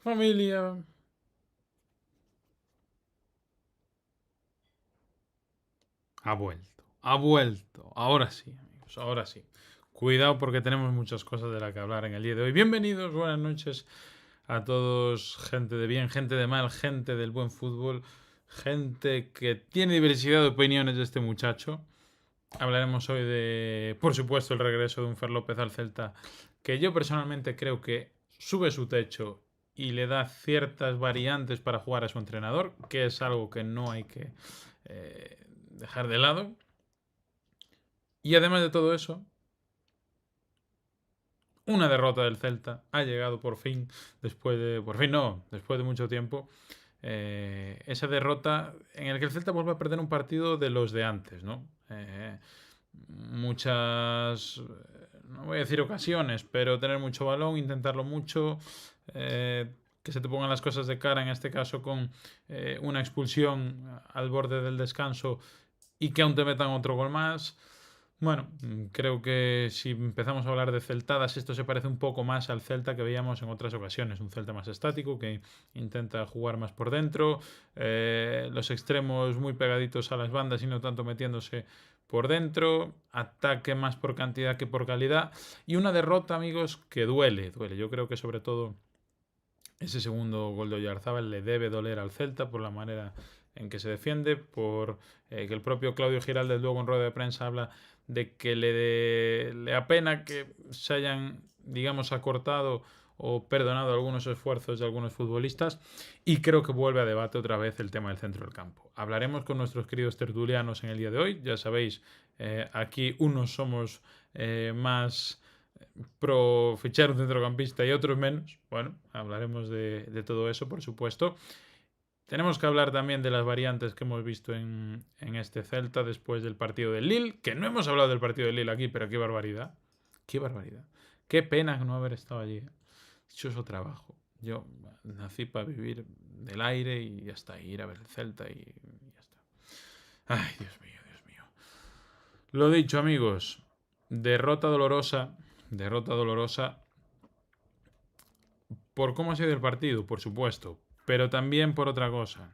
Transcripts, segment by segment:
Familia. Ha vuelto. Ha vuelto. Ahora sí, amigos. Ahora sí. Cuidado porque tenemos muchas cosas de las que hablar en el día de hoy. Bienvenidos, buenas noches a todos. Gente de bien, gente de mal, gente del buen fútbol. Gente que tiene diversidad de opiniones de este muchacho. Hablaremos hoy de, por supuesto, el regreso de un Fer López al Celta, que yo personalmente creo que sube su techo y le da ciertas variantes para jugar a su entrenador, que es algo que no hay que dejar de lado. Y además de todo eso, una derrota del Celta ha llegado por fin, después de mucho tiempo. Esa derrota en la que el Celta vuelve a perder un partido de los de antes, ¿no? Muchas, no voy a decir ocasiones, pero tener mucho balón, intentarlo mucho, que se te pongan las cosas de cara, en este caso con una expulsión al borde del descanso y que aún te metan otro gol más. Bueno, creo que si empezamos a hablar de celtadas, esto se parece un poco más al Celta que veíamos en otras ocasiones. Un Celta más estático, que intenta jugar más por dentro, los extremos muy pegaditos a las bandas y no tanto metiéndose por dentro, ataque más por cantidad que por calidad. Y una derrota, amigos, que duele, duele. Yo creo que sobre todo ese segundo gol de Oyarzábal le debe doler al Celta por la manera en que se defiende, por que el propio Claudio Giraldez luego en rueda de prensa habla de que le apena que se hayan, digamos, acortado o perdonado algunos esfuerzos de algunos futbolistas, y creo que vuelve a debate otra vez el tema del centro del campo. Hablaremos con nuestros queridos tertulianos en el día de hoy. Ya sabéis, aquí unos somos más pro fichar un centrocampista y otros menos. Bueno, hablaremos de todo eso, por supuesto. Tenemos que hablar también de las variantes que hemos visto en este Celta después del partido del Lille, que no hemos hablado del partido del Lille aquí, pero qué barbaridad. Qué barbaridad. Qué pena no haber estado allí. Dichoso trabajo. Yo nací para vivir del aire y ya está, ir a ver el Celta y ya está. Ay, Dios mío, Dios mío. Lo dicho, amigos. Derrota dolorosa. Derrota dolorosa por cómo ha sido el partido, por supuesto. Pero también por otra cosa.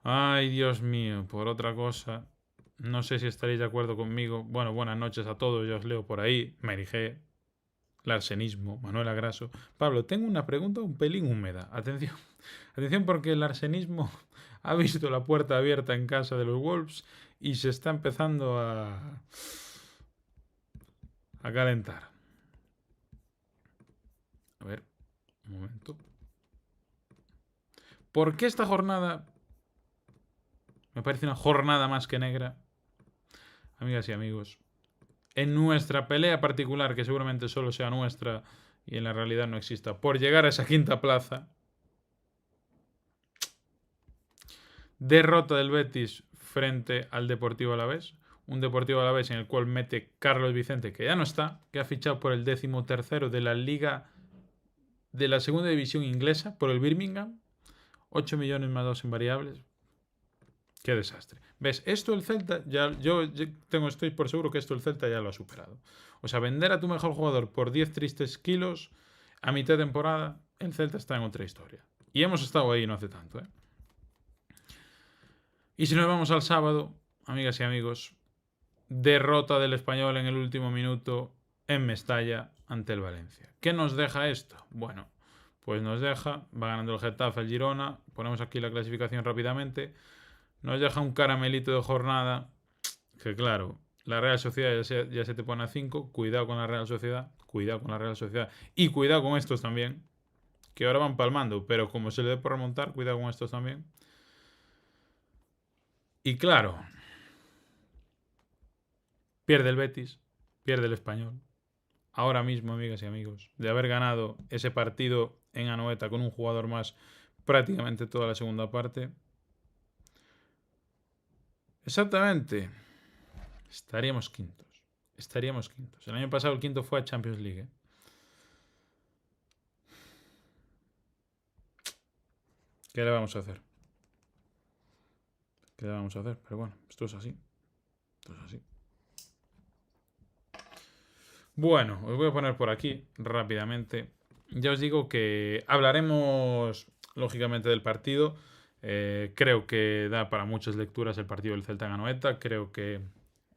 Ay, Dios mío, por otra cosa. No sé si estaréis de acuerdo conmigo. Bueno, buenas noches a todos, ya os leo por ahí. Merigé, Larsenismo, Manuel Agraso. Pablo, tengo una pregunta un pelín húmeda. Atención, atención porque el arsenismo ha visto la puerta abierta en casa de los Wolves y se está empezando a calentar. A ver, un momento. ¿Por qué esta jornada me parece una jornada más que negra? Amigas y amigos, en nuestra pelea particular, que seguramente solo sea nuestra y en la realidad no exista, por llegar a esa quinta plaza, derrota del Betis frente al Deportivo Alavés, un Deportivo Alavés en el cual mete Carlos Vicente, que ya no está, que ha fichado por el 13º de la Liga de la Segunda División Inglesa, por el Birmingham, 8 millones más 2 en variables. Qué desastre. ¿Ves? Esto el Celta, yo estoy por seguro que esto el Celta ya lo ha superado. O sea, vender a tu mejor jugador por 10 tristes kilos a mitad de temporada, el Celta está en otra historia. Y hemos estado ahí no hace tanto, ¿eh? Y si nos vamos al sábado, amigas y amigos, derrota del Español en el último minuto en Mestalla ante el Valencia. ¿Qué nos deja esto? Bueno, pues nos deja, va ganando el Getafe, el Girona, ponemos aquí la clasificación rápidamente, nos deja un caramelito de jornada que claro, la Real Sociedad ya se te pone a 5, cuidado con la Real Sociedad, cuidado con la Real Sociedad y cuidado con estos también, que ahora van palmando, pero como se le dé por remontar, cuidado con estos también. Y claro, pierde el Betis, pierde el Español. Ahora mismo, amigas y amigos, de haber ganado ese partido en Anoeta con un jugador más prácticamente toda la segunda parte. Exactamente, estaríamos quintos. Estaríamos quintos. El año pasado el quinto fue a Champions League. ¿Qué le vamos a hacer? ¿Qué le vamos a hacer? Pero bueno, esto es así. Esto es así. Bueno, os voy a poner por aquí rápidamente Ya os digo que hablaremos, lógicamente, del partido. Creo que da para muchas lecturas el partido del Celta en Anoeta. Creo que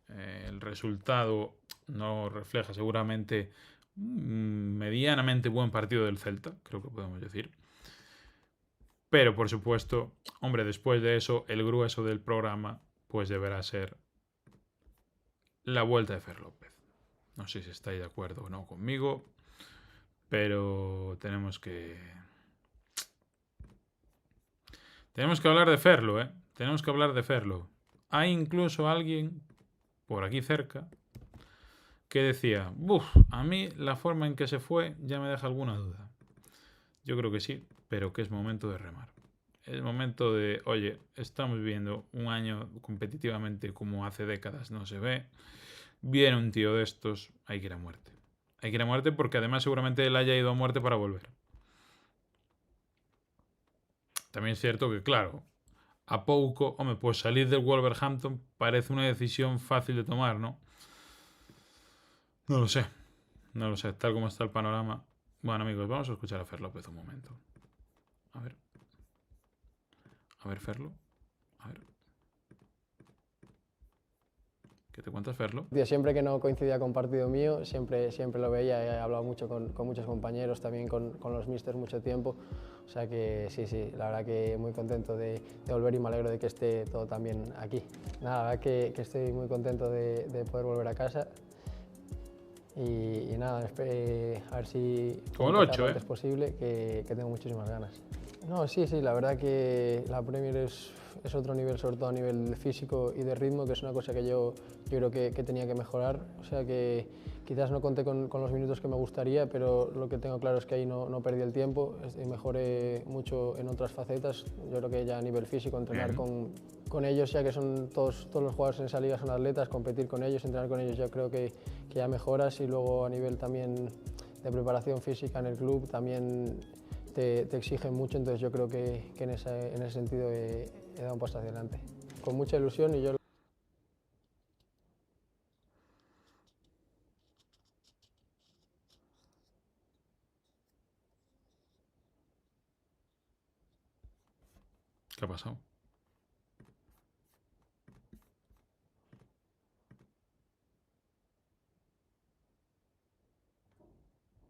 el resultado no refleja seguramente un medianamente buen partido del Celta, creo que podemos decir. Pero, por supuesto, hombre, después de eso, el grueso del programa pues deberá ser la vuelta de Fer López. No sé si estáis de acuerdo o no conmigo, pero tenemos que hablar de Ferlo, ¿eh? Tenemos que hablar de Ferlo. Hay incluso alguien por aquí cerca que decía, buf, a mí la forma en que se fue ya me deja alguna duda. Yo creo que sí, pero que es momento de remar. Es momento de, oye, estamos viviendo un año competitivamente como hace décadas no se ve. Viene un tío de estos, hay que ir a muerte. Hay que ir a muerte porque además seguramente él haya ido a muerte para volver. También es cierto que, claro, a pouco, hombre, pues salir del Wolverhampton parece una decisión fácil de tomar, ¿no? No lo sé. No lo sé, tal como está el panorama. Bueno, amigos, vamos a escuchar a Fer López un momento. A ver. A ver, Ferlo. A ver. ¿Qué te cuentas, Ferlo? Siempre que no coincidía con partido mío, siempre lo veía. He hablado mucho con muchos compañeros, también con los místers mucho tiempo. O sea que sí, la verdad que muy contento de volver y me alegro de que esté todo también aquí. Nada, la verdad que estoy muy contento de poder volver a casa. Y nada, a ver si Como puedo el empezar 8, lo antes posible, que tengo muchísimas ganas. No, sí, la verdad que la Premier es otro nivel, sobre todo a nivel físico y de ritmo, que es una cosa que yo creo que tenía que mejorar. O sea que quizás no conté con los minutos que me gustaría, pero lo que tengo claro es que ahí no perdí el tiempo y mejoré mucho en otras facetas. Yo creo que ya a nivel físico, entrenar con ellos, ya que son todos los jugadores en esa liga son atletas, competir con ellos, entrenar con ellos, yo creo que ya mejoras, y luego a nivel también de preparación física en el club también te exigen mucho, entonces yo creo que en ese sentido he dado un paso hacia adelante. Con mucha ilusión y yo... ¿Qué ha pasado?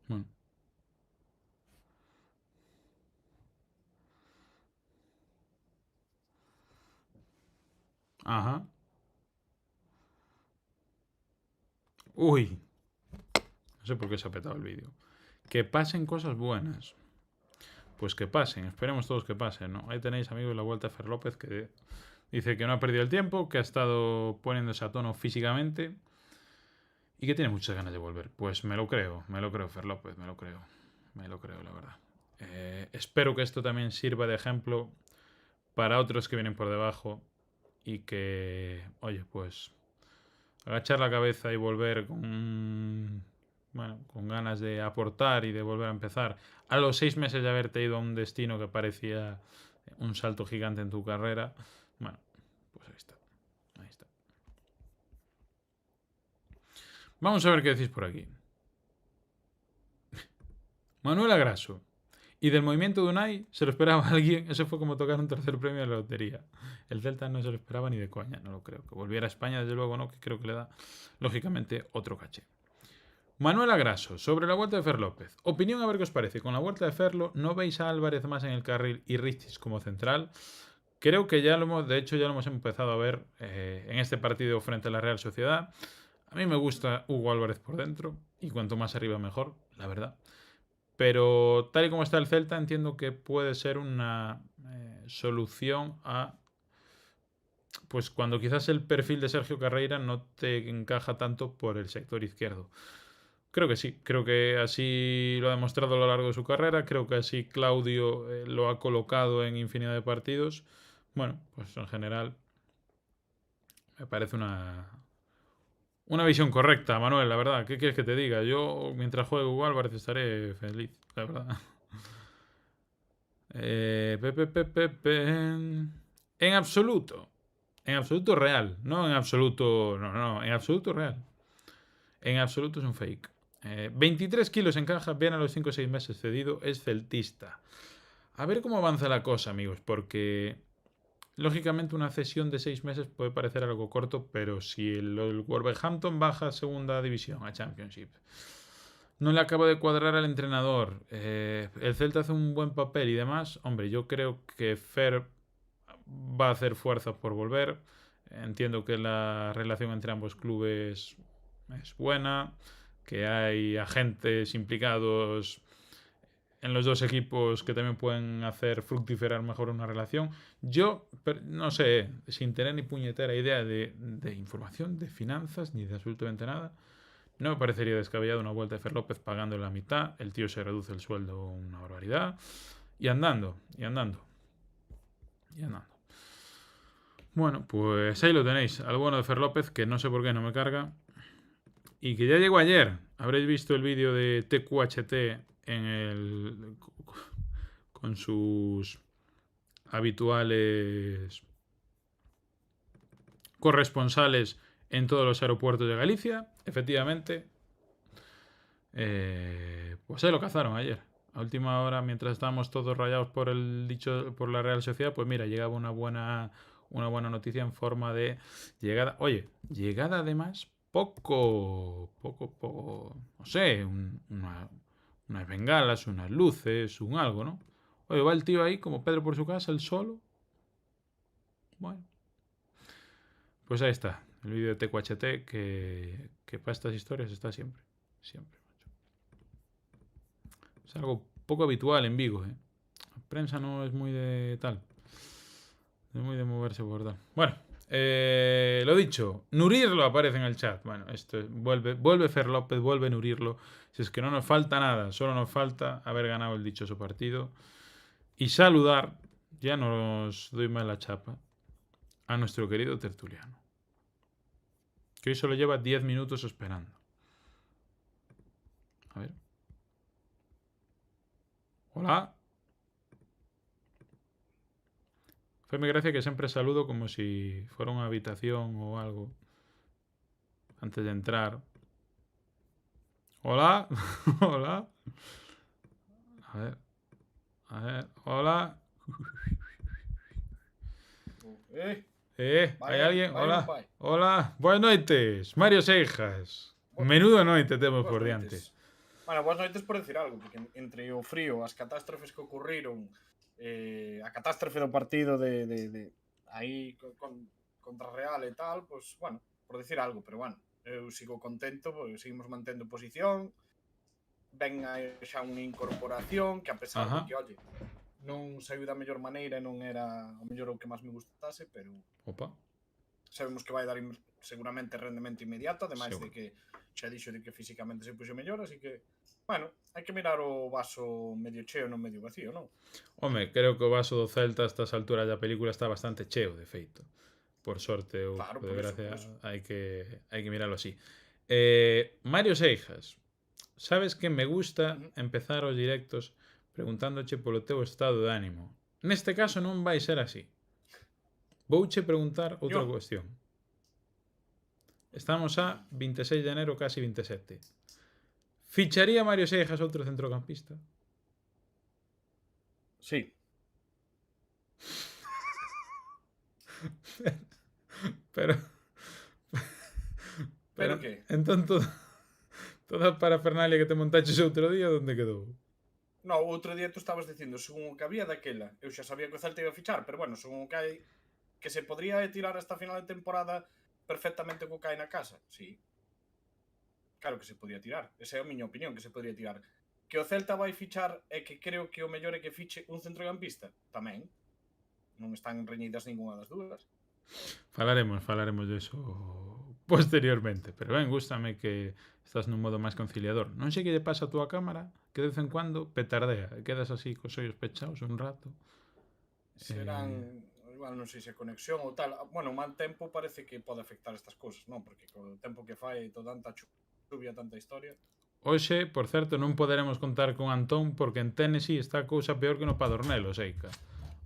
Bueno. Ajá. Uy. No sé por qué se ha petado el vídeo. Que pasen cosas buenas. Pues que pasen. Esperemos todos que pasen, ¿no? Ahí tenéis, amigos, la vuelta de Fer López, que dice que no ha perdido el tiempo, que ha estado poniéndose a tono físicamente y que tiene muchas ganas de volver. Pues me lo creo, Fer López, me lo creo, la verdad. Espero que esto también sirva de ejemplo para otros que vienen por debajo y que, oye, pues agachar la cabeza y volver con ganas de aportar y de volver a empezar. A los 6 meses de haberte ido a un destino que parecía un salto gigante en tu carrera, bueno, pues ahí está. Ahí está. Vamos a ver qué decís por aquí. Manuel Agraso. Y del movimiento de Unai se lo esperaba alguien. Eso fue como tocar un tercer premio de la lotería. El Celta no se lo esperaba ni de coña, no lo creo. Que volviera a España, desde luego no, que creo que le da, lógicamente, otro caché. Manuel Agraso, sobre la vuelta de Fer López. Opinión, a ver qué os parece. Con la vuelta de Ferlo, ¿no veis a Álvarez más en el carril y Richis como central? Creo que ya lo hemos empezado a ver en este partido frente a la Real Sociedad. A mí me gusta Hugo Álvarez por dentro y cuanto más arriba mejor, la verdad. Pero tal y como está el Celta, entiendo que puede ser una solución a... Pues cuando quizás el perfil de Sergio Carreira no te encaja tanto por el sector izquierdo. Creo que sí, creo que así lo ha demostrado a lo largo de su carrera, creo que así Claudio lo ha colocado en infinidad de partidos. Bueno, pues en general me parece una visión correcta, Manuel, la verdad. ¿Qué quieres que te diga? Yo, mientras juegue Hugo Álvarez, estaré feliz, la verdad. En absoluto. En absoluto real. No en absoluto... No, en absoluto real. En absoluto es un fake. 23 kilos en caja, viene a los 5 o 6 meses cedido, es celtista. A ver cómo avanza la cosa, amigos, porque lógicamente una cesión de 6 meses puede parecer algo corto, pero si el Wolverhampton baja a segunda división, a Championship, no le acaba de cuadrar al entrenador, el Celta hace un buen papel y demás, hombre, yo creo que Fer va a hacer fuerza por volver. Entiendo que la relación entre ambos clubes es buena, que hay agentes implicados en los dos equipos que también pueden hacer fructiferar mejor una relación. Yo, no sé, sin tener ni puñetera idea de información, de finanzas, ni de absolutamente nada, no me parecería descabellado una vuelta de Fer López pagando la mitad, el tío se reduce el sueldo una barbaridad, y andando, y andando, y andando. Bueno, pues ahí lo tenéis, al bueno de Fer López, que no sé por qué no me carga, y que ya llegó ayer. Habréis visto el vídeo de TQHT con sus habituales corresponsales en todos los aeropuertos de Galicia. Efectivamente, pues ahí lo cazaron ayer. A última hora, mientras estábamos todos rayados por la Real Sociedad, pues mira, llegaba una buena noticia en forma de llegada. Oye, llegada además poco, no sé, unas bengalas, unas luces, un algo, ¿no? Oye, va el tío ahí como Pedro por su casa, el solo. Bueno, pues ahí está, el vídeo de TQHT que para estas historias está siempre, siempre. Es algo poco habitual en Vigo, ¿eh? La prensa no es muy de tal. Es muy de moverse por tal. Bueno, lo dicho, Nurirlo aparece en el chat. Bueno, esto vuelve Fer López, vuelve Nurirlo. Si es que no nos falta nada, solo nos falta haber ganado el dichoso partido. Y saludar, ya nos doy más la chapa, a nuestro querido tertuliano. Que hoy solo lleva 10 minutos esperando. A ver. Hola. Fue gracia que siempre saludo como si fuera una habitación o algo. Antes de entrar. Hola. Hola. A ver. Hola. ¿Hay alguien? Hola. Hola. Buenas noites. Mario Seijas. Menudo noite temos por diante. Bueno, boas noites por decir algo, porque entre o frío, as catástrofes que ocurriron, a catástrofe do partido de aí contra Real e tal, pues, bueno, por decir algo, pero bueno, eu sigo contento, porque seguimos mantendo posición, ven xa unha incorporación, que a pesar de que, oye, non saiu da mellor maneira e non era o mellor o que máis me gustase, pero sabemos que vai dar seguramente rendemento inmediato, ademais de que xa dixo de que físicamente se puxo mellor, así que, bueno, hai que mirar o vaso medio cheo, non medio vacío, non? Home, creo que o vaso do Celta a estas alturas da película está bastante cheo, de feito. Por sorte ou claro, por desgracia, hai que mirarlo así. Mario Seijas, sabes que me gusta empezar os directos preguntándoche polo teu estado de ánimo. Neste caso non vai ser así. Vouche preguntar outra cuestión. Estamos a 26 de enero, casi 27. Ficharía Mario Seijas outro centrocampista? Sí. Pero que? Entón toda a parafernalia que te montaches outro día, onde quedou? No, outro día tú estabas dicindo según o que había daquela. Eu xa sabía que o Celta iba a fichar, pero bueno, según o que hai, que se podría tirar hasta final de temporada perfectamente co que hai na casa. Sí. Claro que se podía tirar. Esa é a miña opinión, que se podría tirar. Que o Celta vai fichar e que creo que o mellor é que fiche un centrocampista? Tamén. Non están reñidas ningunha das dúas. Falaremos de eso posteriormente, pero ben, gústame que estás nun modo máis conciliador. Non sei que lle pasa a túa cámara, que de vez en cuando petardea, e quedas así cos ollos pechados un rato. Serán, igual non sei se conexión ou tal. Bueno, o mal tempo parece que pode afectar estas cousas, non? Porque co tempo que fai tanta chuvia, tanta historia. Hoxe, por certo, non poderemos contar con Antón porque en Tennessee está a cousa peor que no Padornelo, Seica.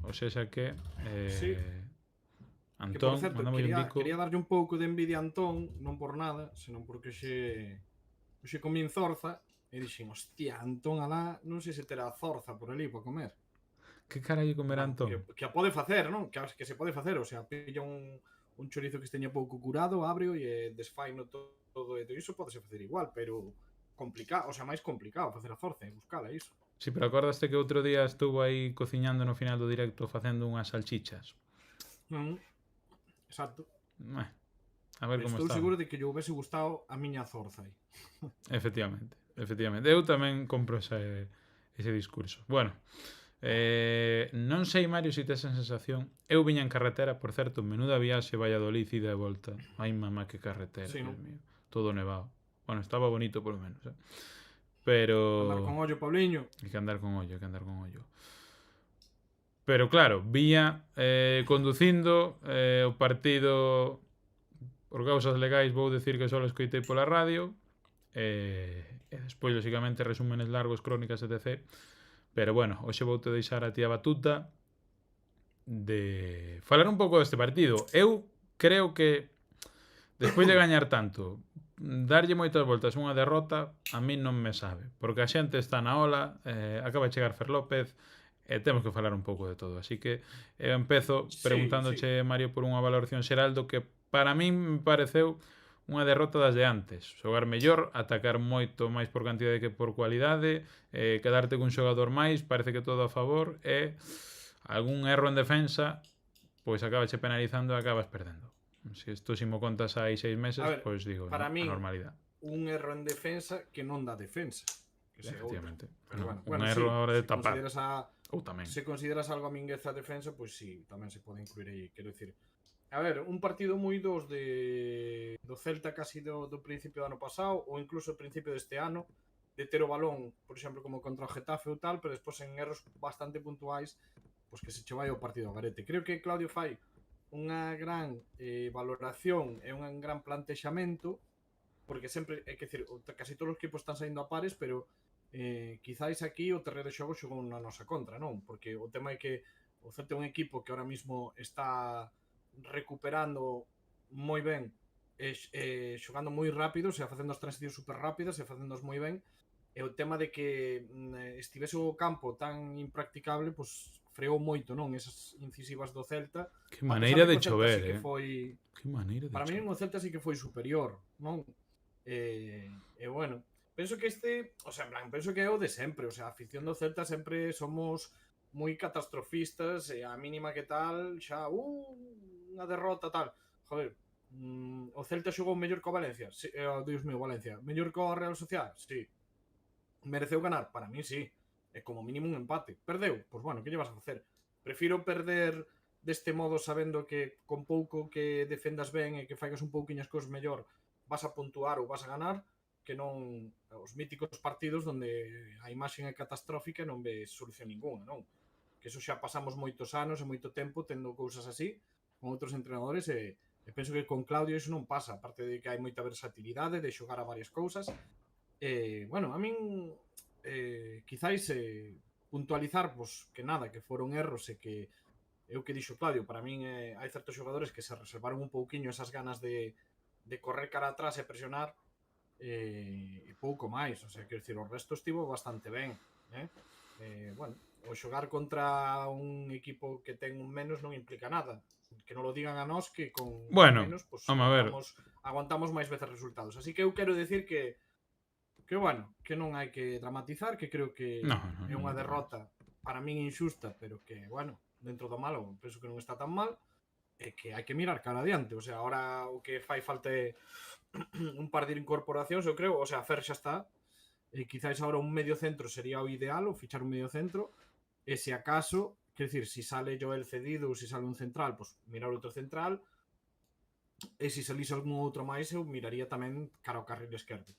O sea que... Sí. Antón, que por certo, quería darlle un pouco de envidia a Antón, non por nada, senón porque xe Hoxe comín zorza e dixen, hostia, Antón alá, non sei se terá zorza por ali para comer. Que carallo comerá Plan, Antón? que a pode facer, non? Que se pode facer, o sea, pilla un chorizo que esteña pouco curado, abre e desfaino todo e iso podese facer igual, pero complicado, o sea, máis complicado facer a zorza e buscala iso. Sí, pero acordaste que outro día estuvo aí cociñando no final do directo facendo unhas salchichas. Exacto. A ver como Estou estaba. seguro de que lle houvese gustado a miña zorza aí. Efectivamente, efectivamente. Eu tamén compro ese discurso. Bueno, non sei, Mario, se tes a sensación. Eu viña en carretera, por certo, menuda viaxe Valladolid ida e volta. Ai, mamá, que carretera, Sí, Dios non? mío. Todo nevado. Bueno, estaba bonito polo menos, Andar Pero con ollo, Pauliño. hai que andar con ollo, hai que andar con ollo. Pero claro, vía conducindo o partido por causas legais vou decir que só o escoitei pola radio e despois, lóxicamente, resúmenes largos, crónicas, etc. Pero bueno, hoxe vou te deixar a ti a batuta de falar un pouco deste partido. Eu creo que despois de gañar tanto, darlle moitas voltas a unha derrota a mí non me sabe, porque a xente está na ola, acaba de chegar Fer López e temos que falar un pouco de todo, así que eu empezo Sí, sí. preguntándoche, Mario, por unha valoración xeral do que para min me pareceu unha derrota das de antes, xogar mellor, atacar moito máis por cantidade que por cualidade, quedarte cun xogador máis, parece que todo a favor e algún erro en defensa pois acabache penalizando e acabas perdendo. Se isto si mo contas hai 6 meses, A ver, pois digo, para a min, normalidade. un erro en defensa que non dá defensa. Que sea outro. Efectivamente. Pero No, bueno, un sí, erro a hora de se tapar. consideras Ou tamén. se consideras algo a mingueza a defensa, pois sí, tamén se pode incluir aí, quero dicir. A ver, un partido moi do Celta casi do principio do ano pasado ou incluso o principio deste ano, de ter o balón, por exemplo, como contra o Getafe ou tal, pero despois en erros bastante puntuais, pois que se che vai o partido ao garete. Creo que Claudio fai unha gran valoración e un gran plantexamento, porque sempre, é que decir, casi todos os equipos están saindo a pares, pero quizáis aquí o terreno de xogo xogou na nosa contra, non? Porque o tema é que o Celta é un equipo que ahora mismo está recuperando moi ben xogando moi rápido, o sea, facendo as transicións super rápidas e facéndoas moi ben, e o tema de que estivese o campo tan impracticable, pois freou moito, non? Esas incisivas do Celta. Que A pesar maneira de que o Celta chover, sí que foi... Que maneira de Para mí chover. o Celta sí que foi superior, non? Bueno, penso que o sea, en plan, penso que é o de sempre, o sea, a afición do Celta sempre somos moi catastrofistas e a mínima que tal, xa, unha derrota tal. Joder, o Celta xogou mellor que o Valencia. Sí, Dios mío, Valencia. Mellor que o Real Sociedad? Sí. Mereceu ganar? Para mí sí. É como mínimo un empate. Perdeu? Pois bueno, que lle vas a facer? Prefiro perder deste modo sabendo que con pouco que defendas ben e que faigas un pouquiño as cousas mellor vas a puntuar ou vas a ganar, que non os míticos partidos onde a imaxe é catastrófica e non ves solución ninguna, non? Que eso xa pasamos moitos anos e moito tempo tendo cousas así con outros entrenadores e penso que con Claudio iso non pasa, aparte de que hai moita versatilidade de xogar a varias cousas. Bueno, a min quizáis puntualizar pois, que nada, que foron erros e que é o que dixo Claudio, para min hai certos xogadores que se reservaron un pouquiño esas ganas de correr cara atrás e presionar e pouco máis, o sea, quero dicir, o resto estivo bastante ben, bueno, o xogar contra un equipo que ten un menos non implica nada, que non lo digan a nós que con Bueno, menos pues, vamos a ver. aguantamos máis veces resultados, así que eu quero decir que bueno, que non hai que dramatizar, que creo que é unha derrota para min injusta, pero que, bueno, dentro do malo, penso que non está tan mal, e que hai que mirar cara adiante, o sea, ahora o que fai falta é un par de incorporacións, eu creo, o sea, Fer xa está, e quizáis agora un medio centro sería o ideal, ou fichar un medio centro, e se acaso, quer decir, si sale Joel cedido ou se sale un central, pues mirar outro central, e se salise algún outro máis, eu miraría tamén cara ao carril esquerdo.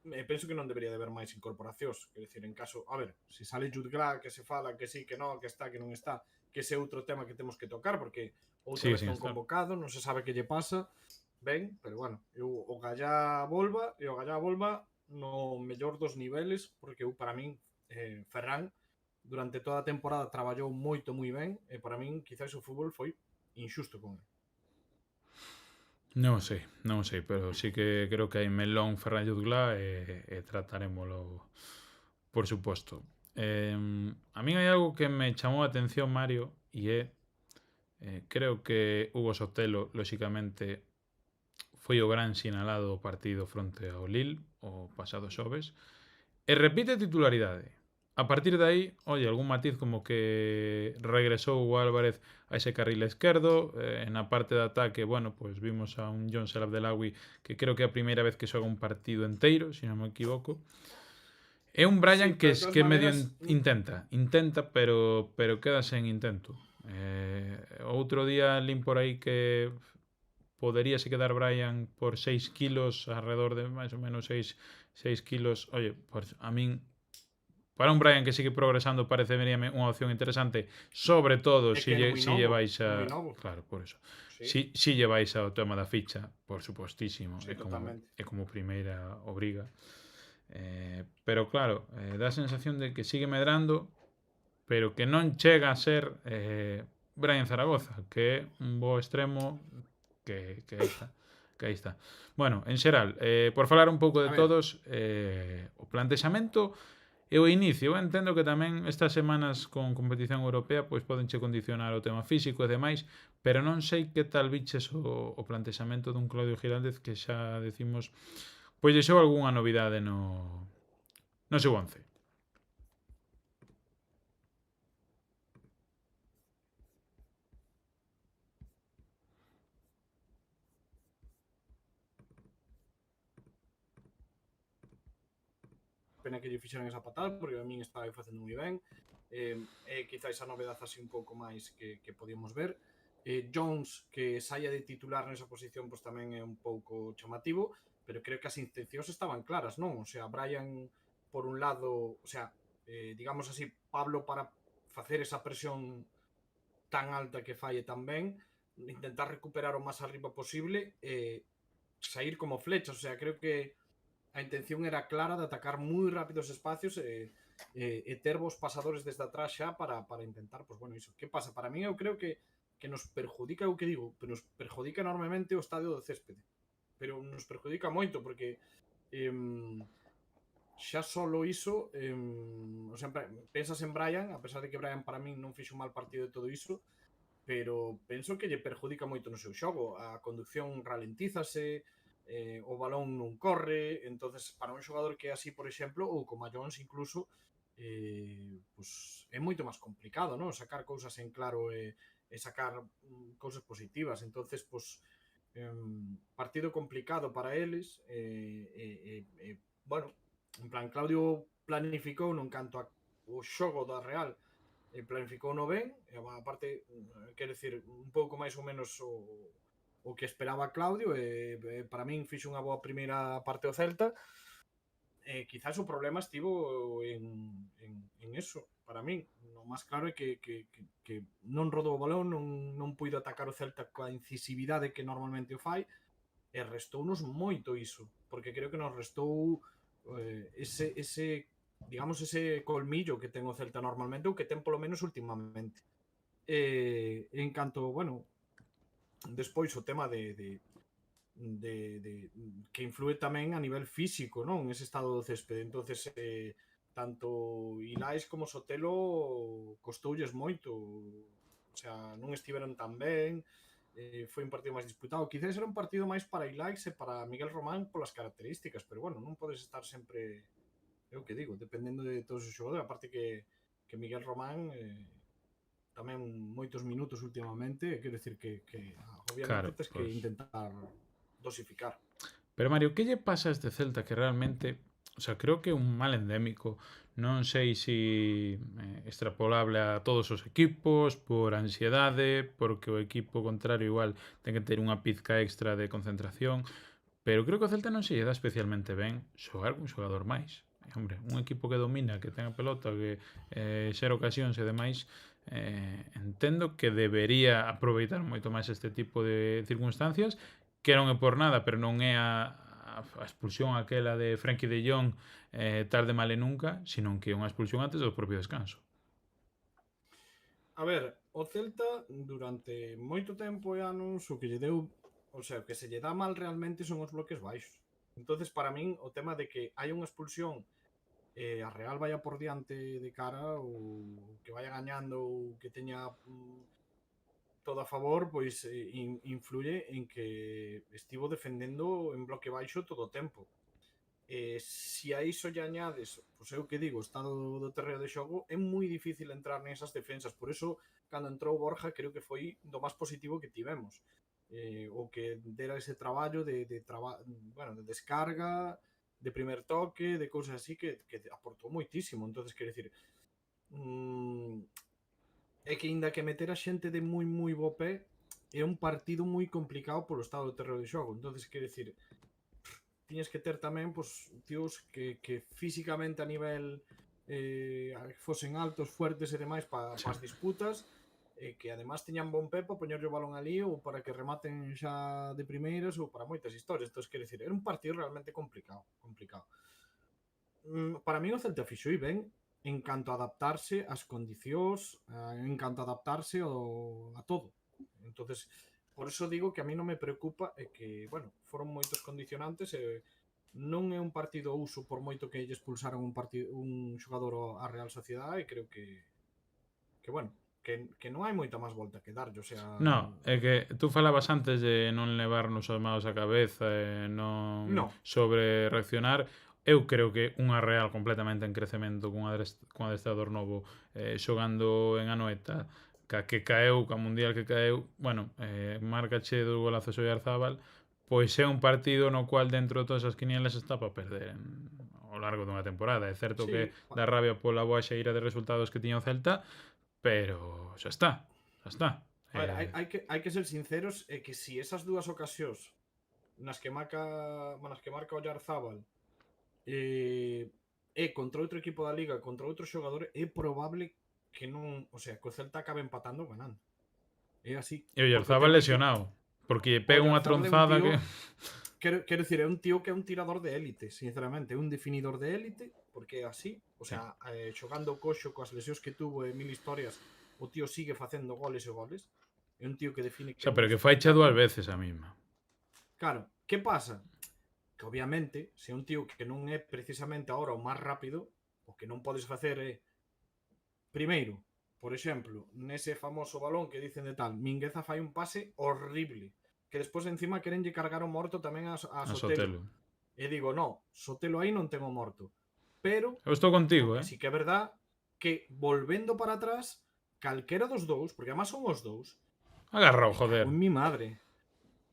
Penso que non debería de haber máis incorporacións, quer decir, en caso, a ver, se sale Jude Gra, que se fala que sí, que non, que está, que non está, que ese outro tema que temos que tocar, porque outra vez non convocado, non se sabe que lle pasa, ben, pero bueno, eu o Gallá volva, e o Gallá volva no mellor dos niveles, porque eu, para min, Ferran, durante toda a temporada traballou moito moi ben, e para min, quizás o fútbol foi injusto con ele. Non o sei, pero sí que creo que hai melón Ferran Jutgla e tratarémolo, por suposto. A min hai algo que me chamou a atención, Mario, e creo que Hugo Sotelo, lóxicamente, foi o gran sinalado do partido fronte ao Lille o pasado xoves, e repite titularidade. A partir de aí, oye, algún matiz como que regresou o Álvarez a ese carril esquerdo, na parte de ataque, bueno, pues vimos a un Jon El Abdelawi que creo que é a primeira vez que xoga un partido enteiro, se non me equivoco. É un Sí, Brian pero de todas que medio maneras, intenta, pero queda sen intento. Outro día lin por aí que poderíase quedar Brian por 6 kilos, alrededor de máis ou menos 6 kilos. Oye, pues a min, para un Brian que sigue progresando, parece veríame unha opción interesante, sobre todo é que é si lle moi baixa, novo. claro, por eso. Sí, Si lle baixa o tema da ficha, por supostísimo, sí, totalmente. é como primeira obriga. Pero claro, dá a sensación de que sigue medrando, pero que non chega a ser Brian Zaragoza, que é un bo extremo que aí está. Que aí está. Bueno, en xeral, por falar un pouco A de ver, todos, o plantexamento e o inicio. Eu entendo que tamén estas semanas con competición europea pois podenche condicionar o tema físico e demais, pero non sei que tal biches o plantexamento dun Claudio Giraldez que xa decimos pois deixou algunha novidade no seu once. pena que lle fixeran esa patada, porque a min estaba facendo moi ben. Quizáis a novedade así un pouco máis que podíamos ver. Jones, que saia de titular nesa posición, pois tamén é un pouco chamativo, pero creo que as intencións estaban claras, non? O sea, Brian, por un lado, o sea, digamos así, Pablo para facer esa presión tan alta que falle tan ben, intentar recuperar o máis arriba posible e sair como flechas, o sea, creo que a intención era clara de atacar moi rápido os espacios e ter vos pasadores desde atrás xa para intentar, pues bueno, iso. Que pasa? Para mí eu creo que nos perjudica o que digo, pero nos perjudica enormemente o estadio do céspede. Pero nos perjudica moito porque xa solo iso, o sea, pensas en Brian, a pesar de que Brian para min non fixo un mal partido de todo iso, pero penso que lle perjudica moito no seu xogo. A conducción ralentízase, o balón non corre, entonces para un xogador que é así, por exemplo, ou como a Jones incluso, pues é moito máis complicado, ¿no? Sacar cousas en claro e sacar cousas positivas. Entonces, pues partido complicado para eles bueno, en plan, Claudio planificou non canto o xogo da Real, planificou no ben, e aparte, quero dicir, un pouco máis ou menos o que esperaba Claudio, para min fixo unha boa primeira parte o Celta, quizás o problema estivo en eso, para min. O máis claro é que non rodou o balón, non puido atacar o Celta coa incisividade que normalmente o fai, e restounos moito iso, porque creo que nos restou ese digamos ese colmillo que ten o Celta normalmente ou que ten polo menos últimamente. En canto, bueno, despois o tema de que influe tamén a nivel físico, non? Ese estado do céspede. Entonces, tanto Ilais como Sotelo costoulles moito. O sea, non estiveron tan ben, foi un partido máis disputado. Quizás era un partido máis para Ilais e para Miguel Román polas características, pero bueno, non podes estar sempre, é o que digo, dependendo de todos os xogadores. Aparte que Miguel Román tamén moitos minutos últimamente, quero dicir que obviamente Claro, tens que pois. intentar dosificar. Pero Mario, que lle pasa a este Celta que realmente, o sea, creo que é un mal endémico. Non sei se extrapolable a todos os equipos, por ansiedade, porque o equipo contrario igual ten que ter unha pizca extra de concentración, pero creo que o Celta non se lle dá especialmente ben xogar un xogador máis. Hombre, un equipo que domina, que ten a pelota, que xera ocasións e demais, entendo que debería aproveitar moito máis este tipo de circunstancias, que non é por nada, pero non é a expulsión aquela de Frenkie de Jong tarde male nunca, senón que é unha expulsión antes do propio descanso. A ver, o Celta durante moito tempo e anos o que lle deu o sea, o que se lle dá mal realmente son os bloques baixos. Entonces, para min, o tema de que hai unha expulsión a Real vaya por diante de cara ou que vaya gañando ou que teña todo a favor, pois influye en que estivo defendendo en bloque baixo todo o tempo. Si a iso lle añades, pois eu que digo, o estado do terreo de xogo, é moi difícil entrar nesas defensas. Por eso, cando entrou Borja, creo que foi do máis positivo que tivemos. O que dera ese traballo bueno, de descarga, de primer toque, de cousas así que aportou moitísimo. Entonces, quero dicir, é que inda que meter a xente de moi bo pé, é un partido moi complicado polo estado do terreo de xogo. Entonces, quero dicir, tiñes que ter tamén pues, tíos que físicamente a nivel fosen altos, fuertes e demais para as disputas, que además tiñan bon pé para poñerlle o balón ali ou para que rematen xa de primeiras ou para moitas historias. Entón, quero dicir, era un partido realmente complicado. Para mí o Celta fixo e ben en canto a adaptarse ás condicións, en canto a adaptarse a todo. Entonces, por eso digo que a mí non me preocupa e que, bueno, foron moitos condicionantes e non é un partido uso por moito que lle expulsaron un xogador á Real Sociedade e creo que bueno, que non hai moita máis volta que darlle, o sea... No, é que tú falabas antes de non levarnos os maos a cabeza e non sobre reaccionar. Eu creo que unha Real completamente en crecemento cun adestrador novo xogando en Anoeta que caeu, ca Mundial que caeu, bueno, marcache dos golazos o Oyarzábal, pois é un partido no cual dentro de todas as quinielas está para perder ao largo dunha temporada. É certo que dá rabia pola boa xeira de resultados que tiña o Celta, pero xa está. A ver, hai que ser sinceros e que si esas dúas ocasións nas que marca o Oyarzábal contra outro equipo da Liga, contra outro xogador, é probable que non, o sea, que o Celta acabe empatando ou ganando. É así. E o Oyarzábal lesionado, porque pega unha tronzada que... Quero dicir, é un tío que é un tirador de élite, sinceramente, é un definidor de élite, porque é así, o sea, xogando coxo coas lesións que tuvo e mil historias, o tío sigue facendo goles e goles. É un tío que define... O sea, pero que faicha dúas veces a mesma. Claro, que pasa? Que obviamente, se un tío que non é precisamente agora o máis rápido, o que non podes facer é primeiro, por exemplo, nese famoso balón que dicen de tal, Mingueza fai un pase horrible, que despois encima querenlle cargar o morto tamén a Sotelo. E digo, no, Sotelo aí non ten o morto. Pero eu estou contigo, si que é verdad que volvendo para atrás, calquera dos dous, porque además son os dous, agarrao, joder. En mi madre.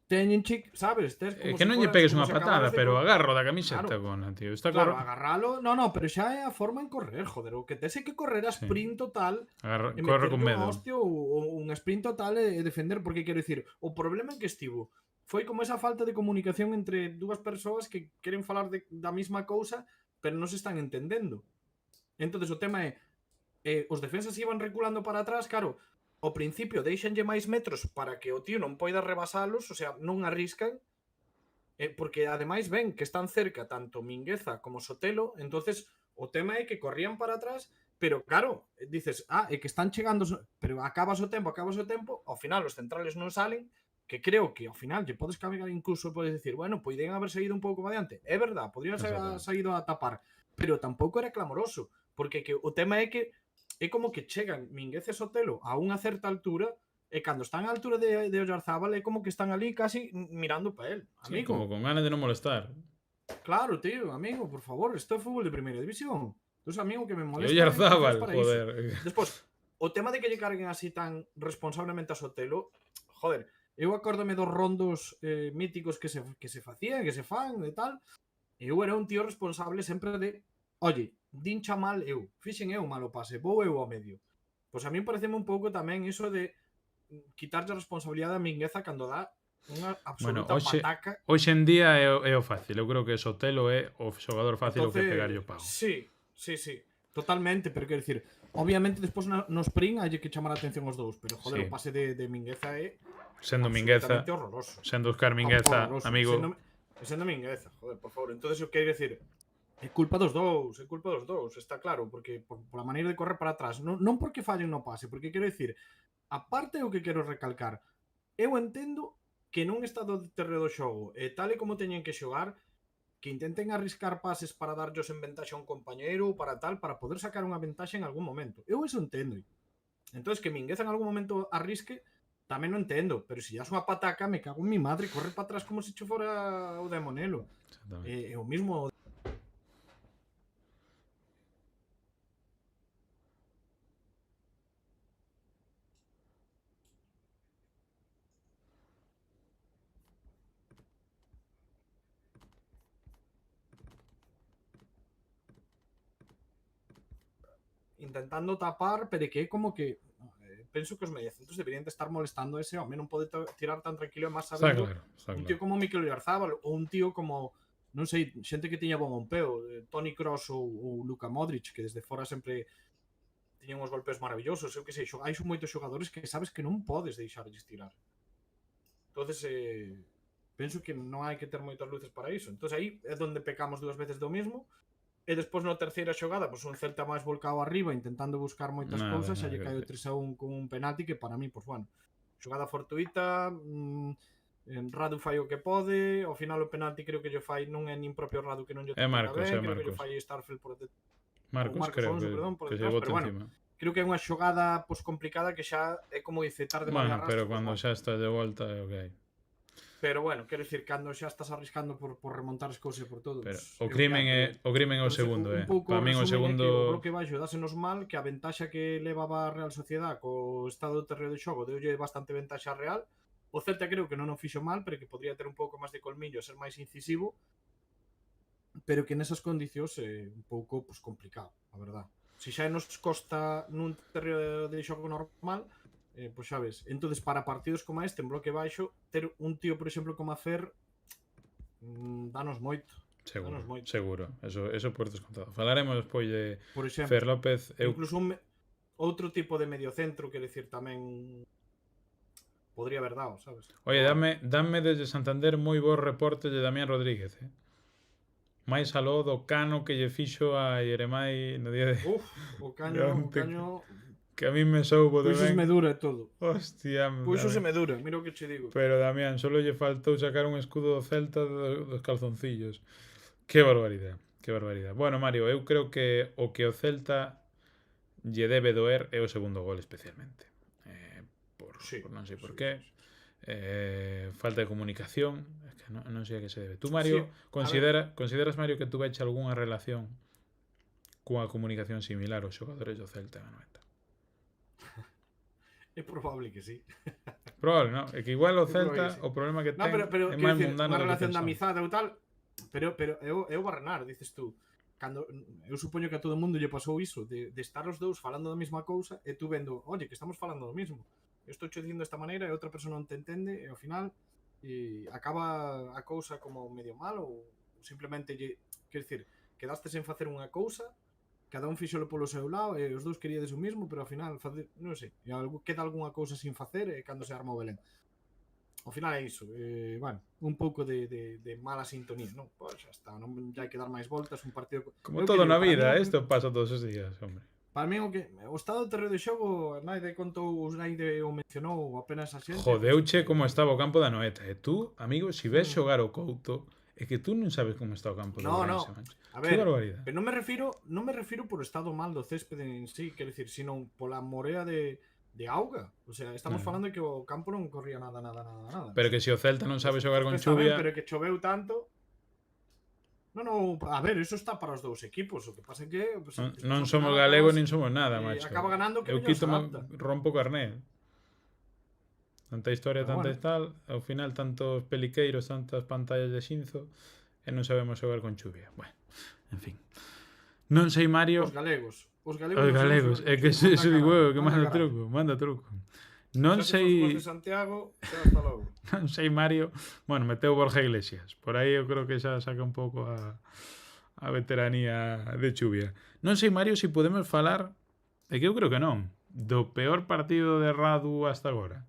Teñen sabes? É que non lle pegues unha patada, pero agarro da camiseta, Gona, tío. Está claro, agarralo. No, pero xa é a forma en correr, joder. O que tes é que correr a sprint total. Corre con medo. Un sprint total e defender, porque quero dicir, o problema en que estivo foi como esa falta de comunicación entre dúas persoas que queren falar da mesma cousa, pero non se están entendendo. Entonces o tema é os defensas iban reculando para atrás, claro. Ao principio deixanlle máis metros para que o tío non poida rebasalos, o sea, non arriscan, porque ademais ven que están cerca tanto Mingueza como Sotelo, entonces o tema é que corrían para atrás, pero claro, dices, é que están chegando, pero acabas o tempo, ao final os centrales non salen, que creo que ao final lle podes caber incluso, podes decir, bueno, poden haber saído un pouco máis adiante, é verdad, podrían haber saído a tapar, pero tampouco era clamoroso, porque que o tema é que é como que chegan Mingueza e Sotelo a unha certa altura e cando están á altura de Oyarzábal é como que están ali casi mirando para él. Sí, como con ganas de non molestar. Claro, tío, amigo, por favor, isto é fútbol de primeira división. Entonces, amigo, que me molesta. Oyarzábal, joder. Despois, o tema de que lle carguen así tan responsablemente a Sotelo, joder, eu acórdome dos rondos míticos que se facían, que se fan e tal, eu era un tío responsable sempre de, oye, dincha mal eu, fixen eu mal o pase, vou eu ao medio. Pois a mí pareceme un pouco tamén iso de quitarlle a responsabilidade a Mingueza cando dá unha absoluta pataca. Hoxe en día é o fácil, eu creo que Sotelo é o xogador fácil o que pegarlle o pago. Sí, totalmente, pero quero dicir, obviamente despois no sprint hai que chamar a atención os dous, pero joder, o pase de Mingueza é sendo Mingueza, horroroso. Sendo Óscar Mingueza, amigo. Sendo Mingueza, joder, por favor. Entonces eu quero dicir, é culpa dos dous, está claro, porque pola maneira de correr para atrás, non porque fallen no pase, porque quero dicir, aparte o que quero recalcar, eu entendo que nun estado de terreo do xogo e tal e como teñen que xogar, que intenten arriscar pases para darllos en ventaxa a un compañeiro ou para tal, para poder sacar unha ventaxa en algún momento. Eu eso entendo. Entonces, que Mingueza en algún momento arrisque, tamén non entendo, pero se ya es unha pataca, me cago en mi madre, corre para atrás como se cho fora o demonelo. Exactamente. O mismo intentando tapar, pero que é como que penso que os mediocentros deberían de estar molestando a ese home, non pode tirar tan tranquilo e máis Está sabendo claro, está un tío claro. como Mikel Oyarzabal ou un tío como non sei, xente que tiña bon ompeo, Toni Kroos ou Luka Modric, que desde fora sempre tiñan uns golpes maravillosos, eu que sei, hai moitos xogadores que sabes que non podes deixarlles tirar. Entonces, penso que non hai que ter moitas luces para iso. Entonces aí é onde pecamos dúas veces do mismo. E despois na terceira xogada, pois un Celta máis volcado arriba, intentando buscar moitas Nada, cousas, e nada lle que cae o decir. 3-1 con un penalti que para mí, pois bueno, xogada fortuita, Radu fai o que pode, ao final o penalti creo que lle fai non é nin propio Radu que non lle É toca Marcos, ben, é creo que lle Marcos. fai Starfield por detrás, ou Marcos Marcos creo Alonso, perdón, por que se detrás, bote pero bueno, encima. creo que é unha xogada pois complicada que xa é como dice tarde non Bueno, arrastra, pero pois cando bueno. xa estás de volta é o que hai. Pero bueno, quero dicir, cando xa estás arriscando por remontar as cousas e por todo, Pero pues, o é o que crimen hai, é o segundo, un pouco Para o min o resumen é que o segundo bloque baixo dásenos mal, que a ventaxa que levaba a Real Sociedad co estado do terreo de xogo deulle bastante ventaxa a Real. O Celta creo que non o fixo mal, pero que podría ter un pouco máis de colmillo, ser máis incisivo, pero que nesas condicións é un pouco pues, complicado, a verdad. Se xa nos costa nun terreo de xogo normal, pois xa ves. Entonces, para partidos como este, en bloque baixo, ter un tío, por exemplo, como a Fer, danos moito. seguro, Danos moito. seguro. Eso por descontado. Falaremos despois de Por exemplo, Fer López. incluso outro tipo de mediocentro, quer decir, tamén podría haber dado, sabes? Oye, Pero bueno. dame desde Santander moi bons reportes de Damián Rodríguez, máis aló do cano que lle fixo a Yeremai no día de Uf, o caño que a mí me soubo de Puxos ben. me dura e todo. Hostia, Puxos se Damián. me dura, mira o que che digo. Pero Damián, solo lle faltou sacar un escudo do Celta dos calzoncillos. Que barbaridade, que barbaridade. Bueno, Mario, eu creo que o Celta lle debe doer é o segundo gol especialmente. Sí, por non sei por sí, qué. sí. Falta de comunicación, es que non sei a que se debe. Tú, Mario, Sí, consideras, Mario, que tuveche algunha relación cunha comunicación similar aos xogadores do Celta en 90? É probable que sí. Probable, non? É que igual o É probable Celta, que sí. o problema que No, ten pero é quero máis dicir, mundano unha do que relación de pensamos. amizade ou tal, pero é o Barrenar, dices tú. Cando eu supoño que a todo o mundo lle pasou iso de estar os dous falando da mesma cousa e tú vendo, oye, que estamos falando do mismo. Eu estou che dicindo desta maneira e outra persona non te entende e ao final acaba a cousa como medio mal ou simplemente quer dicir, quedastes en facer unha cousa, cada un fixolo polo seu lado e os dous queríades o mismo, pero ao final non sei, queda algunha cousa sin facer e cando se arma o Belén. Ao final é iso, bueno, un pouco de mala sintonía, non? Pois xa está, non hai que dar máis voltas, un partido... Como todo na vida, isto pasa todos os días, hombre. Para mí o estado do terreo de xogo naide contou, naide o mencionou apenas a xente. Jodeuche como estaba o campo da Noeta. E tú, amigo, se ves xogar o Couto, é que tú non sabes como está o campo do Ourense, mancho. A Que ver, barbaridade. pero non me refiro por o estado mal do céspede en sí, quer dicir, sino pola morea de auga. O sea, estamos falando de que o campo non corría nada. Pero que se o Celta non sabe xogar con chuvia... Pero que choveu tanto... No, a ver, eso está para os dous equipos. O que pasa é que... Pues, non somos galegos nin somos nada, macho. Acaba ganando que eu non se quito adapta. Rompo carné. Tanta historia, Pero tanta bueno. tal, ao final tantos peliqueiros, tantas pantallas de xinzo e non sabemos xogar con chuvia. Bueno, en fin. Non sei, Mario... Os galegos, é que se digo eu, que manda truco. Non sei... de Santiago, hasta logo. Non sei, Mario. Bueno, meteu Borja Iglesias. Por aí eu creo que xa saca un pouco a veteranía de chuvia. Non sei, Mario, se podemos falar, é que eu creo que non, do peor partido de Radu hasta agora.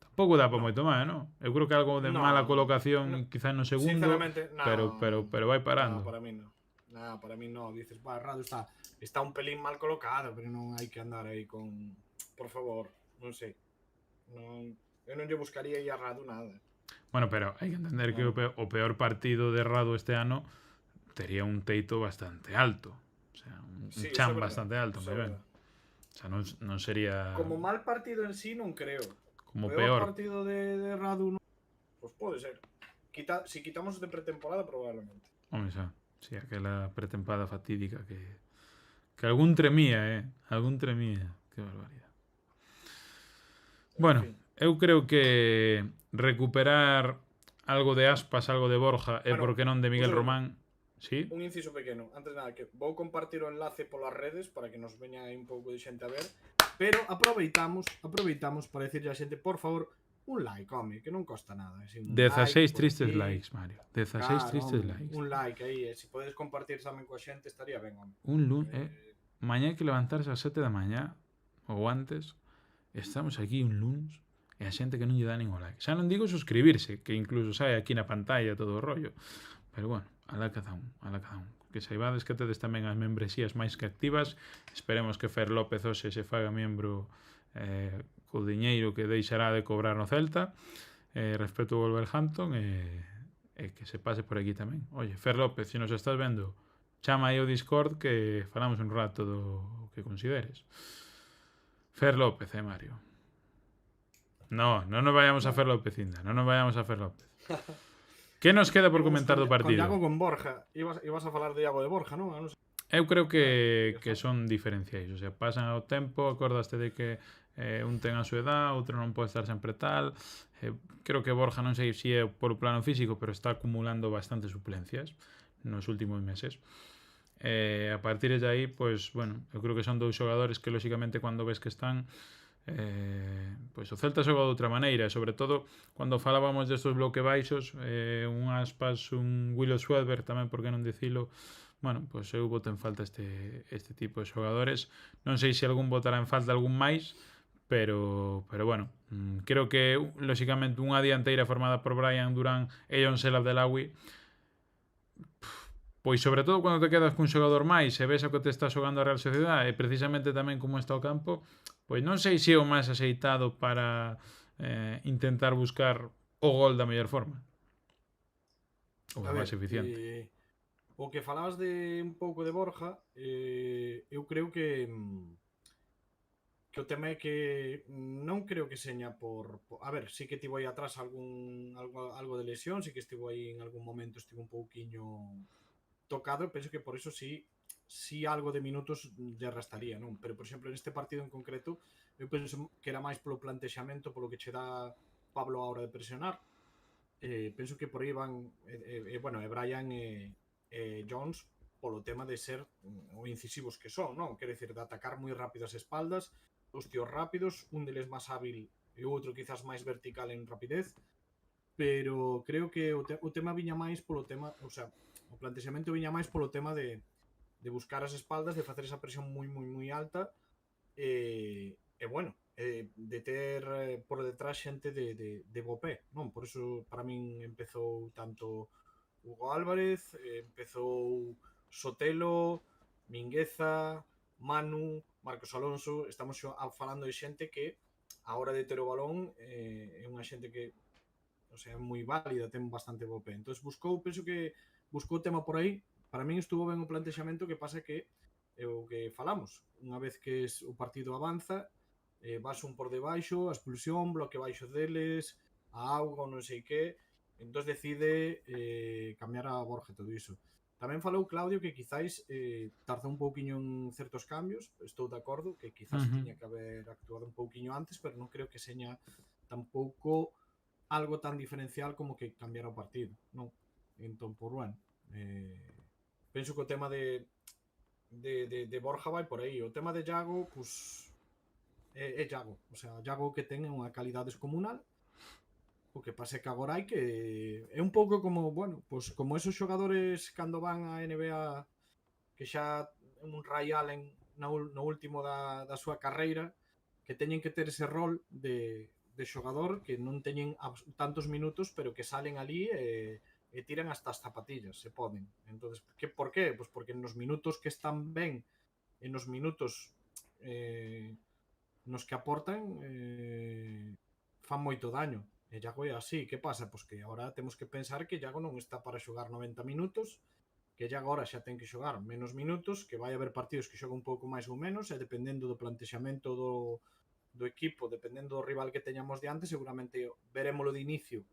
Tampouco dá para moito máis, non? Eu creo que algo de mala colocación quizás no segundo, sinceramente, pero vai parando. No, para mí non. Para mí no. Dices, Radu está un pelín mal colocado, pero non hai que andar aí con... Por favor, non sei. Non... Eu non lle buscaría ir a Radu nada. Bueno, pero hai que entender que o peor partido de Radu este ano tería un teito bastante alto. O sea, un Sí, eso é chan verdad. bastante alto, Eso moi é ben. verdad. O sea, non sería Como mal partido en sí non creo. como Peor peor. partido de Radu non... Pues pode ser. Si quitamos de pretemporada, probablemente. Home, xa. Sí, aquela pretempada fatídica que algún tremía, algún tremía. Que barbaridade. Bueno, En fin. eu creo que recuperar algo de Aspas, algo de Borja e Bueno, por que non de Miguel un segundo. Román. Sí? Un inciso pequeno, antes de nada, que vou compartir o enlace polas redes para que nos veña aí un pouco de xente a ver, pero aproveitamos para decirle a xente, por favor, un like, home, que non costa nada. Así, un 16 like por tristes aquí. likes, Mario. 16 Claro, tristes home, likes. un like aí, e se podes compartir tamén coa xente estaría ben, home. Un lunes, mañá hai que levantarse ás 7 da mañá ou antes. Estamos aquí un lunes e a xente que non lle dá nin o like. Xa non digo suscribirse, que incluso sai aquí na pantalla todo o rollo. Pero bueno, alá cada un, alá cada un. Que saibades que tedes tamén as membresías máis que activas. Esperemos que Fer López hoxe se faga membro co diñeiro que deixará de cobrar no Celta respecto ao Wolverhampton e que se pase por aquí tamén. Oye, Fer López, se nos estás vendo, chama aí ao Discord que falamos un rato do que consideres. Fer López, Mario. No, non nos vayamos a Fer López ainda, non nos vayamos a Fer López. Que nos queda por comentar do partido? Con Iago con Borja. Ibas a falar de Iago de Borja, non? Non sei. Eu creo que son diferenciais. O sea, pasan ao tempo, acordaste de que un ten a súa edad, outro non pode estar sempre tal. Creo que Borja non sei se é por o plano físico, pero está acumulando bastantes suplencias nos últimos meses. A partir de aí, pues, bueno, eu creo que son dous xogadores que, lóxicamente, cando ves que están... pois o Celta xoga de outra maneira, sobre todo cando falábamos destos bloque baixos, un Aspas, un Willow Schwedberg tamén, por que non dicilo. Bueno, pois eu boto en falta este tipo de xogadores. Non sei se algún botará en falta algún máis, pero bueno, creo que lóxicamente unha dianteira formada por Brian Durán e Jon Abdelawi, pois sobre todo cando te quedas cun xogador máis e ves o que te está xogando a Real Sociedade e precisamente tamén como está o campo, pois non sei se é o máis axeitado para intentar buscar o gol da mellor forma ou a máis eficiente. O que falabas de un pouco de Borja, eu creo que o tema é que non creo que seña por... A ver, sí que tivo aí atrás algo de lesión, sí que estivo aí en algún momento, estivo un pouquiño tocado, e penso que por eso sí algo de minutos lle restaría, non? Pero, por exemplo, neste partido en concreto, eu penso que era máis polo plantexamento, polo que che dá Pablo a hora de presionar. Penso que por aí van, bueno, e Brian e Jones polo tema de ser o incisivos que son, non? Quero dicir, de atacar moi rápido as espaldas, os tíos rápidos, un deles máis hábil e o outro quizás máis vertical en rapidez, pero creo que o tema viña máis polo tema, o sea, o plantexamento viña máis polo tema de buscar as espaldas, de facer esa presión moi alta e bueno, de ter por detrás xente de bo pé, non? Por iso para min empezou tanto Hugo Álvarez, empezou Sotelo, Mingueza, Manu, Marcos Alonso. Estamos falando de xente que a hora de ter o balón é unha xente que, o sea, é moi válida, ten bastante bo pé. Entón penso que buscou o tema por aí. Para min estuvo ben o plantexamento, que pasa que é o que falamos. Unha vez que o partido avanza, vas un por debaixo, a expulsión, bloque baixo deles, a auga, non sei que, entón decide cambiar a Borja, todo iso. Tamén falou Claudio que quizáis tardou un pouquiño en certos cambios, estou de acordo, que quizás tiña que haber actuado un pouquiño antes, pero non creo que seña tampouco algo tan diferencial como que cambiar o partido, non? Entón, por bueno, penso que o tema de Borja vai por aí. O tema de Iago, pues é Iago, o sea, Iago que ten unha calidade descomunal. O que pasa é que agora hai que... É un pouco como, bueno, pues como esos xogadores cando van a NBA que xa un Ray Allen no último da súa carreira, que teñen que ter ese rol de xogador que non teñen tantos minutos, pero que salen ali e tiran hasta as zapatillas, se poden. Entonces, por qué? Pues porque nos minutos que están ben, en nos minutos nos que aportan, fan moito daño. E Iago é así, que pasa? Pois que agora temos que pensar que Iago non está para xogar 90 minutos, que Iago agora xa ten que xogar menos minutos, que vai haber partidos que xoga un pouco máis ou menos, e dependendo do plantexamento do equipo, dependendo do rival que teñamos diante, seguramente verémolo de inicio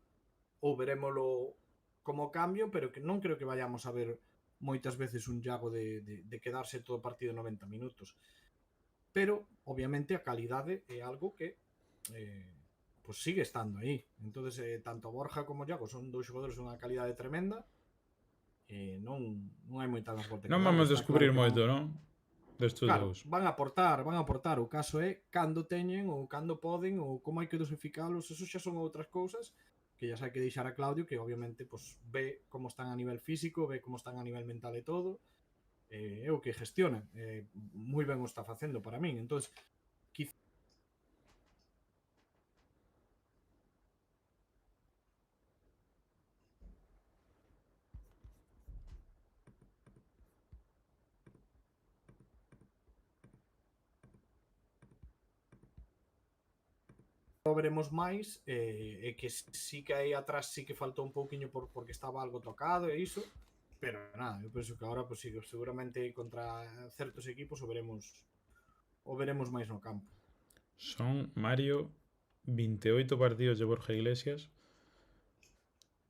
ou verémolo como cambio, pero que non creo que vayamos a ver moitas veces un Iago de quedarse todo o partido 90 minutos. Pero, obviamente, a calidade é algo que pues sigue estando aí. Entonces, tanto Borja como Iago son dous xogadores dunha calidade tremenda, non hai moita máis volta que Non darlle. vamos Está descubrir claro que moito, non? Destes claro, dous. van a aportar. O caso é cando teñen ou cando poden ou como hai que dosificalos, eso xa son outras cousas que ya hai que deixar a Claudio, que obviamente pues, ve como están a nivel físico, ve como están a nivel mental e todo, é o que gestiona. Moi ben o está facendo para min. Entonces, quizá o veremos máis, e que sí que aí atrás sí que faltou un pouquiño porque estaba algo tocado e iso, pero nada, eu penso que agora pues, sí, seguramente contra certos equipos o veremos máis no campo. Son, Mario, 28 partidos de Borja Iglesias,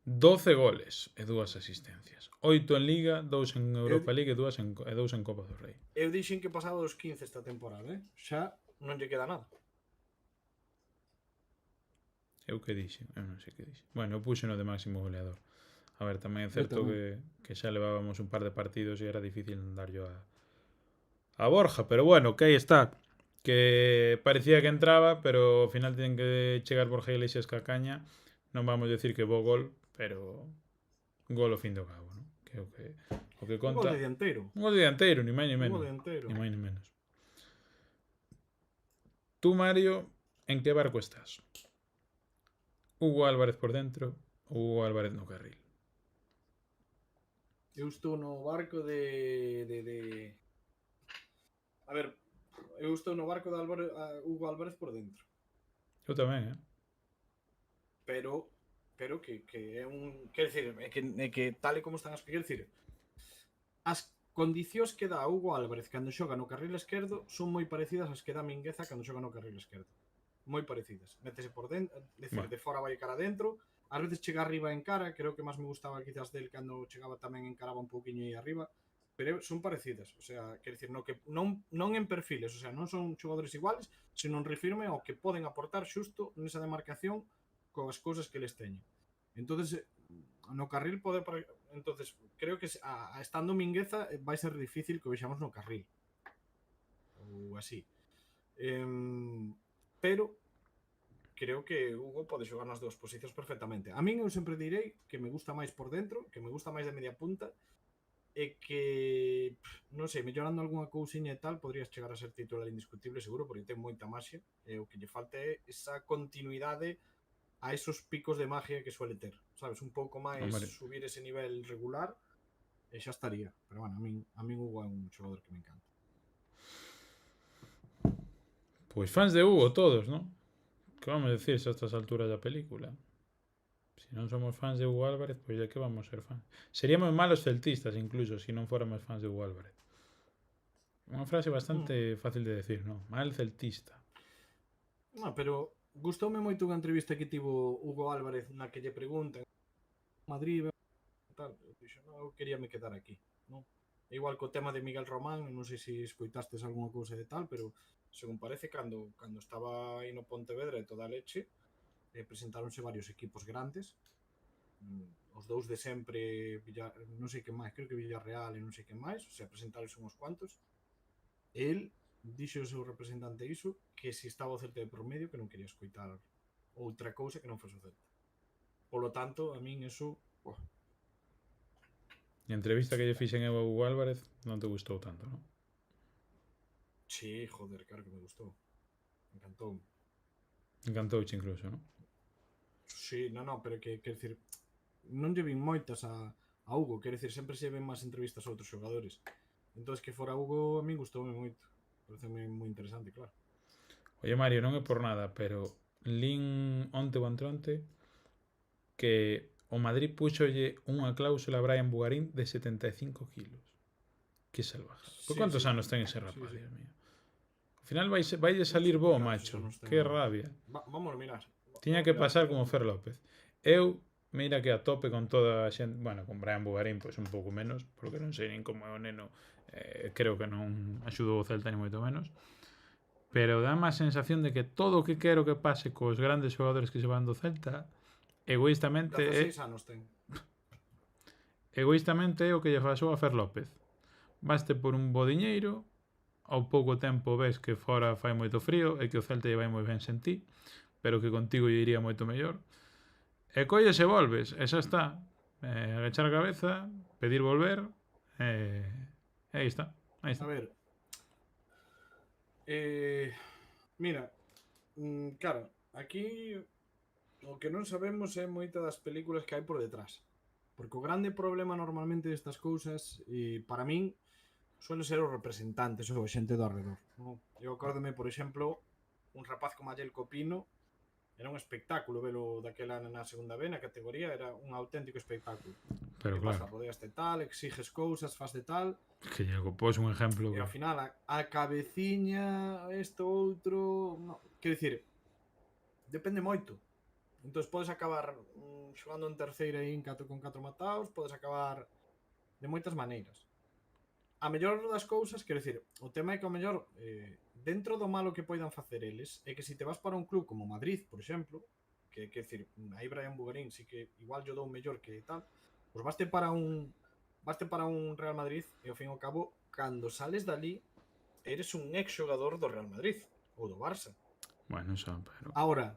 12 goles e 2 asistencias. 8 en Liga, 2 en Europa League e 2 en Copa do Rei. Eu dixen que pasaba dos 15 esta temporada, xa non lle queda nada. Eu que dixen? Eu non sei que dixen. Bueno, eu puxeno de máximo goleador. A ver, tamén é certo que xa levábamos un par de partidos e era difícil darlo a Borja, pero bueno, que aí está. Que parecía que entraba, pero ao final ten que chegar Borja Iglesias ca caña. Non vamos decir que bo gol, pero gol ao fin do cabo, non? Que é o que conta. Un gol de dianteiro. Un gol de dianteiro, ni máis ni menos. Un gol de dianteiro. Ni máis ni menos. Tú, Mario, en que barco estás? Hugo Álvarez por dentro ou Hugo Álvarez no carril? Eu estou no barco de... A ver, eu estou no barco de Hugo Álvarez por dentro. Eu tamén, Pero que é un... Quer dizer, é que tal e como están as... Quer dizer, as condicións que dá Hugo Álvarez cando xoga no carril esquerdo son moi parecidas ás que dá Mingueza cando xoga no carril esquerdo. Moi parecidas. Métese por dentro, decir, de fora vai cara dentro, ás veces chega arriba en cara, creo que máis me gustaba quizás del cando chegaba tamén encaraba un pouquiño aí arriba, pero son parecidas, o sea, quer dicir, no que non en perfiles, o sea, non son xogadores iguales, senón refirme ao que poden aportar xusto nesa demarcación coas cousas que les teñen. Entonces, no carril pode... Entonces, creo que estando Mingueza vai ser difícil que o vexamos no carril. Ou así. Pero creo que Hugo pode xogar nas dúas posicións perfectamente. A min eu sempre direi que me gusta máis por dentro, que me gusta máis de media punta, e que, non sei, mellorando algunha cousiña e tal, podrías chegar a ser titular indiscutible seguro, porque ten moita maxia, e o que lle falta é esa continuidade a esos picos de magia que suele ter, sabes, un pouco máis subir ese nivel regular e xa estaría. Pero bueno, a min Hugo é un xogador que me encanta. Pois fans de Hugo todos, non? Que vamos a decir a estas alturas da película? Se non somos fans de Hugo Álvarez, pois de que vamos ser fans? Seríamos malos celtistas incluso se non fóramos fans de Hugo Álvarez. Unha frase bastante fácil de decir, non? Mal celtista. No, pero gustoume moito unha entrevista que tivo Hugo Álvarez na que lle preguntan Madrid tal, dixo, no, eu quería me quedar aquí, non? Igual co tema de Miguel Román, non sei se escoitastes algunha cousa de tal, pero según parece cando estaba aí no Pontevedra e toda a leche, presentáronse varios equipos grandes, os dous de sempre, non sei que máis, creo que Villarreal e non sei que máis, o sea, presentáronse uns cuantos. El dixo o seu representante iso, que se estaba o Celta de promedio, que non quería escoitar outra cousa que non fose o Celta. Polo tanto, a min eso... E a entrevista que lle fixen eu a Hugo Álvarez non te gustou tanto, non? Sí, joder, claro que me gustou. Encantou. Encantouche incluso, non? Sí, no, pero que, quer decir, non lle vin moitas a Hugo, quer decir, sempre se ven máis entrevistas a outros xogadores. Entón, que fora Hugo, a min gustoume moito. Pareceme moi interesante, claro. Oye, Mario, non é por nada, pero lin onte ou antronte que o Madrid puxolle unha cláusula a Brian Bugarín de 75 kilos. Que salvajada. Por Sí, cuántos sí. anos ten ese Sí, rapaz, sí. Dios mío? Al final vai salir bo, macho. Que rabia. Vamos a mirar. Tiña que pasar como Fer López. Eu, mira que a tope con toda a xente, bueno, con Brian Bugarín, pois un pouco menos, porque non sei nin como é o neno, creo que non axudou o Celta ni moito menos. Pero dá má sensación de que todo o que quero que pase cos grandes xogadores que se van do Celta, egoístamente 16 anos ten. é o que lle pasou a Fer López. Baste por un bo diñeiro, ao pouco tempo ves que fora fai moito frío e que o Celta lle vai moi ben sen ti, pero que contigo lle iría moito mellor. E colles e volves, e xa está. Agachar a cabeza, pedir volver, e aí está. Aí A está. ver. Mira, claro, aquí o que non sabemos é moita das películas que hai por detrás. Porque o grande problema normalmente destas cousas, e para min, suele ser os representantes ou a xente do alrededor. Non? Eu acórdome, por exemplo, un rapaz como Ayel Copino, era un espectáculo velo daquela na segunda B, na categoría, era un auténtico espectáculo. Pero Que pasa, claro, rodeas de tal, exiges cousas, faz de tal, que lle pos un exemplo. e ao final a cabeciña, isto outro, no, quero dicir, depende moito. Entón podes acabar xogando en terceira e con 4 mataos, podes acabar de moitas maneiras. A mellor das cousas, quero dicir, o tema é que ao mellor dentro do malo que poidan facer eles é que se te vas para un club como Madrid, por exemplo, que decir, aí Brian Bugarín sí que igual yo dou mellor que tal, pois baste para un Real Madrid e ao fin e ao cabo, cando sales dali eres un ex xogador do Real Madrid ou do Barça. Bueno, xa, pero Ahora,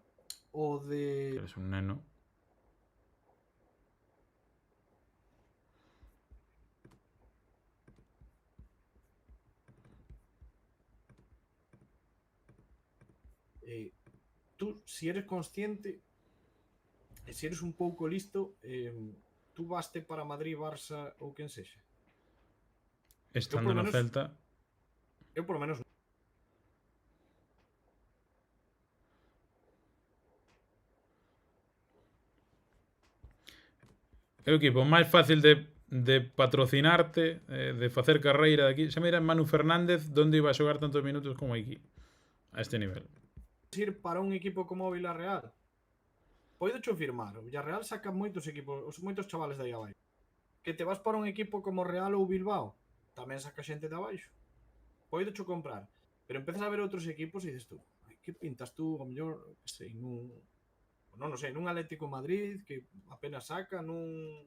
o de... eres un neno. Tú, si eres consciente e se eres un pouco listo, tú vaste para Madrid, Barça ou quen sexa. Estando no Celta, Eu por lo menos é o equipo máis fácil de patrocinarte, de facer carreira de aquí. Se mira Manu Fernández, onde iba a xogar tantos minutos como aquí, a este nivel. ir para un equipo como o Villarreal. Poido cho firmar, o Villarreal saca moitos equipos, moitos chavales de aí abaixo. Que te vas para un equipo como Real ou Bilbao, tamén saca xente de abaixo. Poido cho comprar, pero empezas a ver outros equipos e dices tú, que pintas tú, ao mellor, que sei, non sei, nun Atlético Madrid que apenas saca, nun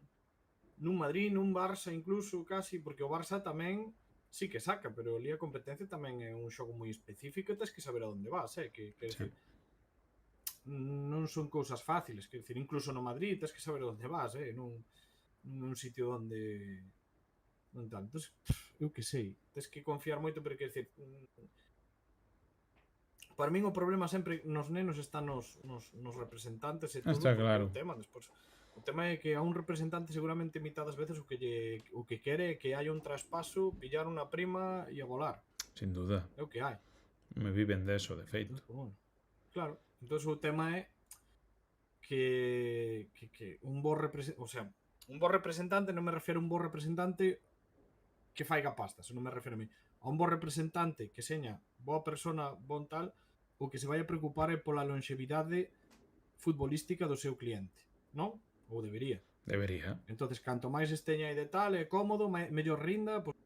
Madrid, nun Barça incluso casi, porque o Barça tamén sí que saca, pero ali a competencia tamén é un xogo moi específico e tens que saber a onde vas, que decir, non son cousas fáciles, quer decir, incluso no Madrid tens que saber a onde vas, nun sitio onde non tal. Entón, eu que sei, tens que confiar moito, pero quer decir, para min o problema sempre nos nenos están nos representantes e todo. Está claro. O tema é que a un representante seguramente mitad das veces o que quere é que haya un traspaso, pillar unha prima e a volar. Sin duda. É o que hai. Me viven de eso, de feito. Bueno, claro. Entón o tema é que un bo representante, o sea, un bo representante, non me refiro a un bo representante que faiga pasta, se non me refiro a mí. A un bo representante que seña boa persona, bon tal, o que se vai a preocupar é pola longevidade futbolística do seu cliente, non? Ou debería. Debería. Entonces, canto máis esteña aí de tal, é cómodo, mellor rinda, pois,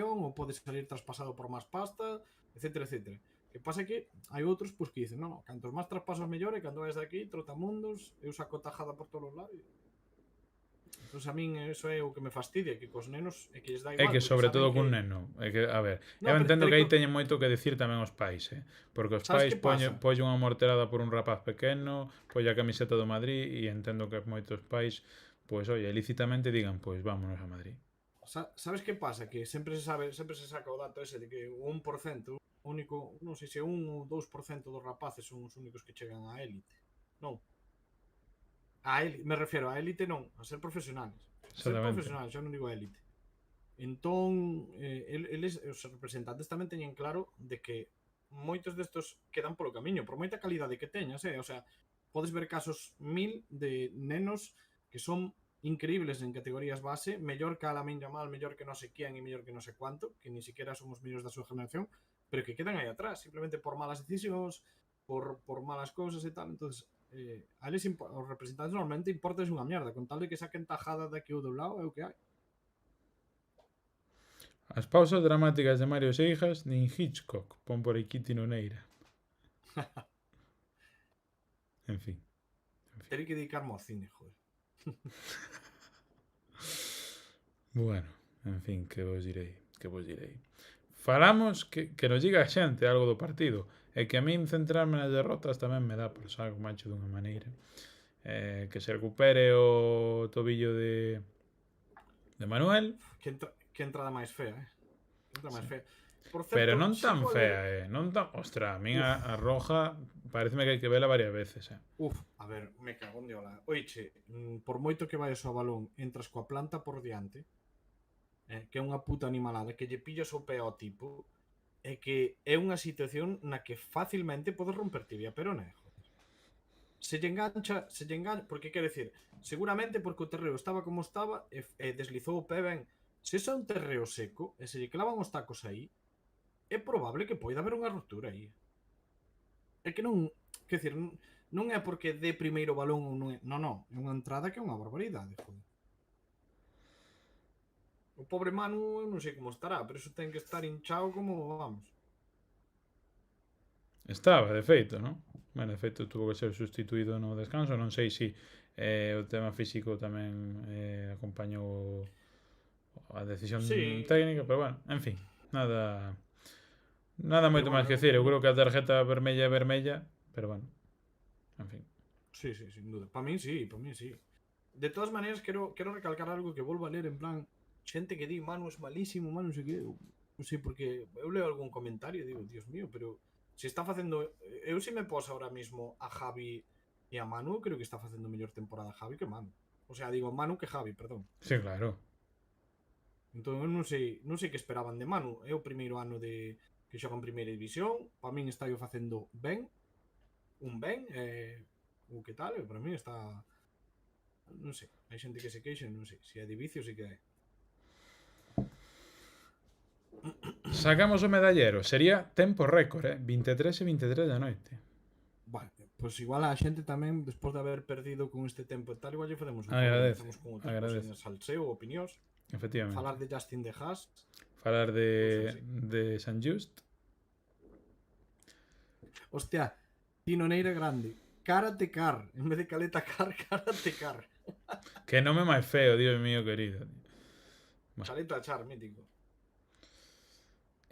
ou pode salir traspasado por máis pasta, etcétera, etcétera. Que pasa que hai outros pois, que dicen, non, cantos máis traspasos mellor, e cando vais de aquí, trotamundos, eu saco tajada por todos os lados. Entón, a min, eso é o que me fastidia, que cos nenos é que lles dá igual. É que sobre todo cun neno, é que, a ver, eu entendo que aí teñen moito que decir tamén os pais, porque os pais poñen unha morterada por un rapaz pequeno, poñen a camiseta do Madrid, e entendo que moitos pais, pois, oi, ilícitamente digan, pois, vámonos a Madrid. Sabes que pasa? Que sempre se saca o dato ese de que o 1%, único, non sei se 1 ou 2% dos rapaces son os únicos que chegan á élite. Non. A élite, me refiero a élite non, a ser profesionales. Ser profesionales, xa non digo a élite. Entón, eles, os representantes tamén teñen claro de que moitos destos quedan polo camiño, por moita calidade que teñas, o sea, podes ver casos 1000 de nenos que son increíbles en categorías base, mellor que a Lamine Yamal, mellor que non sei quién e mellor que non sei cuánto, que ni siquiera son os mellores da súa generación, pero que quedan aí atrás, simplemente por malas decisións, por malas cousas e tal. Entonces, a eles os representantes normalmente importan unha mierda, con tal de que saquen tajada daqui ou do lado, é o que hai. As pausas dramáticas de Mario Seijas nin Hitchcock pon por aquí Tinoneira. En fin. Terei que dedicarme ao cine, joder. Bueno, en fin, que vos direi. Falamos que nos diga a xente algo do partido. E que a min centrarme nas derrotas tamén me dá por saco, macho, dunha maneira. Que se recupere o tobillo de Manuel. Que entrada máis fea, Entra máis fea. Por certo, Pero non tan sigo a fea, ler- Non tan... Ostra, a min a roja pareceme que hai que vela varias veces, A ver, me cago en diola. Oiche, por moito que vayas ao balón, entras coa planta por diante, que é unha puta animalada, que lle pillas o pé ao tipo, é que é unha situación na que fácilmente podes romper tibia peroné, joder. Se lle engancha, porque quero decir, seguramente porque o terreo estaba como estaba e deslizou o pé ben. Se é un terreo seco e se lle clavan os tacos aí, é probable que poida haber unha ruptura aí. É que non, quer decir, non é porque dé primeiro balón ou non é, non, é unha entrada que é unha barbaridade, joder. O pobre Manu, eu non sei como estará, pero iso ten que estar hinchado como, vamos. Estaba, de feito, non? Bueno, de feito, tuvo que ser sustituído no descanso. Non sei se o tema físico tamén acompañou a decisión técnica, pero bueno, en fin, nada moito máis que decir. Eu creo que a tarjeta vermella é vermella, pero bueno, en fin. Sí, sin duda. Para min sí. De todas maneiras, quero recalcar algo que volvo a ler en plan, xente que di Manu es malísimo, Manu non sei que, non sei, porque eu leo algún comentario e digo, Dios mío, pero se está facendo, eu se me posa ahora mismo a Javi e a Manu, creo que está facendo mellor temporada Javi que Manu. O sea, digo Manu que Javi, perdón. Sí, claro. Entón eu non sei que esperaban de Manu. É o primeiro ano de que xoga en primeira división, para min está yo facendo ben, o que tal, para min está, non sei, hai xente que se queixa, non sei, se é de vicio, se que é. Sacamos o medallero, sería tempo récord, 23 e 23 da noite. Vale, pois igual a xente tamén, despois de haber perdido con este tempo e tal, igual lle facemos un Agradece, con outras cosas, salseo, opinións, efectivamente. falar de Justin de Haas, falar de San Just. Hostia, Tinoneira grande, Karate Car, en vez de Caleta Car, Karate Car. Que nome máis feo, Dios mío querido. Caleta Char, mítico.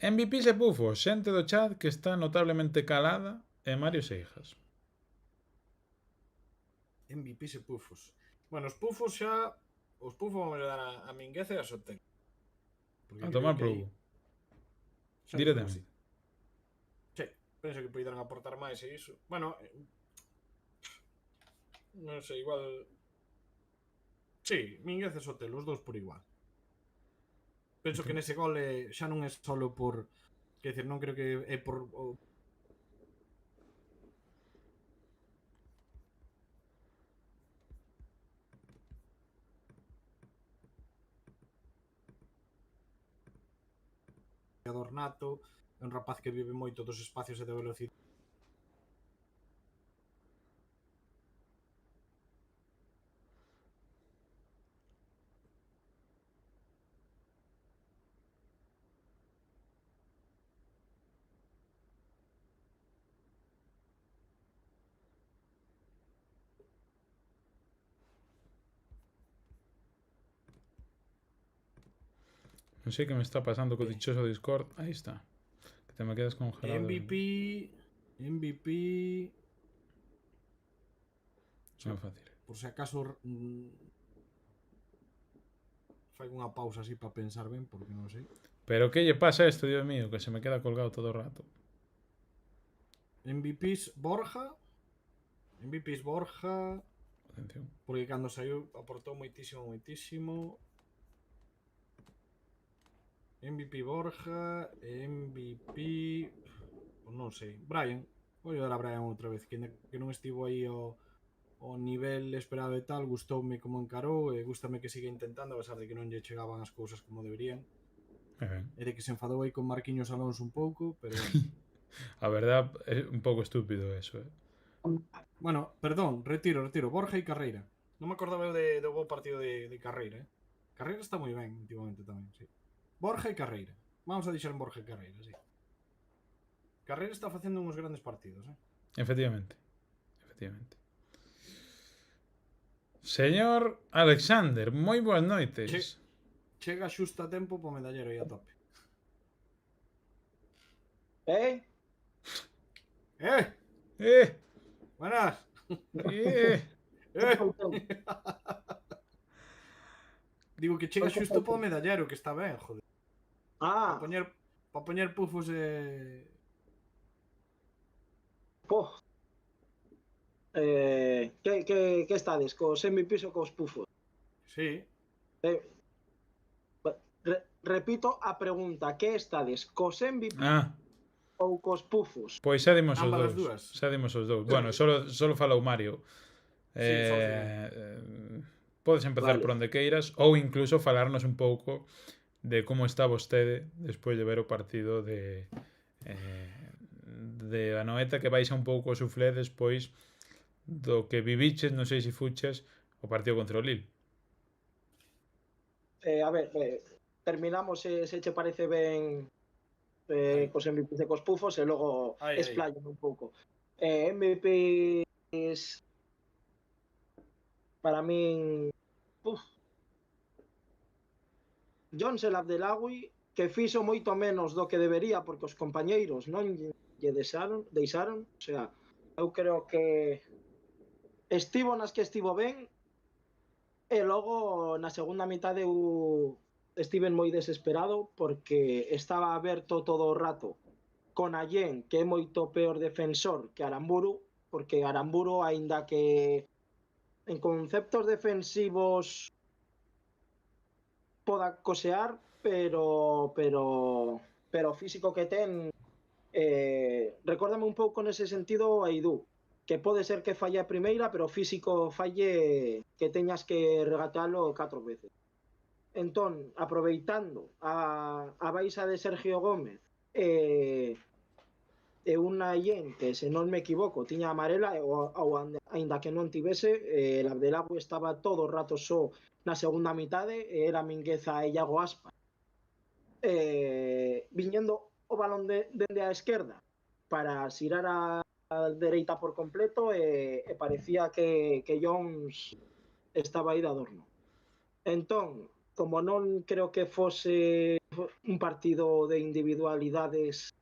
MVP e pufos, xente do chat que está notablemente calada e Mario Seijas. MVP e pufos. Bueno, os pufos xa... Os pufos vamos a dar a Minguez e a Sotek. A tomar prubo. Directamente. Sí, penso que poderán aportar máis e iso. Bueno, non sei, igual... Sí, Minguez e Sotel, os dous por igual. Penso que nese gol xa non é solo por... Quer dizer, non creo que é por... Nato, é un rapaz que vive moito dos espacios e da velocidade. Non sei que me está pasando co dichoso Discord. Aí está. Que te me quedas congelado. MVP... Non é fácil. Por se acaso... fai unha pausa así para pensar ben, porque non sei. Pero que lle pasa a isto, Dios mío, que se me queda colgado todo o rato. MVPs Borja. Atención. Porque cando saiu aportou moitísimo. MVP Borja, MVP... Non sei. Brian, vou dar a Brian outra vez, que non estivo aí o nivel esperado e tal, gustoume como encarou e gústame que siga intentando, a pesar de que non lle chegaban as cousas como deberían. E de que se enfadou aí con Marquinhos Alonso un pouco, pero bueno. A verdad, é un pouco estúpido eso, Bueno, perdón, retiro. Borja e Carreira. Non me acordaba eu do bo partido de Carreira, eh? Carreira está moi ben últimamente tamén, sí. Borja e Carreira. Vamos a deixar en Borja e Carreira, sí. Carreira está facendo uns grandes partidos, eh? Efectivamente. Señor Alexander, moi boas noites. Chega xusto a tempo po medallero aí a tope. Eh? Buenas. Digo que chega xusto po medallero, que está ben, joder. Ah, Pa poñer pufos po. Que estades? Cos MVPs ou cos pufos? Sí. Repito a pregunta, que estades? Cos MVP ou cos pufos? Pois xa dimos Ambas os as dous. Bueno, solo falou Mario. Sí, Podes empezar Vale. por onde queiras ou incluso falarnos un pouco de como está vostede despois de ver o partido de Anoeta, que baixa un pouco o suflé despois do que viviches, non sei se fuches, o partido contra o Lille. A ver, terminamos se che parece ben cos MVPs e cos pufos e logo explayan un pouco. MVPs para min Jones El Abdelawi, que fixo moito menos do que debería porque os compañeiros non lle deixaron, o sea, eu creo que estivo nas que estivo ben e logo na segunda mitade estiven moi desesperado porque estaba aberto todo o rato con Allén, que é moito peor defensor que Aramburu, porque Aramburu, aínda que en conceptos defensivos poda cosear, pero o físico que ten recórdame un pouco nese sentido a Idú, que pode ser que falle a primeira, pero o físico falle que teñas que regatalo 4 veces. Entón, aproveitando a baixa de Sergio Gómez e unha Allén que, se non me equivoco, tiña amarela ou aínda que non tivese, el Abdelawi estaba todo o rato só na segunda mitade e era Mingueza e Iago Aspas viñendo o balón dende a esquerda para xirar a dereita por completo e parecía que Jones estaba aí de adorno. Entón, como non creo que fose un partido de individualidades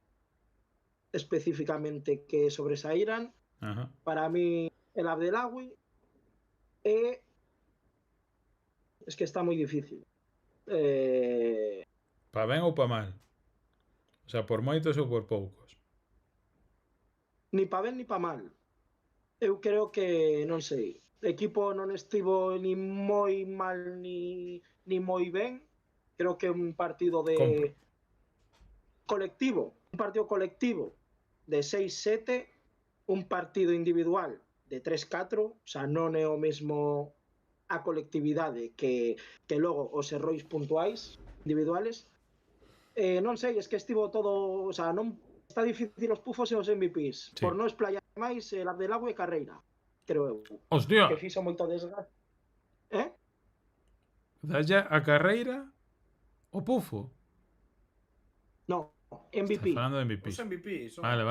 especificamente que sobresaíran, para mí el Abdelawi es que está moi difícil. Pa ben ou pa mal? O sea, por moitos ou por poucos? Ni pa ben ni pa mal. Eu creo que, non sei, o equipo non estivo ni moi mal ni moi ben. Creo que un partido de colectivo, un partido colectivo de 6-7, un partido individual de 3-4, o sea, non é o mesmo a colectividade que logo os errores puntuais individuales. Non sei, es que estivo todo, o sea, non está difícil os pufos e os MVPs, por non explayar máis el Abdelawi e Carreira, creo eu. Hostia! Que fixo moito desgaste. Dalle a Carreira o pufo? No, MVP. Estás falando de MVP. Os MVP son... Vale.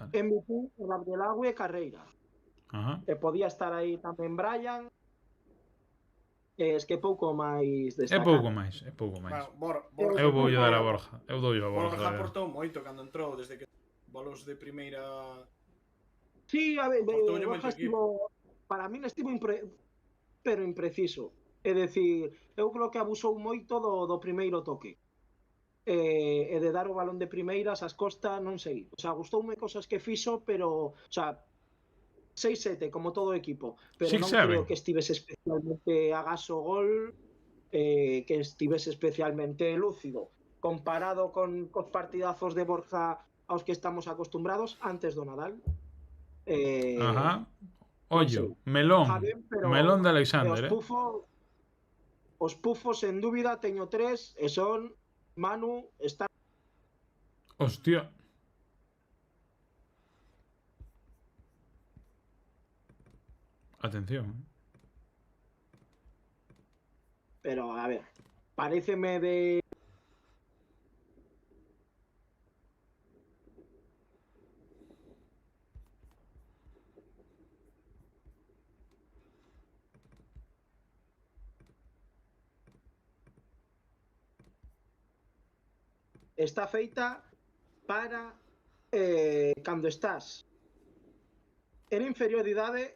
MVP, el Abdelawi e Carreira. E podía estar aí tamén Brian. Es que pouco máis destacar. É pouco máis. Eu vou dar a Borja. Eu dou a Borja. Borja aportou moito cando entrou, desde que bolos de primeira... Sí, a ver, Borja estivo... Para min estivo pero impreciso. É dicir, eu creo que abusou moito do primeiro toque. E de dar o balón de primeiras ás costas, non sei. O sea, gustoume cosas que fixo, pero... O sea, 6-7, como todo o equipo, pero non creo que estivese especialmente a gas o gol, que estivese especialmente lúcido. Comparado cos partidazos de Borja aos que estamos acostumbrados antes do Nadal. Ajá. non Ollo, sei, melón. Javier, pero Melón de os Alexander, pufos, sen dúbida, teño 3 e son Manu, está Hostia. Atención. pero a ver, paréceme de está feita para cando estás en inferioridade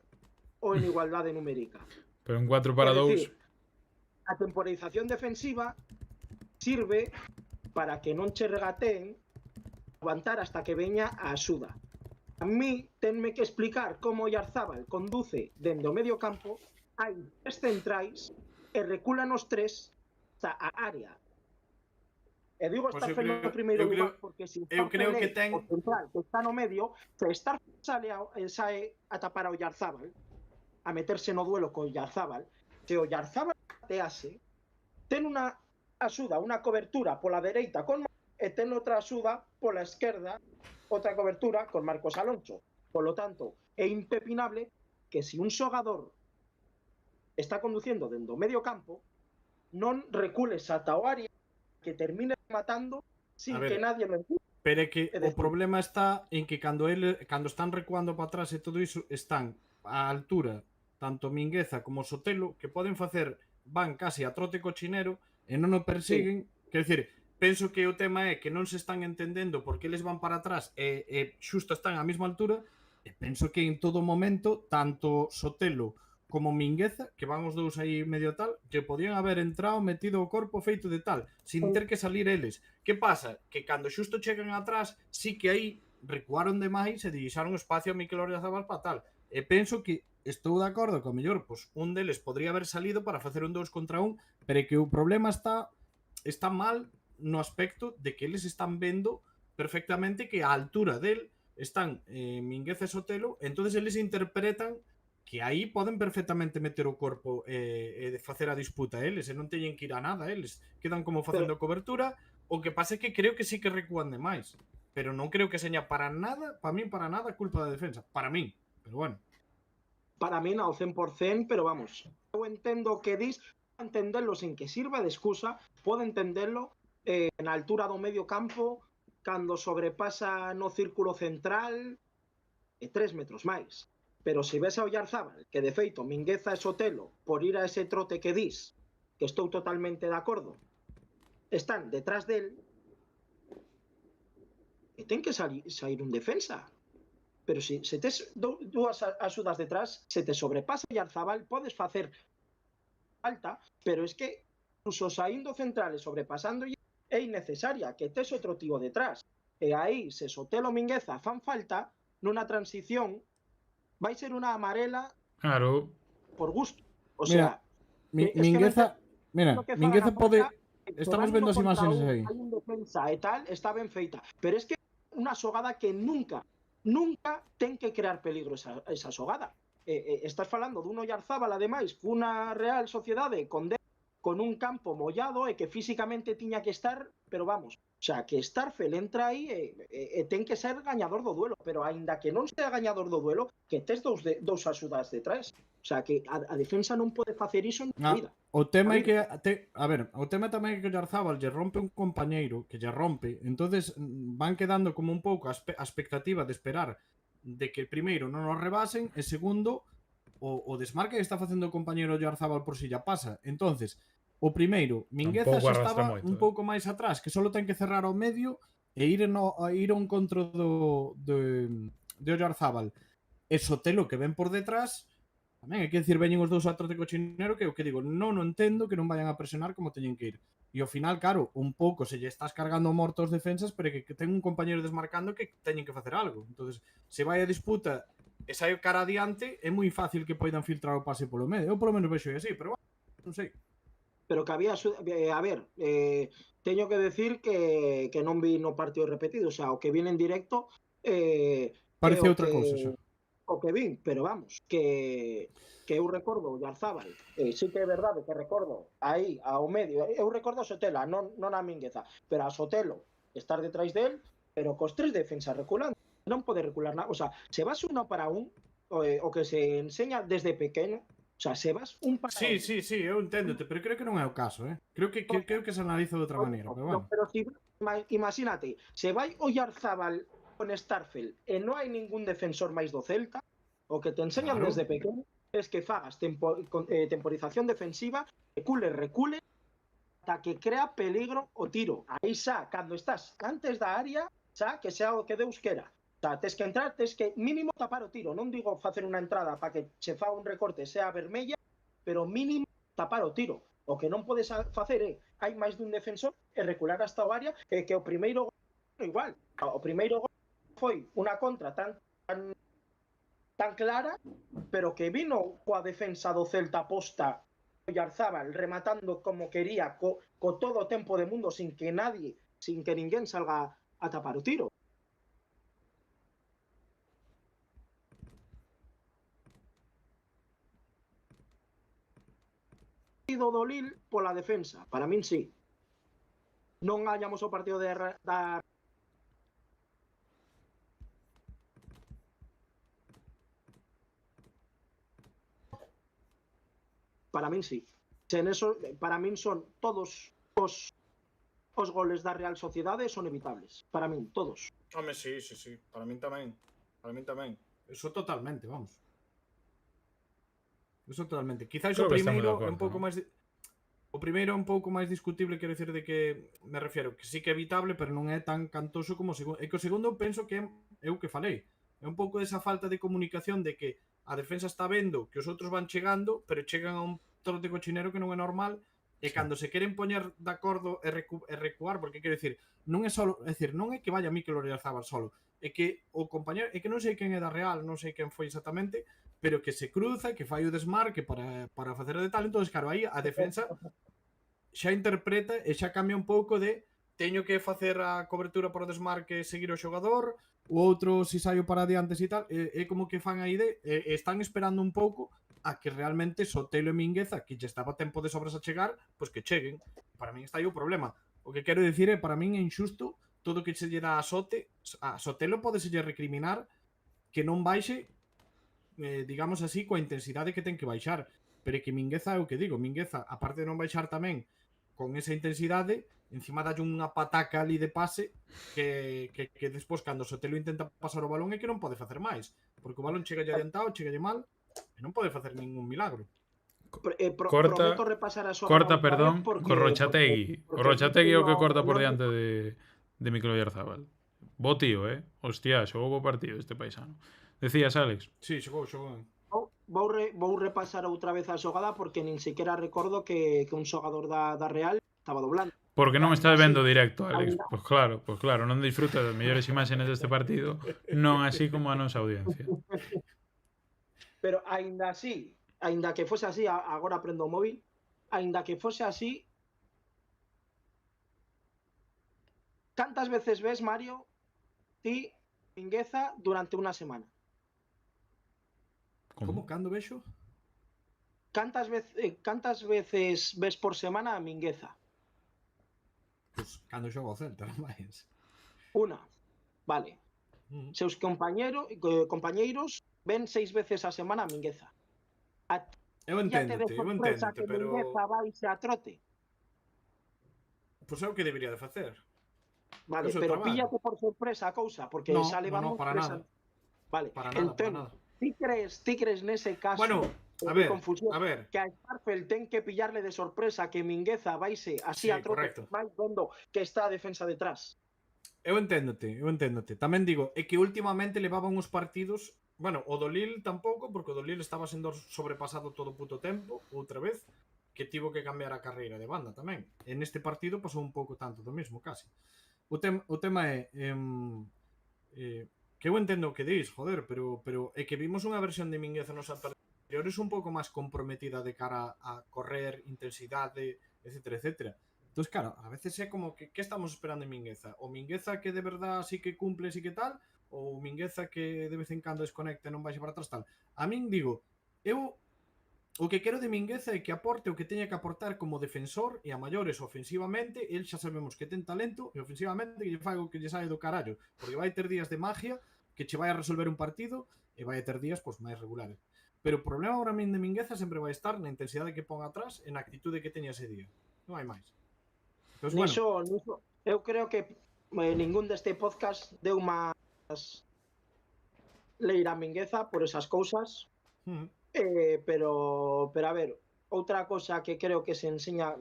ou en igualdade numérica. Pero un 4 para É 2. dicir, a temporización defensiva sirve para que non che regateen aguantar hasta que veña a axuda. A mí tenme que explicar como Oyarzábal conduce dende o medio campo, hai 3 centrais e reculan os 3 hasta a área. E digo Pois estar eu no creo- primeiro eu creo- lugar porque se eu creo que ten- o central que está no medio, se estar sae a tapar a Oyarzábal, a meterse no duelo co Oyarzábal, se Oyarzábal batease, ten unha axuda, unha cobertura pola dereita con e ten outra axuda pola esquerda, outra cobertura con Marcos Alonso. Polo tanto, é impepinable que se un xogador está conduciendo dende o medio campo, non recules ata o área que termine matando sin A ver, que nadie lo empuje. Pero é que É o dicir- problema está en que cando están recuando para atrás e todo iso, están á altura tanto Mingueza como Sotelo que poden facer, van casi a trote cochinero e non o persiguen. Quer dicir, penso que o tema é que non se están entendendo porque eles van para atrás e xusto están á mesma altura, e penso que en todo momento tanto Sotelo como Mingueza, que van os dous aí medio tal, que podían haber entrado, metido o corpo feito de tal, sin ter que salir eles. Que pasa? Que cando xusto chegan atrás, sí que aí recuaron demais e deixaron espacio a Mikel Oyarzabal para tal. E penso que estou de acordo que, ao mellor, pues, un deles podría haber salido para facer un 2 contra 1, pero é que o problema está mal no aspecto de que eles están vendo perfectamente que a altura del están Mingueza e Sotelo, entonces eles interpretan que aí poden perfectamente meter o corpo e facer a disputa eles, e non teñen que ir a nada eles, quedan como facendo cobertura. O que pasa é que creo que sí que recúan demais, pero non creo que seña para nada, para min para nada culpa da defensa, para min, pero bueno. Para min ao 100%, pero vamos, eu entendo o que dis, entenderlo sin que sirva de excusa, podo entenderlo na altura do medio campo, cando sobrepasa no círculo central e 3 metros máis. Pero se ves a Oyarzábal, que de feito Mingueza e Sotelo, por ir a ese trote que dis, que estou totalmente de acordo, están detrás del, e ten que sair un defensa. Pero se tes dúas axudas detrás, se te sobrepasa Oyarzábal, podes facer falta, pero es que incluso saindo centrales sobrepasando é innecesaria, que tes outro tío detrás. E aí, se Sotelo e Mingueza fan falta, nunha transición, vai ser unha amarela Claro. por gusto. O Mira, sea, Mingueza, mira, lo que Mingueza faga pode... falta, Estamos jugando vendo as contra imaxenes un, aí. hai un defensa e tal, está ben feita. Pero es que unha xogada que nunca ten que crear peligro esa xogada. Estás falando dun Oyarzábal, ademais, cunha Real Sociedade con un campo mollado e que físicamente tiña que estar, pero vamos, o sea, que Starfel entra aí e ten que ser gañador do duelo, pero aínda que non sea gañador do duelo, que tes dous axudas detrás. O sea, que a defensa non pode facer iso na vida. O tema é que o tema tamén é que Oyarzábal lle rompe un compañeiro que lle rompe, entonces van quedando como un pouco a expectativa de esperar de que primeiro non o rebasen e segundo o desmarque que está facendo o compañeiro Oyarzábal por si ya pasa. Entonces, o primeiro, Mingueza xa estaba un pouco máis atrás, que só ten que cerrar ao medio e ir ao encontro de Oyarzábal. E Sotelo que ven por detrás, tamén hai que decir, veñen os dous a trote cochinero, que é o que digo, non entendo que non vayan a presionar como teñen que ir. E ao final, claro, un pouco se lle estás cargando morto os defensas, pero que ten un compañeiro desmarcando que teñen que facer algo. Entonces, se vai a disputa e sai cara adiante, é moi fácil que poidan filtrar o pase polo medio. Eu polo menos vexo así, pero bueno, non sei. Pero que había, a ver, teño que decir que non vi no partido repetido, o sea, o que vi en directo é Parece o outra cousa xa. que vin, pero vamos, que eu recordo o Yarzábal, sí que é verdade que recordo aí ao medio, eu recordo a Sotelo, non a Mingueza, pero a Sotelo estar detrás del, pero cos tres defensas reculando, non pode recular nada, o sea, se vas uno para un, o que se enseña desde pequeno, o sea, se vas un para Sí, un, sí, eu enténdote, pero creo que non é o caso, Creo que se analiza de outra maneira, pero bueno. pero si, imagínate, se vai o Yarzábal con Starfel e non hai ningún defensor máis do Celta, o que te enseñan Claro. desde pequeno es que fagas temporización defensiva, recule, ata que crea peligro o tiro. Aí xa, cando estás antes da área, xa, que sea o que Deus quera. O sea, tes que entrar, tes que mínimo tapar o tiro. Non digo facer unha entrada para que se fa un recorte sea vermella, pero mínimo tapar o tiro. O que non podes facer é, hai máis dun defensor e recular hasta o área, que o primeiro gol igual. O primeiro gol foi unha contra tan clara, pero que vino coa defensa do Celta posta o Yarzábal rematando como quería co todo o tempo de mundo sin que ninguén salga a tapar o tiro. Do Lille pola defensa, para min sí. Non hallamos o partido da para min sí. Sen eso, para min son todos os goles da Real Sociedade son evitables. Para min, todos. Home, sí. Para min tamén. Eso totalmente, vamos. Eso totalmente. Quizás Creo o que estamos de primeiro é acordo, un pouco ¿no? máis o primeiro é un pouco máis discutible, quero dicir de que me refiero que sí que é evitable, pero non é tan cantoso como o segundo. É que o segundo penso que é o que falei. É un pouco desa falta de comunicación de que a defensa está vendo que os outros van chegando, pero chegan a un trote cochinero que non é normal, e cando se queren poñer de acordo e recuar, porque quero dicir, non é solo, é dicir, non é que vaya Mikel Oyarzabal solo, é que o compañero, é que non sei quen é da Real, non sei quen foi exactamente, pero que se cruza, que fai o desmarque para facer de tal, entonces claro, aí a defensa xa interpreta e xa cambia un pouco de teño que facer a cobertura por o desmarque e seguir o xogador, o outro si saio para adiante e tal, é como que fan aí están esperando un pouco a que realmente Sotelo e Mingueza, que lle estaba tempo de sobras a chegar, pois que cheguen. Para min está aí o problema. O que quero dicir é, para min é injusto todo que se lle dá a Sotelo pode se lle recriminar que non baixe, digamos así, coa intensidade que ten que baixar. Pero é que Mingueza é o que digo, Mingueza, aparte de non baixar tamén con esa intensidade, encima dalle unha pataca ali de pase que despois cando Sotelo intenta pasar o balón é que non pode facer máis, porque o balón chega adiantado, chega mal e non pode facer ningún milagro. Corta, perdón, con Rochategui. O Rochategui é o que corta por diante de Mikel Oyarzabal. Bo tío, hostia, xogou bo partido este paisano. Decías, Alex? Sí, xogou. Vou repasar outra vez a xogada porque nin sequera recordo que un xogador da Real estaba doblando. Porque non estás vendo directo, Alex. Pois claro, non disfruta das mellores imaxes deste partido, non así como a nosa audiencia. Pero aínda que fose así, agora prendo o móvil, aínda que fose así, cantas veces ves, Mario, ti, Mingueza, durante unha semana? Como? Cando vexo? Cantas veces ves por semana a Mingueza? Pois cando xogo ao Celta, non máis. Una, vale. Seus compañeiros ven 6 veces a semana a Mingueza. Eu enténdote, que pero Mingueza baixe a trote. Pois é o que debería de facer. Vale, pero píllate por sorpresa a cousa, porque xa levamos para nada. Vale, para nada. Ti crees nese caso? Bueno, a ver. Que a Starfel ten que pillarle de sorpresa que Mingueza baixe así a trote, máis vendo que está a defensa detrás. Eu enténdote. Tamén digo, é que últimamente levaban uns partidos, bueno, o do Lille tampouco, porque o do Lille estaba sendo sobrepasado todo o puto tempo, outra vez, que tivo que cambiar a carreira de banda tamén. En este partido pasou un pouco tanto do mesmo, casi. O tema é que eu entendo o que dis, joder, pero é que vimos unha versión de Mingueza nos anteriores un pouco máis comprometida de cara a correr, intensidade, etcétera. Entonces, claro, a veces é como que estamos esperando en Mingueza? O Mingueza que de verdad sí que cumple, sí que tal, ou Mingueza que de vez en cando desconecta e non baixa para atrás tal. A min digo, eu o que quero de Mingueza é que aporte o que teña que aportar como defensor e a maiores ofensivamente, el xa sabemos que ten talento e ofensivamente que lle fai o que lle sae do carallo, porque vai ter días de magia que che vai a resolver un partido e vai a ter días pois máis regulares. Pero o problema ahora min de Mingueza sempre vai estar na intensidade que pon atrás e na actitude que teña ese día. Non hai máis. Pois bueno, Niso, eu creo que ningún deste podcast deu máis leira a Mingueza por esas cousas, pero a ver, outra cosa que creo que se enseña,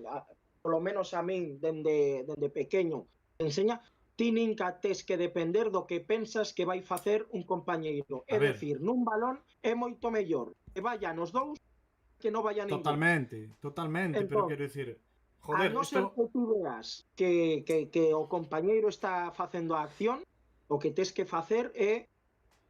polo menos a min dende pequeño, enseña, ti nunca tes que depender do que pensas que vai facer un compañeiro. É dicir, nun balón é moito mellor que vayan os dous que non vaya ningún. Totalmente, Entón, pero quero dicir, joder, a non ser que tú veas que o compañeiro está facendo a acción, o que tes que facer é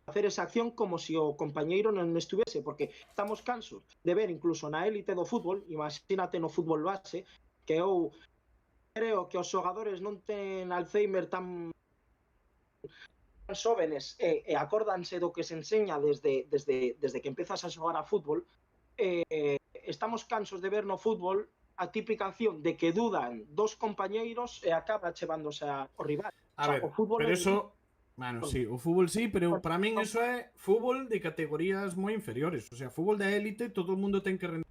facer esa acción como se o compañeiro non estuvese, porque estamos cansos de ver incluso na élite do fútbol, imagínate no fútbol base, que eu creo que os xogadores non ten Alzheimer tan xóvenes e acórdanse do que se enseña desde que empezas a xogar a fútbol. Estamos cansos de ver no fútbol a típica acción de que dudan dos compañeiros e acaba chevándose ao rival. A ver, o fútbol pero eso... Bueno, sí, o fútbol sí, pero para min eso é fútbol de categorías moi inferiores. O sea, fútbol de élite, todo o mundo ten que rendir.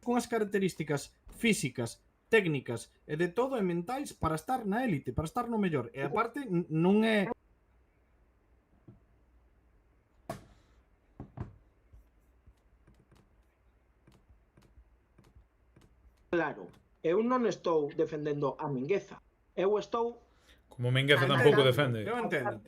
Con as características físicas, técnicas e de todo e mentais para estar na élite, para estar no mellor. E aparte, non é... Claro, eu non estou defendendo a Mingueza. Eu estou... Como Mingueza tampouco defende. Eu entendo.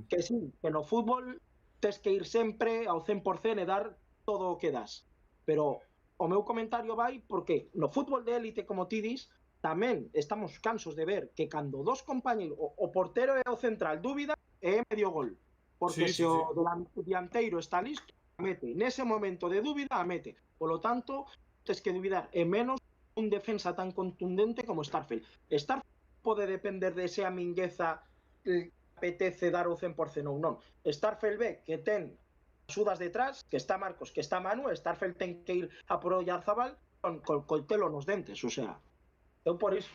Que sí, que no fútbol tes que ir sempre ao 100% e dar todo o que das. Pero o meu comentario vai porque no fútbol de élite, como ti dis, tamén estamos cansos de ver que cando dos compañeros, o portero e o central dúbida, é medio gol. Porque se o dianteiro está listo, a mete. Nese momento de dúbida, a mete. Polo tanto, tes que dubidar, e menos un defensa tan contundente como Starfelt. Starfelt pode depender de se a Mingueza apetece dar o 100% ou non. Starfelt ve que ten axudas detrás, que está Marcos, que está Manu, Starfelt ten que ir a por o Oyarzabal con coltelo nos dentes, o sea, eu por iso.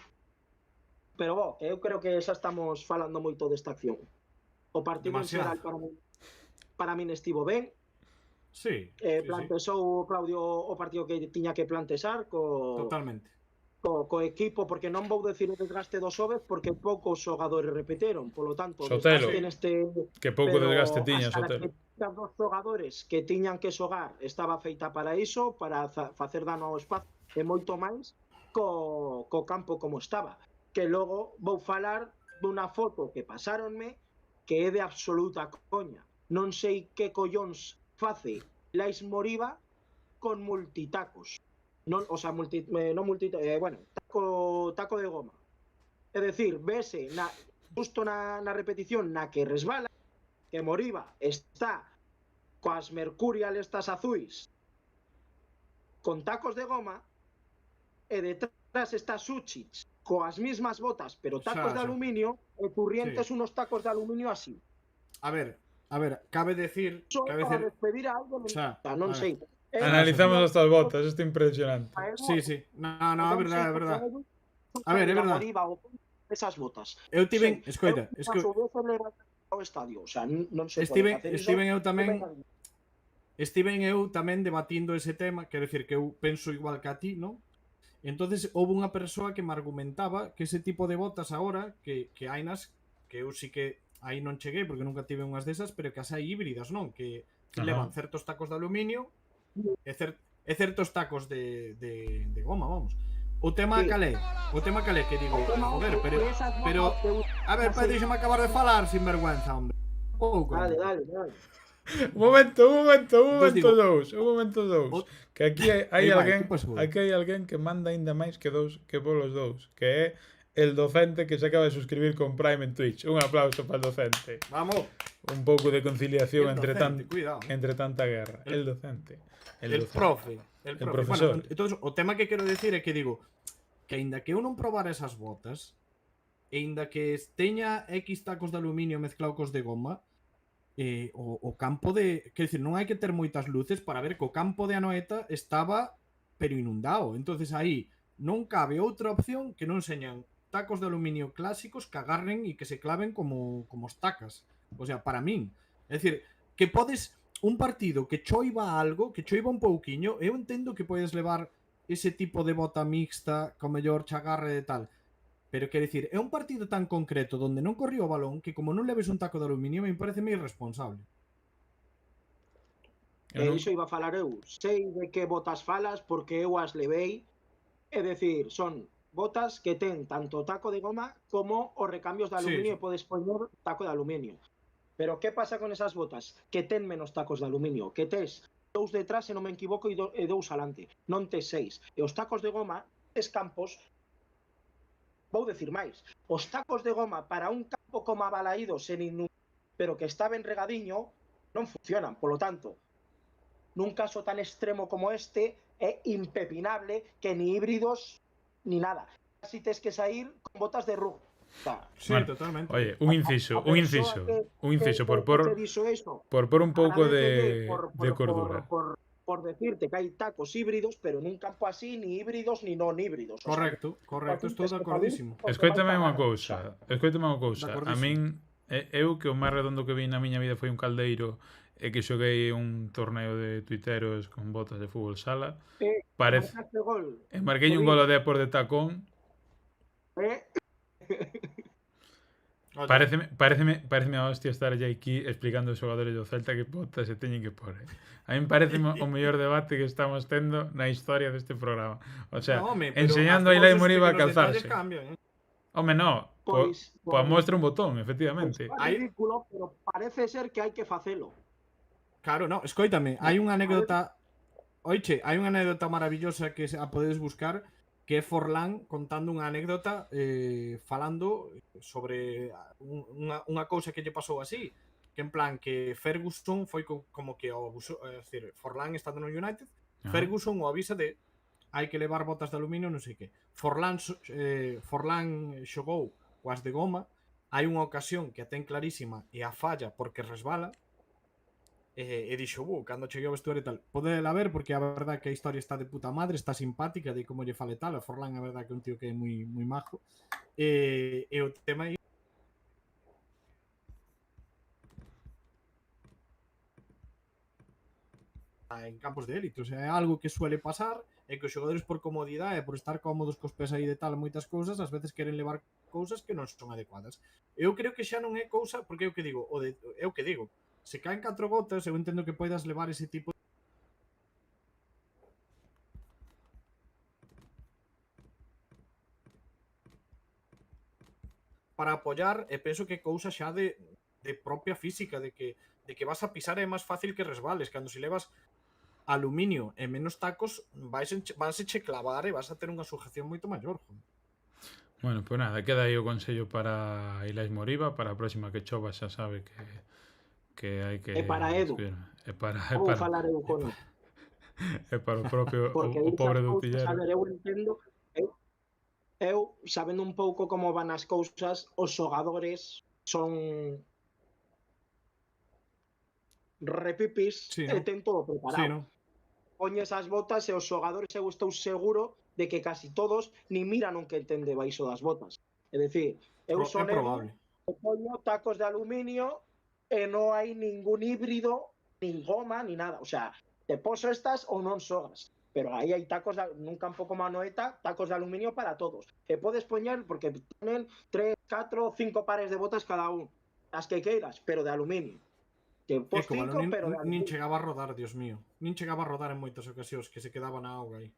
Pero eu creo que xa estamos falando moito desta acción. O partido en xeral para min estivo ben. Sí. Plantexou Claudio o partido que tiña que plantexar totalmente. Co equipo, porque non vou decir o desgaste dos Oves porque poucos xogadores repeteron, polo tanto, Sotelo, que pouco desgaste tiña Sotelo. As dos xogadores que tiñan que xogar estaba feita para iso, para facer dano ao espazo e moito máis co campo como estaba, que logo vou falar dunha foto que pasáronme que é de absoluta coña. Non sei que collóns face Lais Moriba con multitacos. Non, o sea, bueno, taco de goma. É dicir, vese justo na repetición na que resbala que Moriba está coas Mercurial estas azuis con tacos de goma e detrás está Suchic coas mismas botas, pero tacos de aluminio e Currientes unos tacos de aluminio así. A ver, cabe decir... Para despedir a alguén, non sei. Analizamos estas botas, isto é impresionante. Sí. No, é verdade, é verdade. A ver, é verdade. Esas botas. Eu tiven, escoita, ao estadio, o sea, non sei. Estiven eu tamén debatindo ese tema, quero decir que eu penso igual que a ti, non? Entonces houve unha persoa que me argumentaba que ese tipo de botas agora que hainas, que eu sí que aí non cheguei porque nunca tive unhas desas, pero que as hai híbridas, non? Que levan certos tacos de aluminio e certos tacos de goma, vamos. O tema calé, que digo, joder, pero a ver, deixame acabar de falar sin vergüenza, hombre. Dale. Un momento dous. Que aquí hai alguén que manda aínda máis que polos dous, que é el docente que se acaba de suscribir con Prime en Twitch. Un aplauso para el docente. Vamos. Un pouco de conciliación El docente, cuidado. entre tanta guerra. El docente. El docente. profe. El profesor. Bueno, entonces, o tema que quero decir é que digo que aínda que eu non probara esas botas, e aínda que teña X tacos de aluminio mezclado cos de goma, o campo de... Quer dicir, non hai que ter moitas luces para ver que o campo de Anoeta estaba pero inundado. Entonces aí non cabe outra opción que non señan tacos de aluminio clásicos que agarren e que se claven como estacas. O sea, para min. É dicir, que podes un partido que choiva algo, que choiva un pouquiño, eu entendo que podes levar ese tipo de bota mixta, con mellor chagarre de tal. Pero quer dicir, é un partido tan concreto donde non corrió o balón que como non leves un taco de aluminio me parece moi irresponsable. Iso iba a falar eu. Sei de que botas falas porque eu as levei. É dicir, son botas que ten tanto taco de goma como os recambios de aluminio e podes poñer taco de aluminio. Pero que pasa con esas botas? Que ten menos tacos de aluminio, que tes 2 detrás, se non me equivoco, e 2 alante. Non tes 6. E os tacos de goma, tes campos, vou decir máis, os tacos de goma para un campo como Abalaído sen pero que está ben regadiño, non funcionan. Polo tanto, nun caso tan extremo como este, é impepinable que ni híbridos ni nada. Casi tes que sair con botas de rugby. Sí, bueno, totalmente. Oye, un inciso por por un pouco de cordura. Por decirte que hai tacos híbridos, pero nun campo así, ni híbridos ni non híbridos. Correcto, estou de acordísimo. Escoítame unha cousa. A min, eu que o máis redondo que vi na miña vida foi un caldeiro e que xoguei un torneo de tuiteros con botas de fútbol sala. Parece... E marquei un gol de por de tacón. Pareceme a hostia estar ya aquí explicando aos xogadores do Celta que botas se teñen que pôr. A mí pareceme o mellor debate que estamos tendo na historia deste programa. O sea, no, enseñando a Ilai Moriba a calzarse. Home, no. Pois mostra un botón, efectivamente. É ridículo, pero parece ser que hai que facelo. Claro, no, escoítame, hai unha anécdota... Oiche, hai unha anécdota maravillosa que a podedes buscar, que é Forlán contando unha anécdota falando sobre unha cousa que lle pasou así, que en plan que Ferguson foi como que o abusou, é dicir, Forlán estando no United, Ferguson o avisa de hai que levar botas de aluminio, non sei que. Forlán xogou coas de goma, hai unha ocasión que a ten clarísima e a falla porque resbala, e dixo, cando cheguei ao vestuario e tal, podela ver porque a verdade que a historia está de puta madre, está simpática de como lle fale tal, a Forlán a verdade que é un tío que é moi majo, e o tema aí en campos de élite, o sea, é algo que suele pasar e que os xogadores por comodidade e por estar cómodos cos pés aí de tal moitas cousas, ás veces queren levar cousas que non son adecuadas. Eu creo que xa non é cousa, porque é o que digo, é o que digo, se caen 4 gotas, eu entendo que poidas levar ese tipo para apoiar, e penso que cousa xa de propia física, de que vas a pisar é máis fácil que resbales, cando se levas aluminio e menos tacos, vanse che clavar e vas a ter unha sujeción moito maior. Bueno, pues nada, queda aí o consello para Ilai Moriba, para a próxima que chova xa sabe que hai que... É para Edu. Vou falar eu con ele. É para o propio o pobre do Tillero. Eu entendo, eu sabendo un pouco como van as cousas, os xogadores son repipis e ten todo preparado. Poñes as botas e os xogadores, eu estou seguro de que casi todos ni miran o que ten debaixo das botas. É dicir, eu son poño tacos de aluminio e non hai ningún híbrido, nin goma, ni nada. O sea, te poso estas ou non xogas. Pero aí hai tacos nun campo como Anoeta, tacos de aluminio para todos. E podes poñer, porque ponen 3, 4, 5 pares de botas cada un. As que queiras, pero de aluminio. Que pos 5, pero de aluminio. Nin chegaba a rodar, Dios mío. Nin chegaba a rodar en moitas ocasións, que se quedaba na auga aí.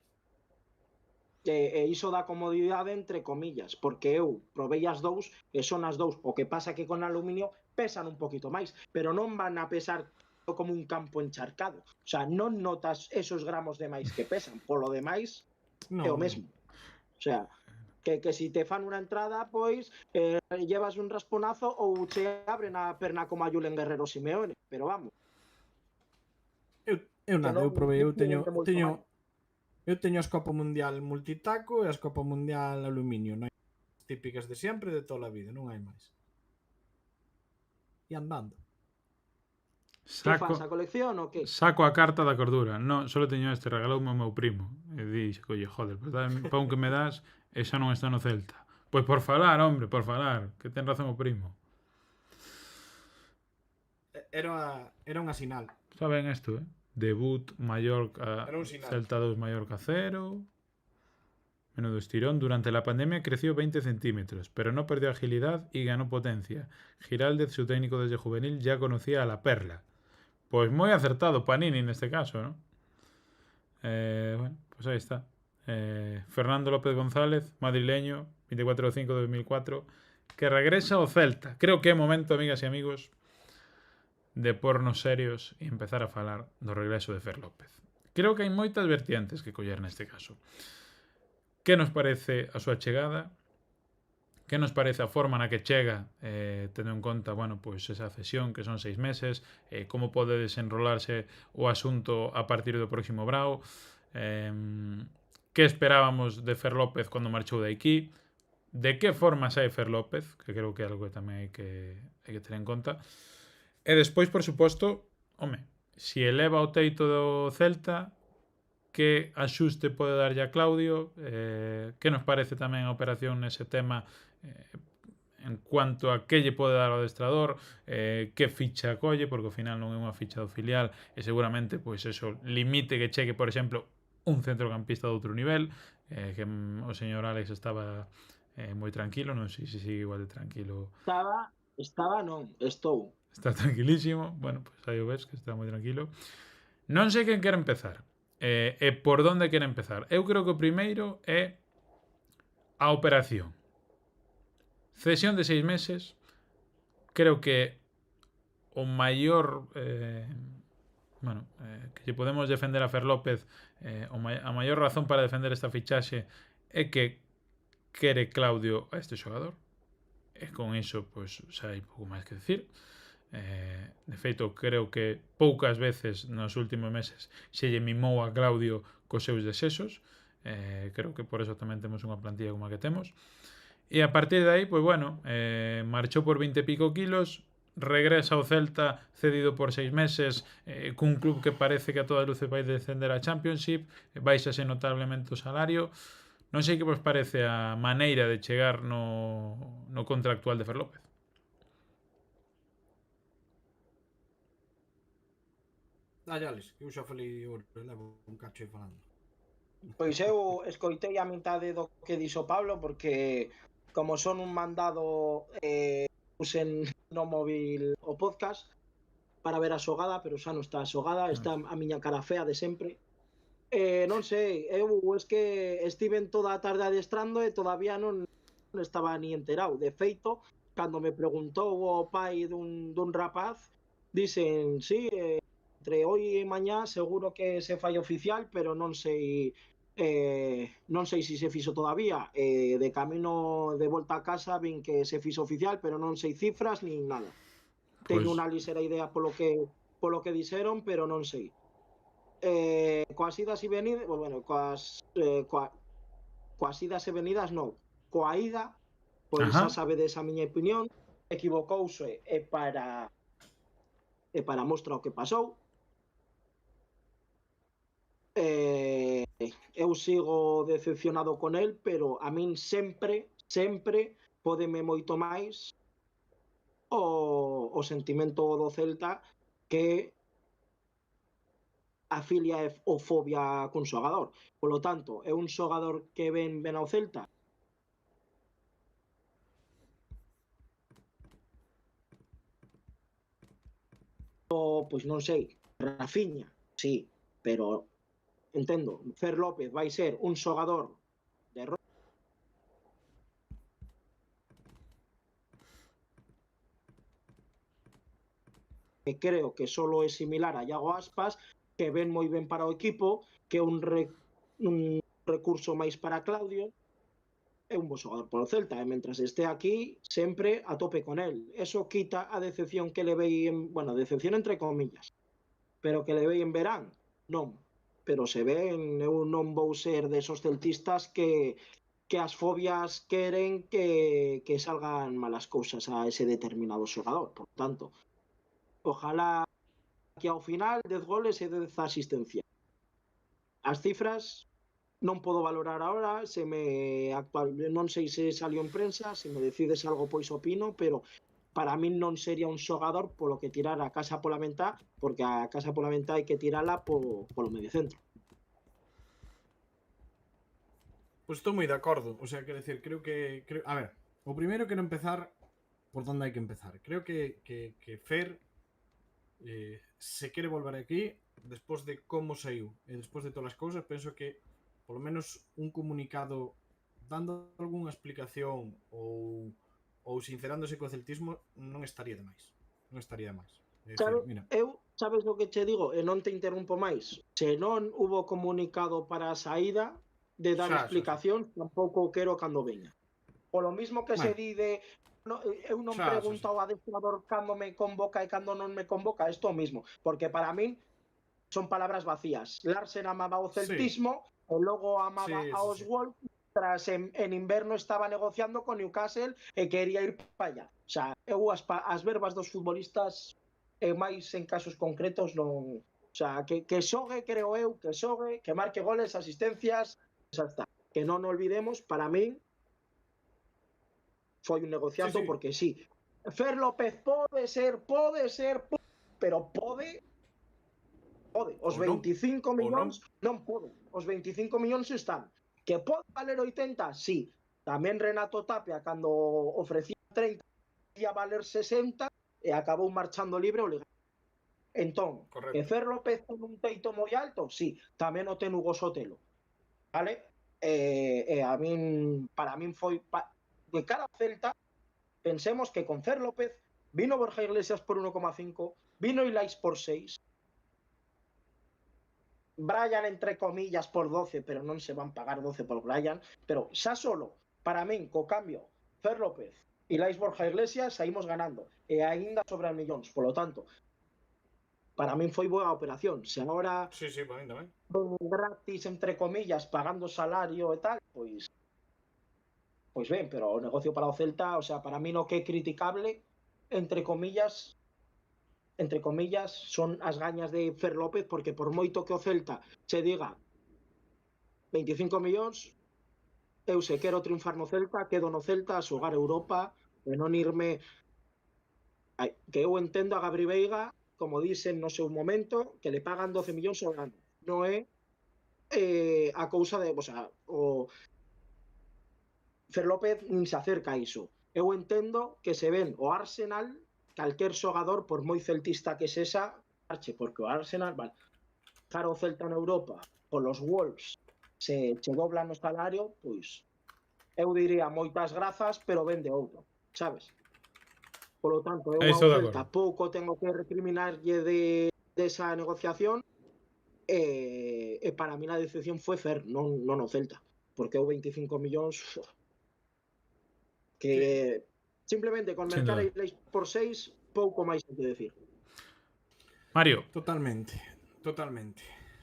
E iso dá comodidade entre comillas, porque eu provei as dous e son as dous. O que pasa que con aluminio pesan un poquito máis, pero non van a pesar como un campo encharcado. O sea, non notas esos gramos de máis que pesan. Polo demais, é o mesmo. O sea, que si te fan unha entrada, pois llevas un rasponazo ou che abren a perna como a Julen Guerrero Simeone, pero vamos. Eu nada, eu probei, eu teño máis. as Copa Mundial multitaco e as Copa Mundial aluminio, non hai típicas de sempre de toda a vida, non hai máis. E andando. Que faz, a colección ou que? Saco a carta da cordura. Non, só teño este, regaloume o meu primo. E dixo, oye, joder, pues pa un que me das, e xa non está no Celta. Pois por falar, hombre, por falar, que ten razón o primo. Era unha sinal. Está ben isto, Debut Mallorca, Era un sinal. Celta 2, Mallorca 0. Menudo estirón. Durante la pandemia creció 20 centímetros, pero no perdió agilidad y ganó potencia. Giraldez, su técnico desde juvenil, ya conocía a la Perla. Pues muy acertado Panini en este caso, ¿no? Bueno, pues ahí está. Fernando López González, madrileño, 24 de 5 de 2004, que regresa ao Celta. Creo que é momento, amigas e amigos, de pornos serios e empezar a falar do regreso de Fer López. Creo que hai moitas vertientes que coller neste caso. Que nos parece a súa chegada? Que nos parece a forma na que chega, tendo en conta, bueno, pois esa cesión que son 6 meses, como pode desenrolarse o asunto a partir do próximo Brao, que esperábamos de Fer López cando marchou de aquí, de que forma sai Fer López, que creo que é algo que tamén hai que ter en conta, e despois, por suposto, home, si eleva o teito do Celta, que axuste pode darlle a Claudio, que nos parece tamén a operación nese tema en cuanto a que lle pode dar ao adestrador, que ficha colle, porque ao final non é unha ficha do filial e seguramente pois eso limite que chegue, por exemplo, un centrocampista de outro nivel, que o señor Alex estaba moi tranquilo, non sei se sigue igual de tranquilo. Estou. Está tranquilísimo, bueno, pois aí o ves que está moi tranquilo. Non sei quen quere empezar, e por onde quere empezar. Eu creo que o primeiro é a operación. Cesión de 6 meses, creo que o maior que lle podemos defender a Fer López, a maior razón para defender esta fichaxe é que quere Claudio a este xogador, e con iso pois xa hai pouco máis que decir. De feito, creo que poucas veces nos últimos meses se lle mimou a Claudio cos seus desexos. Creo que por eso tamén temos unha plantilla como a que temos. E a partir de aí, pois bueno, marchou por 20 e pico kilos, regresa ao Celta cedido por 6 meses, cun club que parece que a todas luces vai descender a Championship, baixase notablemente o salario. Non sei que vos parece a maneira de chegar no contractual de Fer López. Dalle, Alex, eu xa falei, levo un cacho aí falando. Pois eu escoitei a mitade do que dixo Pablo, porque como son un mandado, usen no móvil o podcast para ver a xogada, pero xa non está a xogada, está a miña cara fea de sempre. Non sei, eu es que estiven toda a tarde adestrando e todavía non estaba ni enterado. De feito, cando me preguntou o pai dun rapaz, dicen, sí, entre hoy e mañá seguro que se fai oficial, pero non sei se se fixo todavía. De camino de volta a casa vin que se fixo oficial, pero non sei cifras nin nada. Teño unha lixera idea polo que dixeron, pero non sei. Coas idas e venidas, bueno, coas idas e venidas non. Coa ida, pois xa sabedes a miña opinión, equivocouse e para mostra o que pasou. Eu sigo decepcionado con el, pero a min sempre pódeme moito máis o sentimento do Celta que a filia e o fobia cun xogador. Polo tanto, é un xogador que ven ao Celta. Pois non sei, Rafinha, sí, pero entendo, Fer López vai ser un xogador de que creo que solo é similar a Iago Aspas, que ven moi ben para o equipo, que é un recurso máis para Claudio, é un bo xogador polo Celta, e mentras este aquí, sempre a tope con el. Eso quita a decepción que le vei bueno, decepción entre comillas, pero que le vei en verán, non. Pero se ven, eu non vou ser desos celtistas que as fobias queren que salgan malas cousas a ese determinado xogador. Por tanto, ojalá que ao final 10 goles e 10 asistencias. As cifras non podo valorar ahora, non sei se salió en prensa, se me decides algo pois opino, pero para min non sería un xogador polo que tirar a casa pola ventá, porque a casa pola ventá hai que tirala polo mediocentro. Pois estou moi de acordo, o sea, quero decir, a ver, o primeiro quero empezar por onde hai que empezar. Creo que Fer se quere volver aquí, despois de como saiu e despois de todas as cousas, penso que polo menos un comunicado dando algunha explicación ou sincerándose co celtismo non estaría de máis. Non estaría de máis. É dicir, mira, Sabes o que che digo? E non te interrompo máis. Se non hubo comunicado para a saída de dar explicación, tampouco quero cando veña. O lo mismo que se di de eu non pregunto ao adestrador cando me convoca e cando non me convoca, isto mismo, porque para min son palabras vacías. Larsen amaba o celtismo e logo amaba aos Wolves, tras en inverno estaba negociando con Newcastle e quería ir para allá. O sea, eu as verbas dos futbolistas e máis en casos concretos non... O sea, que xogue, creo eu, que xogue, que marque goles, asistencias, xa está. Que non olvidemos, para min, foi un negociazo porque sí. Fer López pode ser, pero pode. Os 25 millóns non pode. Os 25 millóns están. Que pode valer 80? Sí. Tamén Renato Tapia, cando ofrecía 30, ia valer 60 e acabou marchando libre o legal. Entón, que Fer López ten un teito moi alto? Sí. Tamén o ten Hugo Sotelo. Vale? E a min, para min foi... De cara ao Celta, pensemos que con Fer López vino Borja Iglesias por 1,5, vino Ilais por 6, Brian entre comillas por 12, pero non se van pagar 12 por Brian, pero xa solo, para min, co cambio, Fer López, Ilais Borja Iglesias, saímos ganando, e aínda sobran millóns, polo tanto, para min foi boa operación. Se agora para min tamén. Gratis, entre comillas, pagando salario e tal, pois ben, pero o negocio para o Celta, o sea, para mí no que é criticable, entre comillas, son as gañas de Fer López, porque por moito que o Celta se diga 25 millóns, eu se quero triunfar no Celta, quedo no Celta a xogar Europa, e non irme... Que eu entendo a Gabri Veiga, como dicen no seu momento, que le pagan 12 millóns ao ano. Non é a cousa de... O sea, o... Fer López nin se acerca a iso. Eu entendo que se ven o Arsenal, calquer xogador, por moi celtista que sexa, marche, porque o Arsenal, vale, cara o Celta na Europa, polos Wolves, se doblan o salario, pois, eu diría moitas grazas, pero vende outro, sabes? Polo tanto, eu ao Celta pouco tengo que recriminarlle desa negociación, e para mí a decepción foi Fer, non o Celta, porque eu 25 millóns... que simplemente con mercar por 6 pouco máis hai que decir. Mario. Totalmente.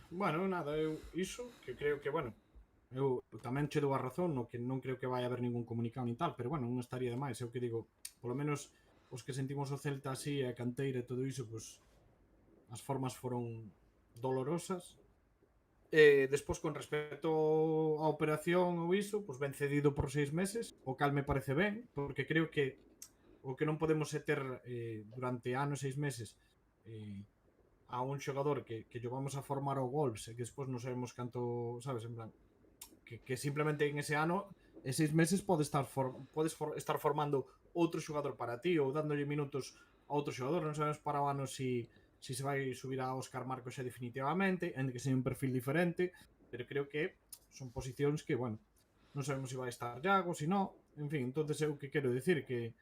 Bueno, nada, eu iso, que creo que, bueno, eu tamén che dou a razón, no que non creo que vai haber ningún comunicado ni tal, pero bueno, non estaría de máis, eu que digo, polo menos os que sentimos o Celta así, a canteira e todo iso, pues as formas foron dolorosas. Despois, con respecto á operación ou iso, pues ben cedido por 6 meses, o cal me parece ben, porque creo que o que non podemos é ter durante anos, 6 meses, a un xogador que lle vamos a formar ao Wolves e que despois non sabemos canto, sabes, en plan, que simplemente en ese ano, e 6 meses podes estar formando outro xogador para ti ou dándolle minutos a outro xogador, non sabemos para o ano se vai subir a Óscar Marcos xa definitivamente, en que sea un perfil diferente, pero creo que son posicións que, bueno, non sabemos se vai estar Iago, se non, en fin, entonces eu que quero dicir que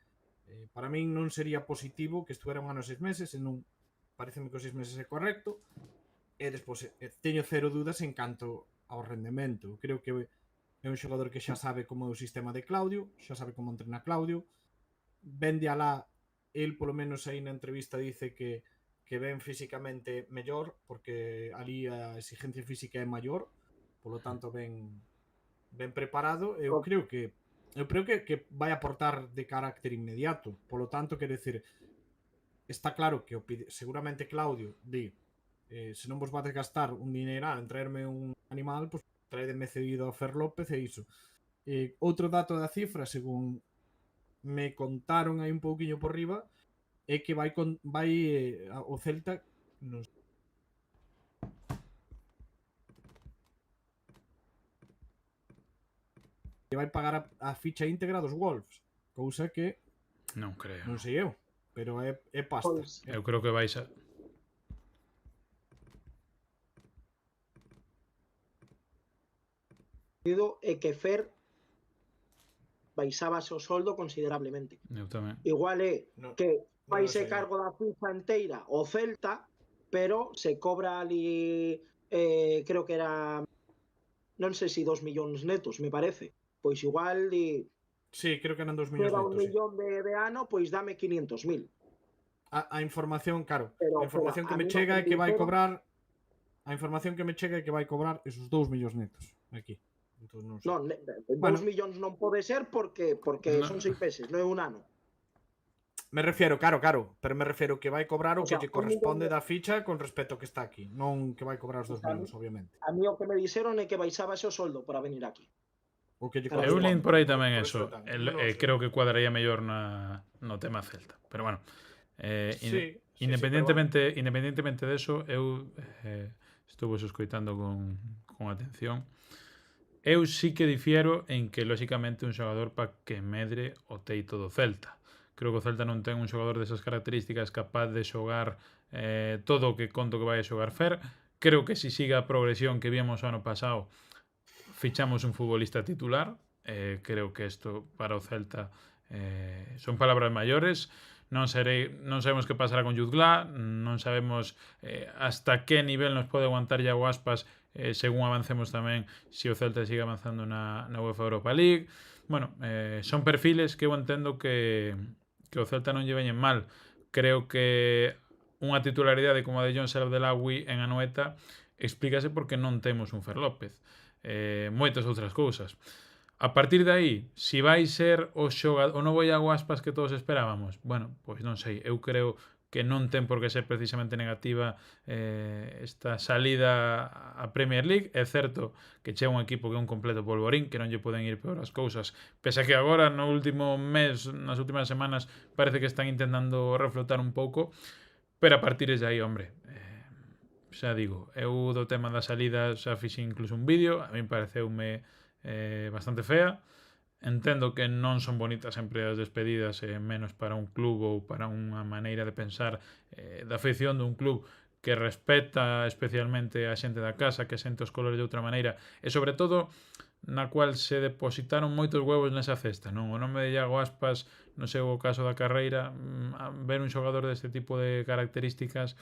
para min non sería positivo que estuvera un ano 6 meses, e non pareceme que os 6 meses é correcto, e despois teño cero dudas en canto ao rendemento. Creo que é un xogador que xa sabe como é o sistema de Claudio, xa sabe como entrena Claudio, vende alá, el polo menos aí na entrevista dice que ven físicamente mellor, porque ali a exigencia física é maior, polo tanto ben preparado. Eu creo que vai aportar de carácter inmediato, polo tanto, quero decir, está claro que seguramente Claudio di, se non vos vades gastar un dineral en traerme un animal, pois traedeme cedido a Fer López e iso. Outro dato da cifra, según me contaron aí un pouquiño por riba, é que vai o Celta non sei, que vai pagar a ficha íntegra dos Wolves, cousa que Non creo. non sei eu, pero é pasta. Pois, Eu creo que vais a... é que Fer baixábase o soldo considerablemente. Eu tamén. Igual é No, que faise sei. cargo da ficha inteira o Celta, pero se cobra ali, creo que era, non sei se 2 millóns netos, me parece. Pois igual Sí, creo que eran 2 millóns era un netos, sí. millón de ano, pois dame 500.000. A información, claro, Pero, a información pero que a me mí no chega é me que vai dixeron- cobrar esos 2 millóns netos aquí. Entón, non sei. Non, 2 Bueno. millóns non pode ser porque No. son 6 meses, non é un ano. Me refiero, claro, pero me refiero que vai cobrar o O sea, que lle un corresponde millón da ficha con respecto ao que está aquí, non que vai cobrar os 2 Claro. millóns, obviamente. A mí o que me dixeron é que baixábase o soldo para venir aquí. O que lle Claro, Eu corresponde. lin por aí tamén Por eso. tal. El, Non o sei. creo que cuadraría mellor no tema Celta. Pero bueno, Sí, independentemente de eso, eu estuve escoitando con atención. Eu sí que difiero en que, lóxicamente, un xogador para que medre o teito do Celta. Creo que o Celta non ten un xogador desas características capaz de xogar todo o que conto que vai a xogar Fer. Creo que se siga a progresión que víamos o ano pasado, fichamos un futbolista titular. Creo que isto para o Celta son palabras maiores. Non sabemos que pasará con Yuzglá, non sabemos hasta que nivel nos pode aguantar Iago Aspas, según avancemos tamén se o Celta sigue avanzando na UEFA Europa League. Bueno, son perfiles que eu entendo que o Celta non lle veñen mal. Creo que unha titularidade como a de Jon Abdellaoui en Anoeta explícase porque non temos un Fer López. Moitas outras cousas. A partir de aí, se vai ser o novo Iago Aspas que todos esperábamos, bueno, pois non sei, eu creo que non ten por que ser precisamente negativa esta salida a Premier League. É certo que chega un equipo que é un completo polvorín, que non lle poden ir peor as cousas, pese a que agora no último mes, nas últimas semanas, parece que están intentando reflotar un pouco, pero a partir de aí, hombre, xa digo, eu do tema da salida xa fixe incluso un vídeo, a mí pareceume bastante fea. Entendo que non son bonitas sempre as despedidas, menos para un club ou para unha maneira de pensar da afeición dun club que respeta especialmente a xente da casa, que sente os colores de outra maneira, e sobre todo na cual se depositaron moitos huevos nesa cesta, non? O nome de Iago Aspas, no seu caso da carreira, ver un xogador deste tipo de características,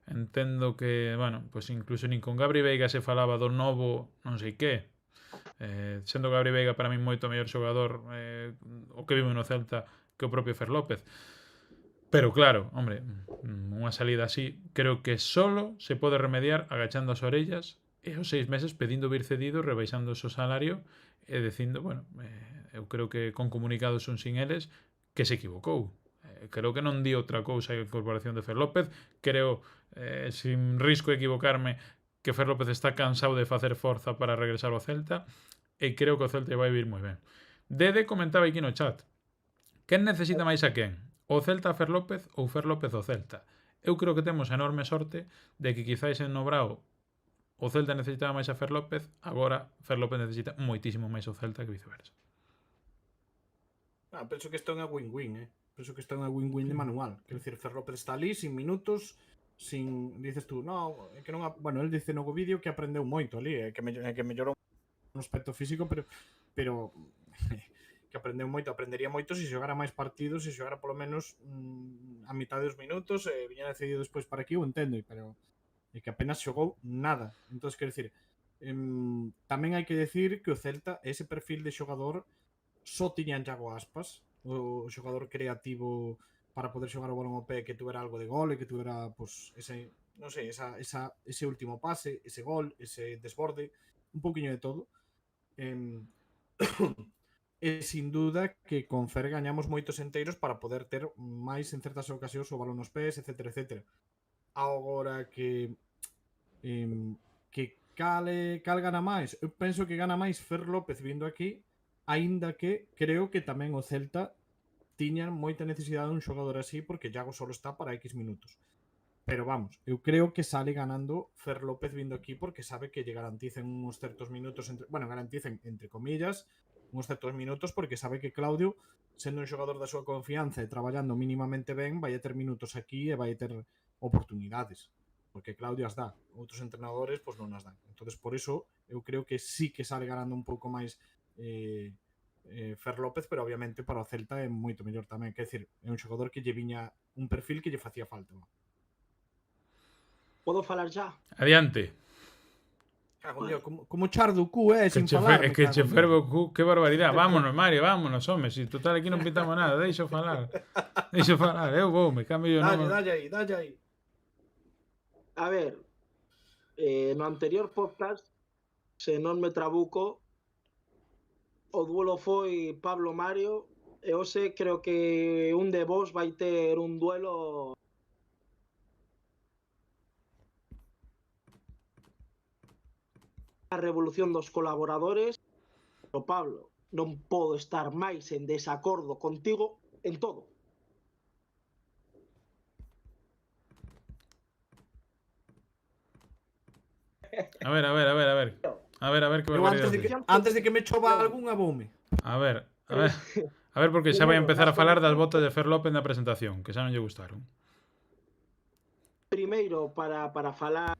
entendo que, bueno, pois incluso nin con Gabri Veiga se falaba do novo non sei que, sendo Gabri Veiga para mí moito mellor xogador o que vive no Celta que o propio Fer López. Pero claro, hombre, unha salida así creo que solo se pode remediar agachando as orellas e os 6 meses pedindo vir cedido, rebaixando o seu salario e dicindo, bueno, eu creo que con comunicados un sin eles que se equivocou. Creo que non di outra cousa a incorporación de Fer López. Creo, sin risco de equivocarme, que Fer López está cansado de facer forza para regresar ao Celta e creo que o Celta vai vir moi ben. Dede comentaba aquí no chat: quen necesita máis a quen? O Celta a Fer López ou Fer López ao Celta? Eu creo que temos enorme sorte de que quizáis en Nobrao o Celta necesitaba máis a Fer López, agora Fer López necesita moitísimo máis o Celta que viceversa. Penso que isto é unha win-win, Penso que isto é unha win-win de manual. Quero dicir, Fer López está ali sin minutos, dices tú, no, é que non, bueno, el dice no vídeo que aprendeu moito ali, que mellorou no aspecto físico, pero que aprendeu moito, aprendería moito se xogara máis partidos, se xogara polo menos a mitad dos minutos, viñera cedido despois para aquí, eu entendo, pero é que apenas xogou nada. Entón, quero dicir, Tamén hai que decir que o Celta, ese perfil de xogador, só tiñan Iago Aspas, o xogador creativo para poder xogar o balón ao pé, que tuvera algo de gol e que tuvera, pues, ese, non sei, ese último pase, ese gol, ese desborde, un poquinho de todo. Em, E sin duda que con Fer gañamos moitos enteiros para poder ter máis en certas ocasións o balón nos pés, etcétera, etcétera. Agora cal gana máis? Eu penso que gana máis Fer López vindo aquí, aínda que creo que tamén o Celta tiña moita necesidade dun xogador así porque Iago solo está para X minutos. Pero vamos, eu creo que sale ganando Fer López vindo aquí porque sabe que lle garanticen uns certos minutos, garanticen entre comillas, uns certos minutos porque sabe que Claudio, sendo un xogador da súa confianza e traballando mínimamente ben, vai a ter minutos aquí e vai a ter oportunidades. Porque Claudio as dá, outros entrenadores pois non as dan. Entonces por iso eu creo que sí que sale ganando un pouco máis Fer López, pero obviamente para o Celta é moito mellor tamén. Quer decir, é un xogador que lle viña un perfil que lle facía falta. Podo falar xa? Adiante. Cago en Dios, como char do cu, sin Que falar. che ferve o cu, que barbaridade. Vámonos, Mario, vámonos, home. Si total aquí non pintamos nada, deixo falar. Deixo falar, eu vou, me cambio yo. Dalle aí. A ver, no anterior podcast, se non me trabuco, o duelo foi Pablo Mario, e hoxe creo que un de vos vai ter un duelo a revolución dos colaboradores. Pero Pablo, non podo estar máis en desacordo contigo en todo. A ver. A ver que barbaridade. Antes de que me chova algunha boume. A ver, porque xa vai empezar a falar das botas de Fer López na presentación, que xa non lle gustaron. Primeiro, para falar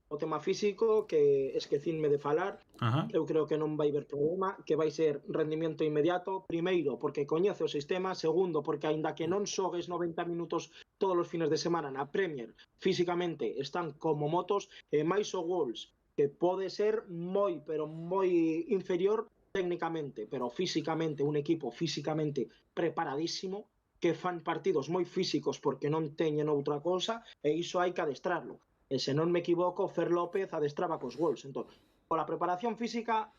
o tema físico, que esquecinme de falar, Ajá. eu creo que non vai haber problema, que vai ser rendimiento inmediato. Primeiro, porque coñece o sistema. Segundo, porque aínda que non xogues 90 minutos todos os fines de semana na Premier, físicamente están como motos, e máis o Wolves, que pode ser moi, pero moi inferior técnicamente, pero físicamente, un equipo físicamente preparadísimo, que fan partidos moi físicos porque non teñen outra cousa, e iso hai que adestrarlo. E se non me equivoco, Fer López adestraba cos Wolves. Entón, pola preparación física,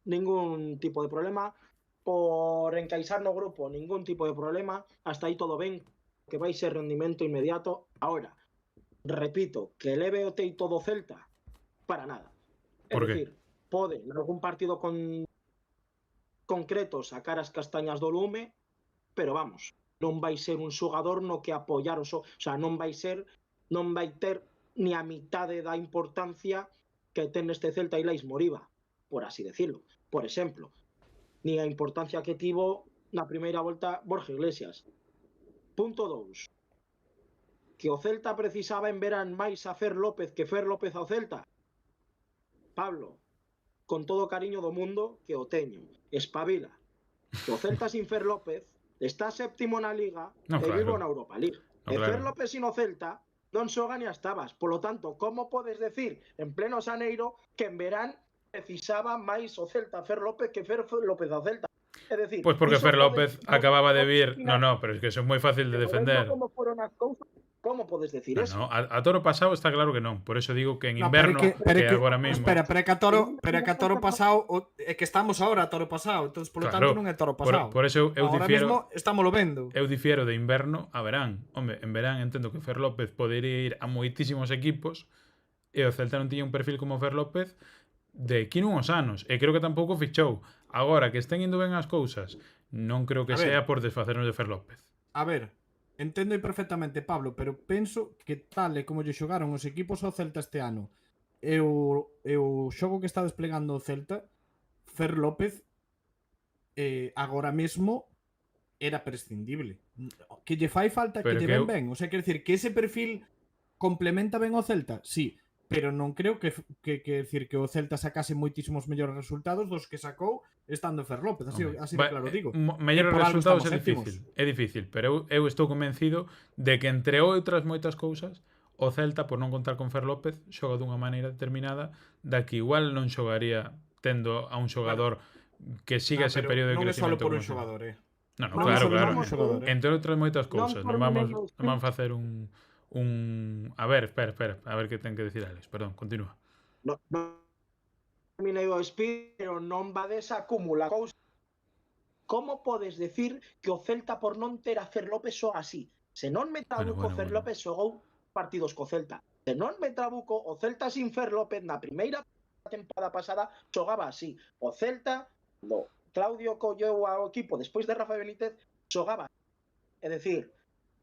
ningún tipo de problema. Por encaixar no grupo, ningún tipo de problema. Hasta aí todo ben, que vai ser rendimento inmediato. Ahora, repito, que leve o teito do Celta, para nada. É dicir, pode, en algún partido concreto, sacar as castañas do lume, pero vamos, non vai ser un xogador no que apoiar o sea, non vai ter ni a mitade da importancia que ten este Celta Ilais Moriba, por así decirlo. Por exemplo, ni a importancia que tivo na primeira volta Borja Iglesias. Punto 2. Que o Celta precisaba en verán máis a Fer López que Fer López ao Celta. Pablo, con todo o cariño do mundo, que o teño, espabila. Que o Celta sin Fer López está séptimo na Liga e vivo na Europa League. E Fer López sin o Celta non xoga ni as tabas. Polo tanto, como podes decir en pleno xaneiro que en verán precisaba máis o Celta Fer López que Fer López ao Celta? É dicir, pois porque Fer López acababa de vir... No, pero es que eso é moi fácil de defender. Como foron as cousas, como podes decir eso? No, a toro pasado está claro que non. Por eso digo que en inverno, que agora mesmo... Espera, pero que a toro pasado é que estamos ahora a toro pasado, entón, polo tanto non é toro pasado. Por eso eu agora difiero... mesmo estamos lo vendo. Eu difiero de inverno a verán. Hombre, en verán entendo que Fer López podería ir a moitísimos equipos e o Celta non tiña un perfil como Fer López de aquí nuns anos. E creo que tampouco fichou. Agora, que estén indo ben as cousas, non creo que sea por desfacernos de Fer López. A ver, entendo perfectamente, Pablo, pero penso que tal e como lle xogaron os equipos ao Celta este ano e o xogo que está desplegando o Celta, Fer López agora mesmo era prescindible. Que lle fai falta que lle ven ben. O sea, quer decir, que ese perfil complementa ben o Celta, sí, pero non creo que decir que o Celta sacase moitísimos mellores resultados dos que sacou estando Fer López, así de claro digo. Mellores resultados é difícil, pero eu estou convencido de que entre outras moitas cousas o Celta, por non contar con Fer López, xoga dunha maneira determinada da que igual non xogaría tendo a un xogador que siga ese pero período de non é solo crecimento por un como Xavi. xogador, No, no, Non é claro, solo claro. por un xogador, Entre outras moitas Non cousas. terminei o Non speech. vamos facer un... A ver, espera. A ver que ten que decir Alex. Perdón, continúa. Non terminei o speech, pero non vades a acumular cousas. Como podes decir que o Celta por non ter a Fer López xoga así? Se non me trabuco, Fer López xogou partidos co Celta. Se non me trabuco, o Celta sin Fer López na primeira temporada pasada xogaba así. O Celta, no, Claudio colleu ao equipo despois de Rafa Benítez, xogaba. É dicir,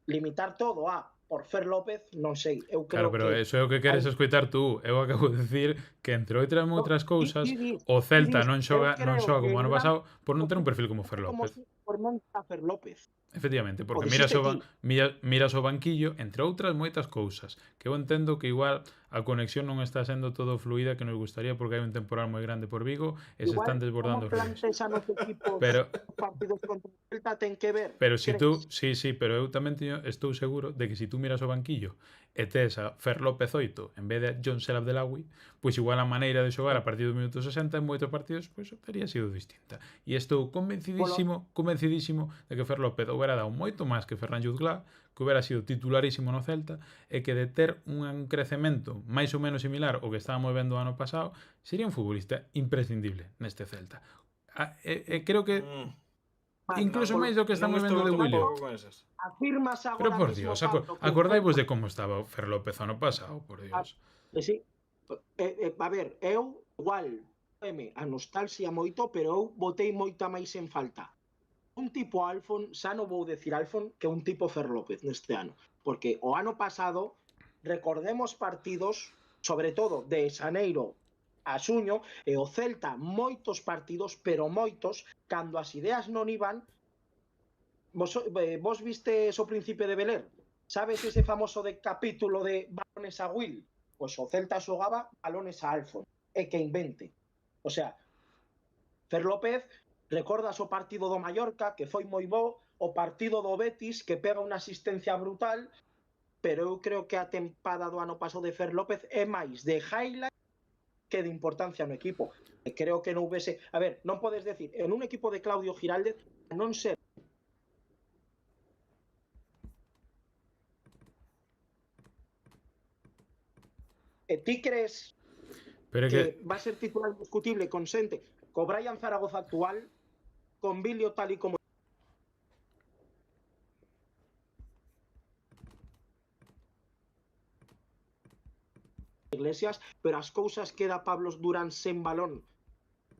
limitar todo a por Fer López, non sei, eu Claro, creo pero que... eso é o que queres escoitar tú. Eu acabo de decir que entre outras cousas o Celta non xoga como ano pasado por non ter un perfil como Fer López. Por non ter a Fer López. Efectivamente, O porque dixiste ti. miras o banquillo, entre outras moitas cousas, que eu entendo que igual a conexión non está sendo todo fluida que nos gustaría porque hai un temporal moi grande por Vigo e se están desbordando os ríos. Plantexan os equipos Pero- os partidos contra o Celta ten que ver. Pero si tú, crees? sí, pero eu tamén estou seguro de que si tú miras o banquillo e tes a Fer López 8 en vez de John Sel Abdelawi, pois igual a maneira de xogar a partir do minuto 60 en moitos partidos pois teria sido distinta. E estou convencidísimo de que Fer López houbera dado moito máis que Ferran Jutgla, que houbera sido titularísimo no Celta e que de ter un crecemento máis ou menos similar ao que estábamos vendo o ano pasado, sería un futbolista imprescindible neste Celta. Creo que incluso máis do que estamos vendo de Willian. Afirmas agora Pero por mismo, Dios, Pablo, que acordaivos de como estaba Fer López ano pasado, por Dios. Sí. A ver, eu igual a nostalgia moito, pero eu botei moita máis en falta. Un tipo Alfon, xa non vou decir Alfon, que un tipo Fer López neste ano. Porque o ano pasado, recordemos partidos, sobre todo de Xaneiro a xuño, e o Celta moitos partidos, pero moitos, cando as ideas non iban. Vos vistes o Príncipe de Bel-Air? Sabes ese famoso capítulo de balones a Will? Pois o Celta xogaba balones a Alfon, e que invente. O sea, Fer López, recordas o partido do Mallorca, que foi moi bo, o partido do Betis, que pega unha asistencia brutal, pero eu creo que a tempada do ano pasado de Fer López é máis de highlight que de importancia no equipo. E creo que non houvese... A ver, non podes decir, en un equipo de Claudio Giraldez, non ser... E ti crees Pero é que va a ser titular indiscutible con xente, co Brian Zaragoza actual, con Bilio tal e como Iglesias, pero as cousas que dá Pablo Durán sen balón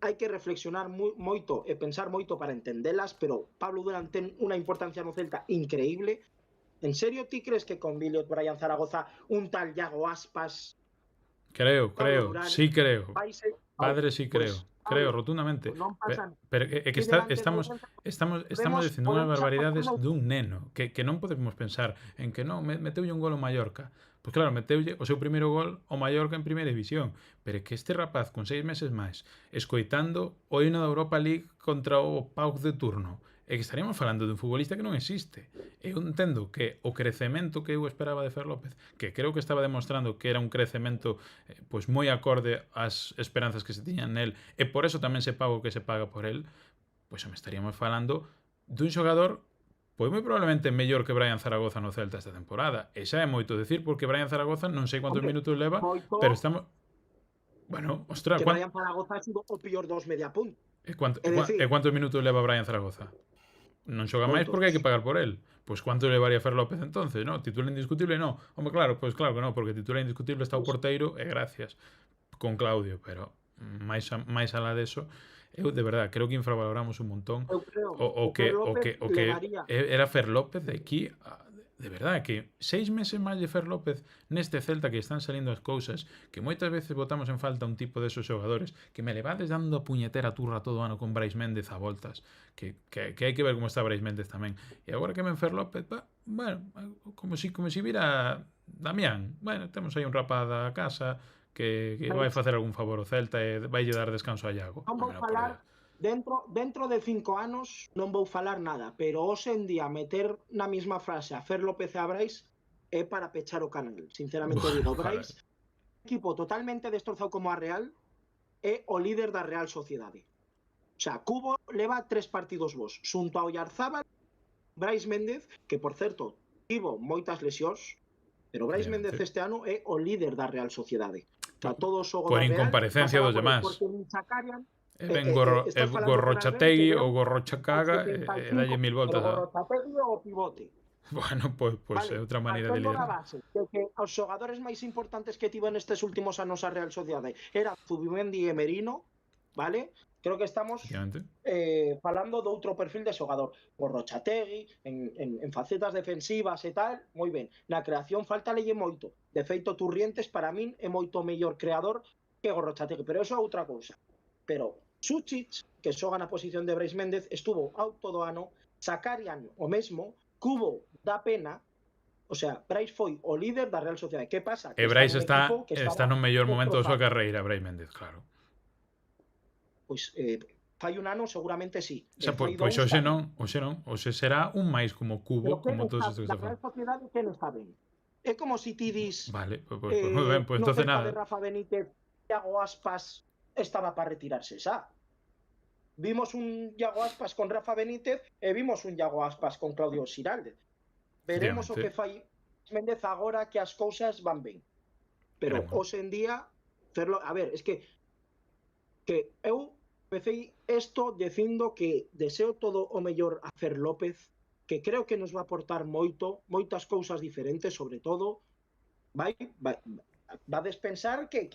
hai que reflexionar moito e pensar moito para entendelas, pero Pablo Durán ten unha importancia no Celta increíble. En serio ti crees que con Bilio, Brian Zaragoza, un tal Iago Aspas... Creo, Durán, sí creo. Paise, Padre, sí creo. Creo rotundamente. Pero é que estamos dicindo unhas barbaridades dun neno que non podemos pensar en que non, meteulle un gol ao Mallorca. Pois claro, meteulle o seu primeiro gol ao Mallorca en primeira división, pero é que este rapaz con 6 meses máis, escoitando o hino da Europa League contra o PAOK de turno, é que estaríamos falando dun futbolista que non existe. Eu entendo que o crecemento que eu esperaba de Fer López, que creo que estaba demostrando que era un crecemento pois moi acorde ás esperanzas que se tiñan nel, e por eso tamén se paga o que se paga por el, pois me estaríamos falando dun xogador pois moi probablemente mellor que Brian Zaragoza no Celta esta temporada. E xa é moito decir porque Brian Zaragoza non sei quantos minutos leva, pero estamos... Bueno, ostras, que Brian Zaragoza ha sido o pior dos media punta. E quantos minutos leva Brian Zaragoza? Non xoga máis porque hai que pagar por el. Pois quanto levaría Fer López entonces, no? Titular indiscutible, no. Hombre, claro, pois claro que no, porque titular indiscutible está o porteiro e gracias con Claudio, pero máis alá deso, eu de verdad creo que infravaloramos un montón o que era Fer López de aquí de verdad, que 6 meses máis de Fer López neste Celta que están salindo as cousas, que moitas veces botamos en falta un tipo desos xogadores que me levades dando a puñetera turra todo o ano con Brais Méndez a voltas, que hai que ver como está Brais Méndez tamén, e agora que ven Fer López, bueno, como si vira Damián, bueno, temos aí un rapaz da casa que vai facer algún favor ao Celta e vai lle dar descanso a Iago. Non vou falar dentro de 5 anos, non vou falar nada, pero hoxe en día meter na mesma frase a Fer López e a Brais é para pechar o canal, sinceramente Bueno, digo. joder. Brais, equipo totalmente destrozado como a Real, é o líder da Real Sociedade. O sea, Cubo leva 3 partidos vos, xunto a Oyarzábal, Brais Méndez, que por certo, tivo moitas lesións, pero Brais Méndez Obviamente. este ano é o líder da Real Sociedade. O sea, todo o xogo Por da Real incomparecencia pasaba dos por el, demás. porque nin Sacarian, E ben Gorro, estás falando con Albert, Gorrochategui que ou veo Gorrochacaga e dalle mil pero voltas. Gorrochategui é o pivote. Bueno, pois é Vale, outra maneira de partindo da liderar. base de que os xogadores máis importantes que tivo nestes últimos anos a Real Sociedade eran Zubimendi e Merino, vale? Creo que estamos Efectivamente. falando de outro perfil de xogador. Por Rochategui, en facetas defensivas e tal, moi ben. Na creación falta lelle moito. De feito, Turrientes para min é moito mellor creador que Gorrochategui, pero eso é outra cousa. Pero Suchic, que xoga na posición de Brais Méndez, estuvo out todo ano, Sacarian o mesmo, Cubo da pena. O sea, Brais foi o líder da Real Sociedade. Que pasa? E Que Brais nun está equipo que está no mellor momento da súa destrozado. carreira, Brais Méndez, claro. Pois fai un ano seguramente sí. O sea, Fai pois dous hoxe tamén. non, hoxe non. Hoxe será un máis como Cubo, Pero que como todos está, estes que da está Real falando. Sociedade que non está ben. É como se ti dis Vale, pois moi ben, pois no entonces cerca de nada. Rafa Benítez, Iago Aspas estaba para retirarse xa. Vimos un Iago Aspas con Rafa Benítez e vimos un Iago Aspas con Claudio Xiralde. Veremos o que fai Méndez agora que as cousas van ben. Pero Veremos. hoxe en día, Ferlo, a ver, es que eu empecé isto dicindo que deseo todo o mellor a Fer López, que creo que nos va a aportar moitas cousas diferentes, sobre todo vai despensar que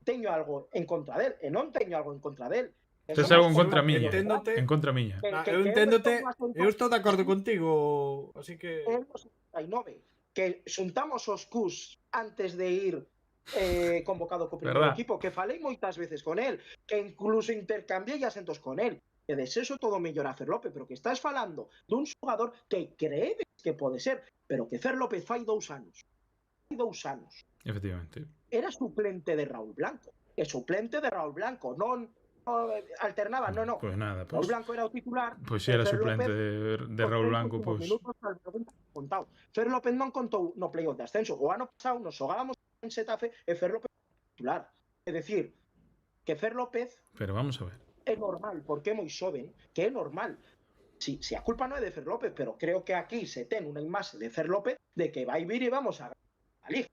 teño algo en contra del, e non teño algo en contra del. Tes algo en contra miña. Enténdote. En contra miña. Eu enténdote, eu estou de acordo contigo, así que... En 69, que xuntamos os cus antes de ir convocado co primeiro equipo, que falei moitas veces con él, que incluso intercambiei asentos con él, que desexo todo mellor a Fer López, pero que estás falando dun xogador que creedes que pode ser, pero que Fer López fai 2 anos. Efectivamente. Era suplente de Raúl Blanco. E suplente de Raúl Blanco, non alternaba, non. Pois nada, Raúl Blanco era o titular. Pois si era suplente de Raúl Blanco, pois... Fer López non contou no playoff de ascenso. O ano pasado nos xogábamos en Xetafe e Fer López titular. É dicir, que Fer López Pero vamos a ver. é normal, porque é moi xoven, que é normal. Si a culpa non é de Fer López, pero creo que aquí se ten unha imaxe de Fer López de que vai vir e vamos a Liga.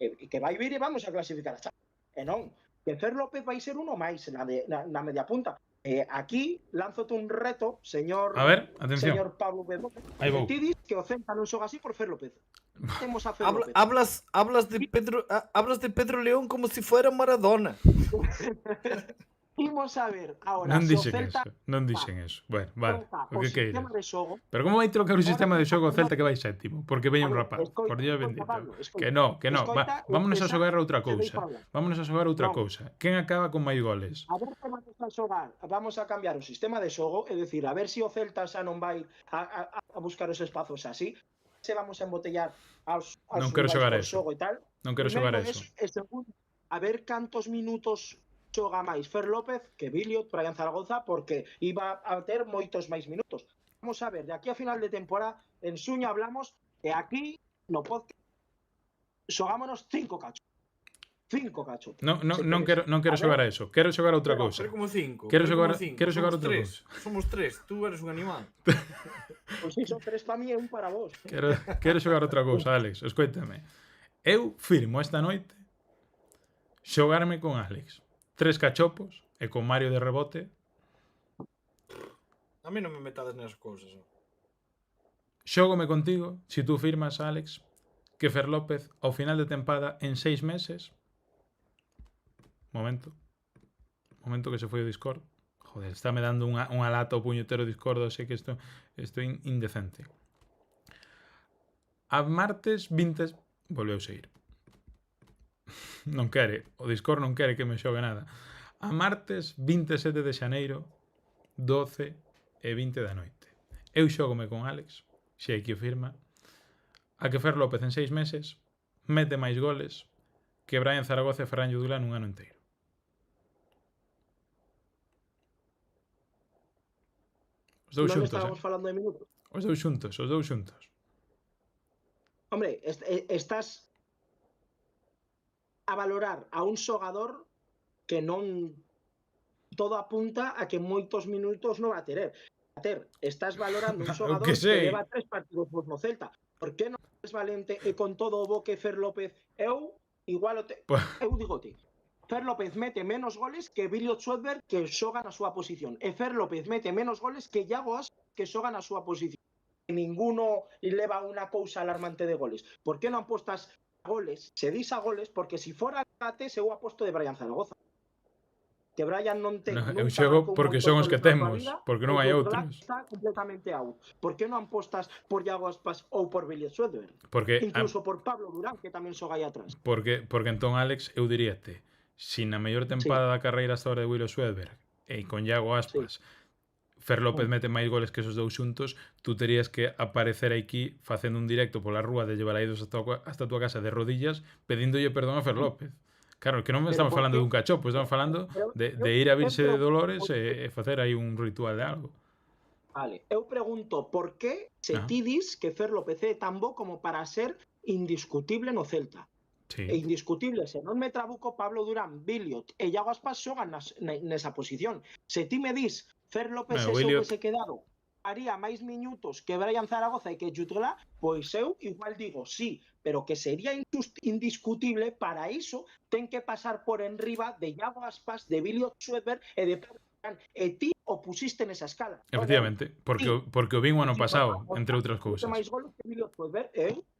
Que vai vir e vamos a clasificar a Champions. E non, que Fer López vai ser uno máis na media punta. Aquí lanzote un reto, señor... A ver, atención. Señor Pablo Bedó. Aí vou. Ti dis que o Celta non xoga así por Fer López. Temos a Fer López. Hablas de Pedro León como si fuera Maradona. Imos a ver ahora Non se o dixen Celta eso, non dixen eso. Bueno, vale, o que queiras. sistema de xogo. Pero como vai trocar o sistema de xogo o Celta que vai sétimo? Porque veña un A ver, rapaz, escoita, por Dios escoita, bendito. Pablo, escoita. Que no. Escoita, Vámonos a esa- xogar a outra que cousa. deixo hablar. Vámonos a xogar a outra Non. cousa. Quen acaba con máis goles? A ver se vamos a xogar, vamos a cambiar o sistema de xogo, é dicir, a ver se o Celta xa non vai a buscar os espazos así, se vamos a embotellar aos Non quero rivais xogar por eso. xogo e tal. Non quero xogar a Primeiro eso. E segundo, a ver cantos minutos xoga máis Fer López que Biliot, Brian Zaragoza, porque iba a ter moitos máis minutos. Vamos a ver, de aquí a final de temporada, en Suña hablamos, e aquí no podcast xogámonos 5 cachos. 5 cachos. Non quero xogar a eso. Quero xogar a outra cousa. Pero como 5. Quero xogar outra cousa. Somos 3, tú eres un animal. Pois si, son 3 para mí e un para vos. Quero xogar outra cousa, Alex. Escoítame. Eu firmo esta noite xogarme con Alex. 3 cachopos e con Mario de rebote. A mí non me metades nesas cousas. Xógome contigo, si tú firmas, Alex, que Fer López ao final de tempada en 6 meses... Momento que se foi o Discord. Joder, está me dando unha lata o puñetero Discord, sei que isto é indecente. A martes 20... Volveu seguir. Non quere, o Discord non quere que me xogue nada. A martes 27 de xaneiro, 12 e 20 da noite. Eu xógome con Alex, se hai que o firma, a que Fer López en 6 meses mete máis goles que Brian Zaragoza e Ferran Yudula nun ano inteiro. Os dous Non xuntos, estábamos falando de minutos. Os dous xuntos. Hombre, estás a valorar a un xogador que non todo apunta a que moitos minutos non va a ter. Estás valorando un Eu que xogador que sei. leva 3 partidos vos no Celta. Por que non es valente e con todo o bo que Fer López? Eu digote. Fer López mete menos goles que Billy Schwedberg que xoga na súa posición. E Fer López mete menos goles que Iago Aspas que xoga na súa posición. E ninguno leva unha cousa alarmante de goles. Por que non apostas a goles? Se dis a goles, porque se fora Gates eu aposto de Brian Zaragoza. Que Brian non ten, Eu nunca xogo marcou porque moitos son os goles que na súa temos, vida, porque non e hai que o outros. Black está completamente out. Por que non apostas por Iago Aspas ou por Billy Schwedberg? Porque Incluso por Pablo Durán, que tamén xoga aí atrás. porque entón, Alex, eu diríate, si na mellor tempada da carreira hasta ahora de Willo Schwedberg e con Iago Aspas Fer López mete máis goles que esos dous xuntos, tú terías que aparecer aquí facendo un directo pola rúa de llevaraídos hasta a tua casa de rodillas pedíndolle perdón a Fer López. Claro, que non Pero estamos por falando qué? dun cachopo, estamos falando de ir a virse de Dolores e facer aí un ritual de algo. Vale, eu pregunto por que se ti dis que Fer López é tan bo como para ser indiscutible no Celta. Sí. E indiscutible, se non me trabuco Pablo Durán, Billiot e Iago Aspas xogan nesa posición. Se ti me dis Fer López Bueno, se Billiot houvese quedado haría máis minutos que Brian Zaragoza e que Jutgla, pois eu igual digo sí, pero que sería indiscutible, para iso ten que pasar por enriba de Iago Aspas, de Billiot Schwedberg e de Pablo Durán. E ti o pusiste nesa escala. Efectivamente, porque o vin o ano pasado, entre outras Moito cousas. máis goles que Billiot Schwedberg,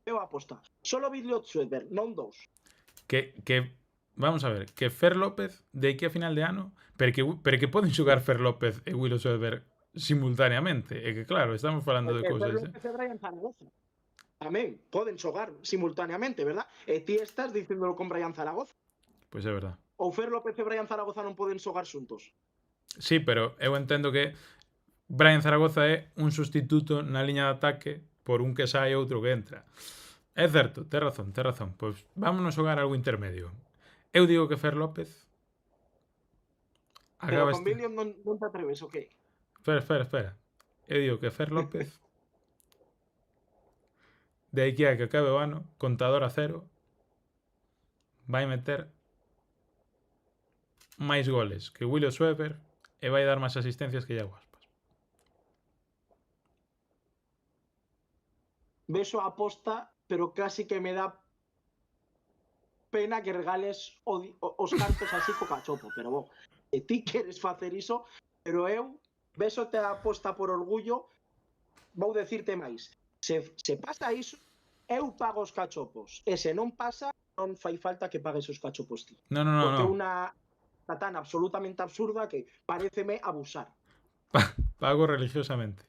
eu aposta. Solo Billiot Schwedberg, non dous. Que vamos a ver, que Fer López de aquí a final de ano, pero que poden xogar Fer López e Willo Schwedberg simultaneamente. E que claro, estamos falando de Fer cousas. López e Brian Zaragoza tamén poden xogar simultaneamente, verdad? E ti estás dicíndolo con Brian Zaragoza. Pois é verdad. Ou Fer López e Brian Zaragoza non poden xogar xuntos. Sí, pero eu entendo que Brian Zaragoza é un sustituto na liña de ataque por un que sai e outro que entra. É certo, tes razón. Pois vámonos xogar algo intermedio. Eu digo que Fer López Pero con Billion non te atreves, o que? Espera. Eu digo que Fer López de aquí a que acabe o ano, contador a cero, vai meter máis goles que Willo Schwedberg e vai dar máis asistencias que Iago Aspas. Beso a aposta, pero casi que me dá pena que regales os cartos así co cachopo, pero bo, e ti queres facer iso, pero eu beso te a aposta por orgullo, vou decirte máis. Se pasa iso, eu pago os cachopos, e se non pasa, non fai falta que pagues os cachopos ti. No. Porque é unha tan absolutamente absurda que pareceme abusar. Pago religiosamente.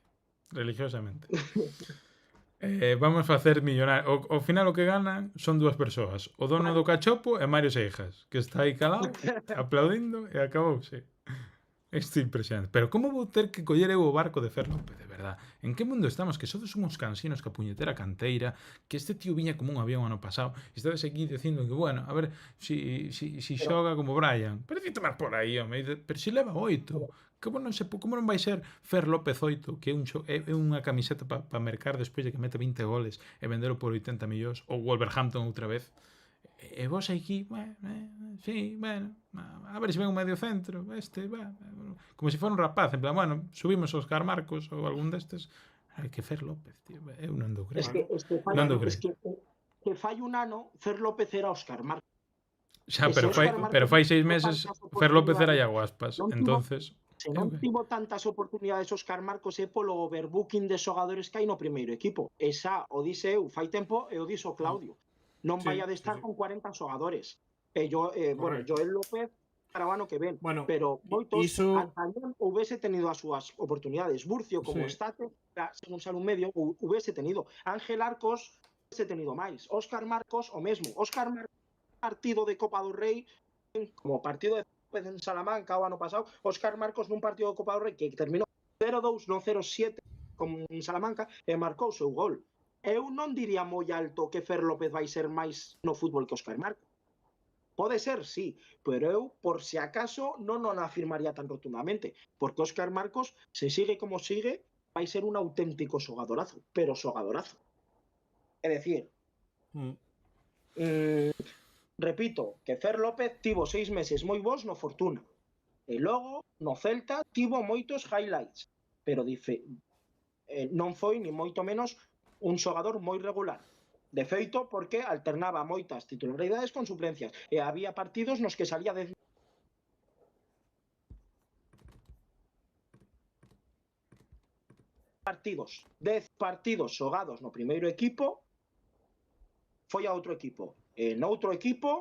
Vamos facer millonario. Ao final o que ganan son dúas persoas. O dono do cachopo e Mario Seijas, que está aí calado, aplaudindo e acabouse. Isto é impresionante. Pero como vou ter que coller eu o barco de Fer López, de verdad? En que mundo estamos? Que sodes uns cansinos que a puñetera canteira, que este tío viña como un avión ano pasado, e estades aquí dicindo que, bueno, a ver, si xoga como Brian. Pero dite máis por aí, home. Pero si leva 8. Como non vai ser Fer López 8, que é unha camiseta para mercar despois de que mete 20 goles e vendelo por 80 millóns, ou Wolverhampton outra vez? E vos aquí, sí, bueno, a ver se ven un medio centro, como se fora un rapaz, en plan, bueno, subimos a Óscar Marcos ou algún destes. Ai, que Fer López, tío, eu non do creo. Que fai un ano, Fer López era Óscar Marcos. Xa, pero fai 6 meses Fer López era Iago Aspas, entonces... Se non tivo tantas oportunidades Óscar Marcos é polo overbooking de xogadores que hai no primeiro equipo. E xa o dixe eu fai tempo e o dixo Claudio. Non vai a de estar con 40 xogadores. E Joel López para o ano que ven. Bueno, pero moitos Antañón houvese tenido as súas oportunidades. Burcio como estate, según sale un medio, houvese tenido. Ángel Arcos houvese tenido máis. Óscar Marcos o mesmo. Óscar Marcos partido de Copa do Rei como partido de en Salamanca o ano pasado, Óscar Marcos nun partido de Copa do Rei que terminou 0-2, non 0-7 con Salamanca e marcou o seu gol. Eu non diría moi alto que Fer López vai ser máis no fútbol que Óscar Marcos. Pode ser, sí, pero eu, por si acaso, non afirmaría tan rotundamente, porque Óscar Marcos, se sigue como sigue, vai ser un auténtico xogadorazo, pero xogadorazo. É dicir, Repito, que Fer López tivo 6 meses moi bons no Fortuna. E logo, no Celta, tivo moitos highlights. Pero non foi, ni moito menos, un xogador moi regular. De feito, porque alternaba moitas titularidades con suplencias. E había partidos nos que salía de partidos, 10 partidos xogados no primeiro equipo, foi a outro equipo. E noutro equipo,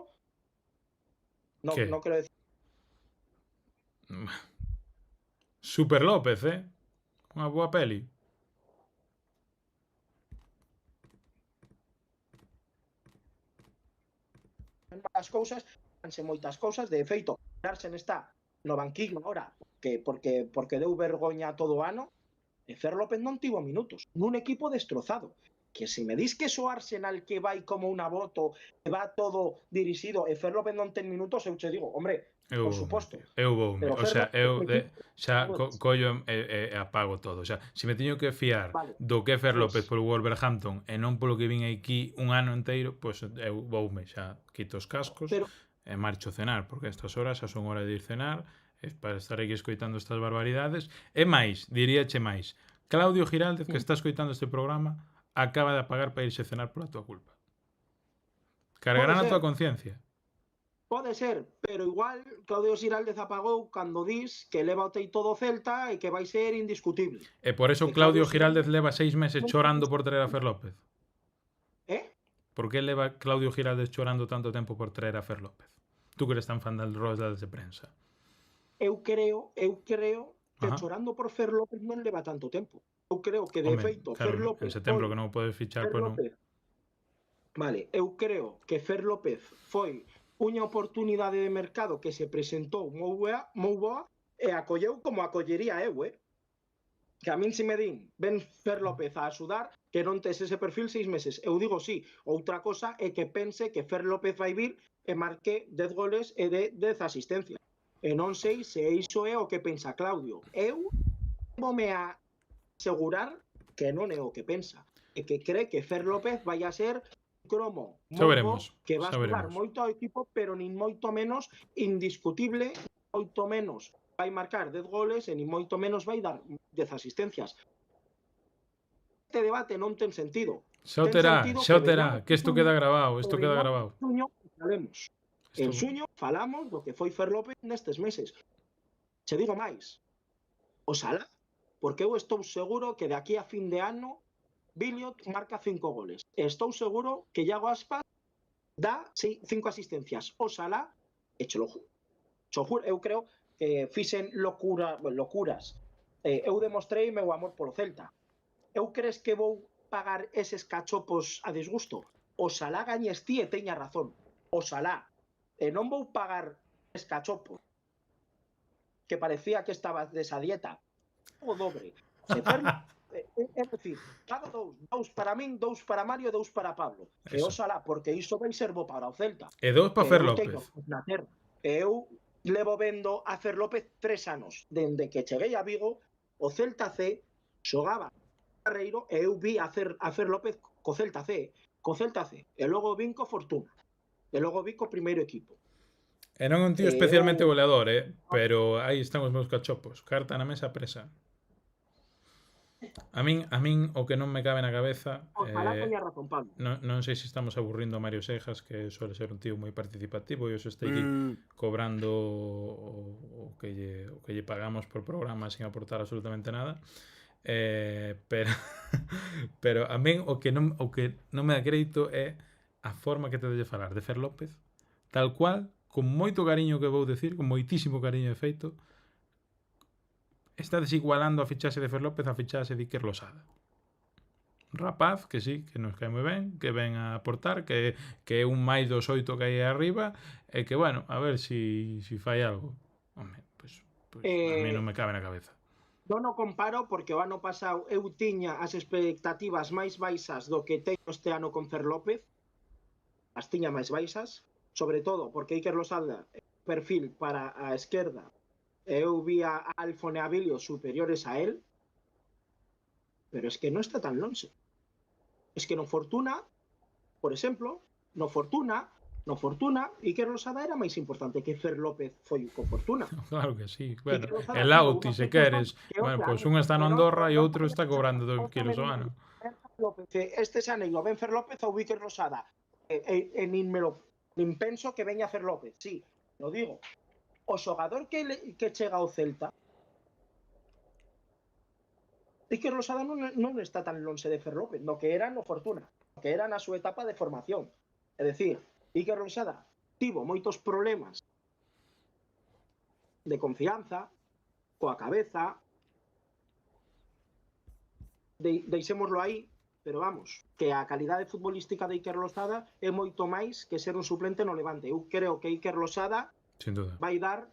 non Que? quero decir Super López, unha boa peli. as cousas, danse moitas cousas, de feito, Larsen está no banquillo agora porque deu vergoña todo o ano, e Fer López non tivo minutos, nun equipo destrozado. Que se me dis que so Arsenal que vai como unha boto, que va todo dirixido, e Fer López non ten minutos, eu che digo, hombre, por suposto. Eu voume. Pero O Fer sea, López, xa collo e apago todo. O sea, se me teño que fiar Vale, do que é Fer pois- López polo Wolverhampton e non polo que vin aquí un ano inteiro, pois eu voume xa, quito os cascos Pero- e marcho cenar, porque a estas horas xa son hora de ir cenar, e para estar aquí escoitando estas barbaridades. E máis, diríache máis, Claudio Giraldez, que está escoitando este programa, acaba de apagar para irse cenar pola túa culpa. Cargarán Pode a ser. tua conciencia. Pode ser, pero igual Claudio Giraldez apagou cando dis que leva o teito do Celta e que vai ser indiscutible. E por eso Que Claudio Claudio Giraldez Giraldez leva 6 meses chorando por traer a Fer López. Eh? Por que leva Claudio Giraldez chorando tanto tempo por traer a Fer López? Tú que eres tan fan das rodas de prensa. Eu creo que Ajá. chorando por Fer López non leva tanto tempo. Eu creo que de Home, feito claro, Fer López en setembro foi- que non podes fichar, Fer pois non. López. Vale, eu creo que Fer López foi unha oportunidade de mercado que se presentou moi boa e acolleu como acollería eu, Que a min se me din, ven Fer López a axudar, que non tes ese perfil 6 meses. Eu digo sí. Outra cosa é que pense que Fer López vai vir e marque 10 goles e de 10 asistencias. E non sei se iso é o que pensa Claudio. Eu voume a asegurar que non é o que pensa. E que cree que Fer López vai a ser cromo Xa veremos, que va a xa axudar veremos. moito ao equipo, pero nin moito menos indiscutible, moito menos vai marcar 10 goles e nin moito menos vai dar 10 asistencias. Este debate non ten sentido. Xa o Ten terá, sentido xa o que terá, veñamos que isto queda grabado, isto sobre queda nós grabado. en xuño falemos. En Isto- xuño falamos do que foi Fer López nestes meses. Che digo máis. Oxalá, porque eu estou seguro que de aquí a fin de ano Billiot marca 5 goles. E estou seguro que Iago Aspas dá 5 asistencias. Oxalá, e che lo juro, eu creo que fixen locuras. Eu demostrei meu amor polo Celta. Eu crees que vou pagar eses cachopos a disgusto? Oxalá gañes ti e teña razón. Oxalá. E non vou pagar es cachopos que parecía que estabas desa dieta. O dobre. Se Fer, é dicir, pago dous para min, dous para Mario, dous para Pablo. E Eso. oxalá, porque iso vai ser bo para o Celta. E dous para Que Fer eu López. teño na terra. E eu levo vendo a Fer López 3 anos. Dende que cheguei a Vigo, o Celta C xogaba Carreiro e eu vi a Fer López co Celta C. E logo vin co Fortuna. E logo vi co primeiro equipo. E non é un tío eu- especialmente goleador, pero aí están os meus cachopos. Carta na mesa presa. A min o que non me cabe na cabeza Ojalá teña razón, Pablo. non sei se estamos aburrindo a Mario Sejas, que suele ser un tío moi participativo e eso está aquí cobrando o que lle pagamos por programa sin aportar absolutamente nada. Pero pero a min o que non me dá crédito é a forma que te de falar de Fer López, tal cual, con moito cariño que vou decir, con moitísimo cariño de feito, está desigualando a fichaxe de Fer López a fichaxe de Iker Losada. Rapaz, que sí, que nos cae moi ben, que ven a aportar, que é un máis dos 8 que hai arriba, e que, bueno, a ver si fai algo. Home, pois a mí non me cabe na cabeza. Non o comparo porque o ano pasado eu tiña as expectativas máis baixas do que teño este ano con Fer López. As tiña máis baixas, sobre todo porque Iker Losada é un perfil para a esquerda e eu vi a Alfon e a Bilio superiores a él, pero es que non está tan longe. Es que no Fortuna por exemplo, no Fortuna, Iker Losada era máis importante que Fer López foi co Fortuna. Claro que sí, bueno. Iker Losada El tivo Auti, unha se fixación queres. que Bueno, 11 pois anos un está no menor, Andorra e outro está cobrando 2 kilos ao ano. Fer López, este xaneiro ben Fer López ou Iker Losada. E nin penso que veña Fer López, sí, lo digo. O xogador que chega ao Celta, Iker Losada non está tan lonxe de Fer López, no que era no Fortuna, no que era na súa etapa de formación. É dicir, Iker Losada tivo moitos problemas de confianza, coa cabeza, deixémoslo aí, pero vamos, que a calidade futbolística de Iker Losada é moito máis que ser un suplente no Levante. Eu creo que Iker Losada Sin duda. vai dar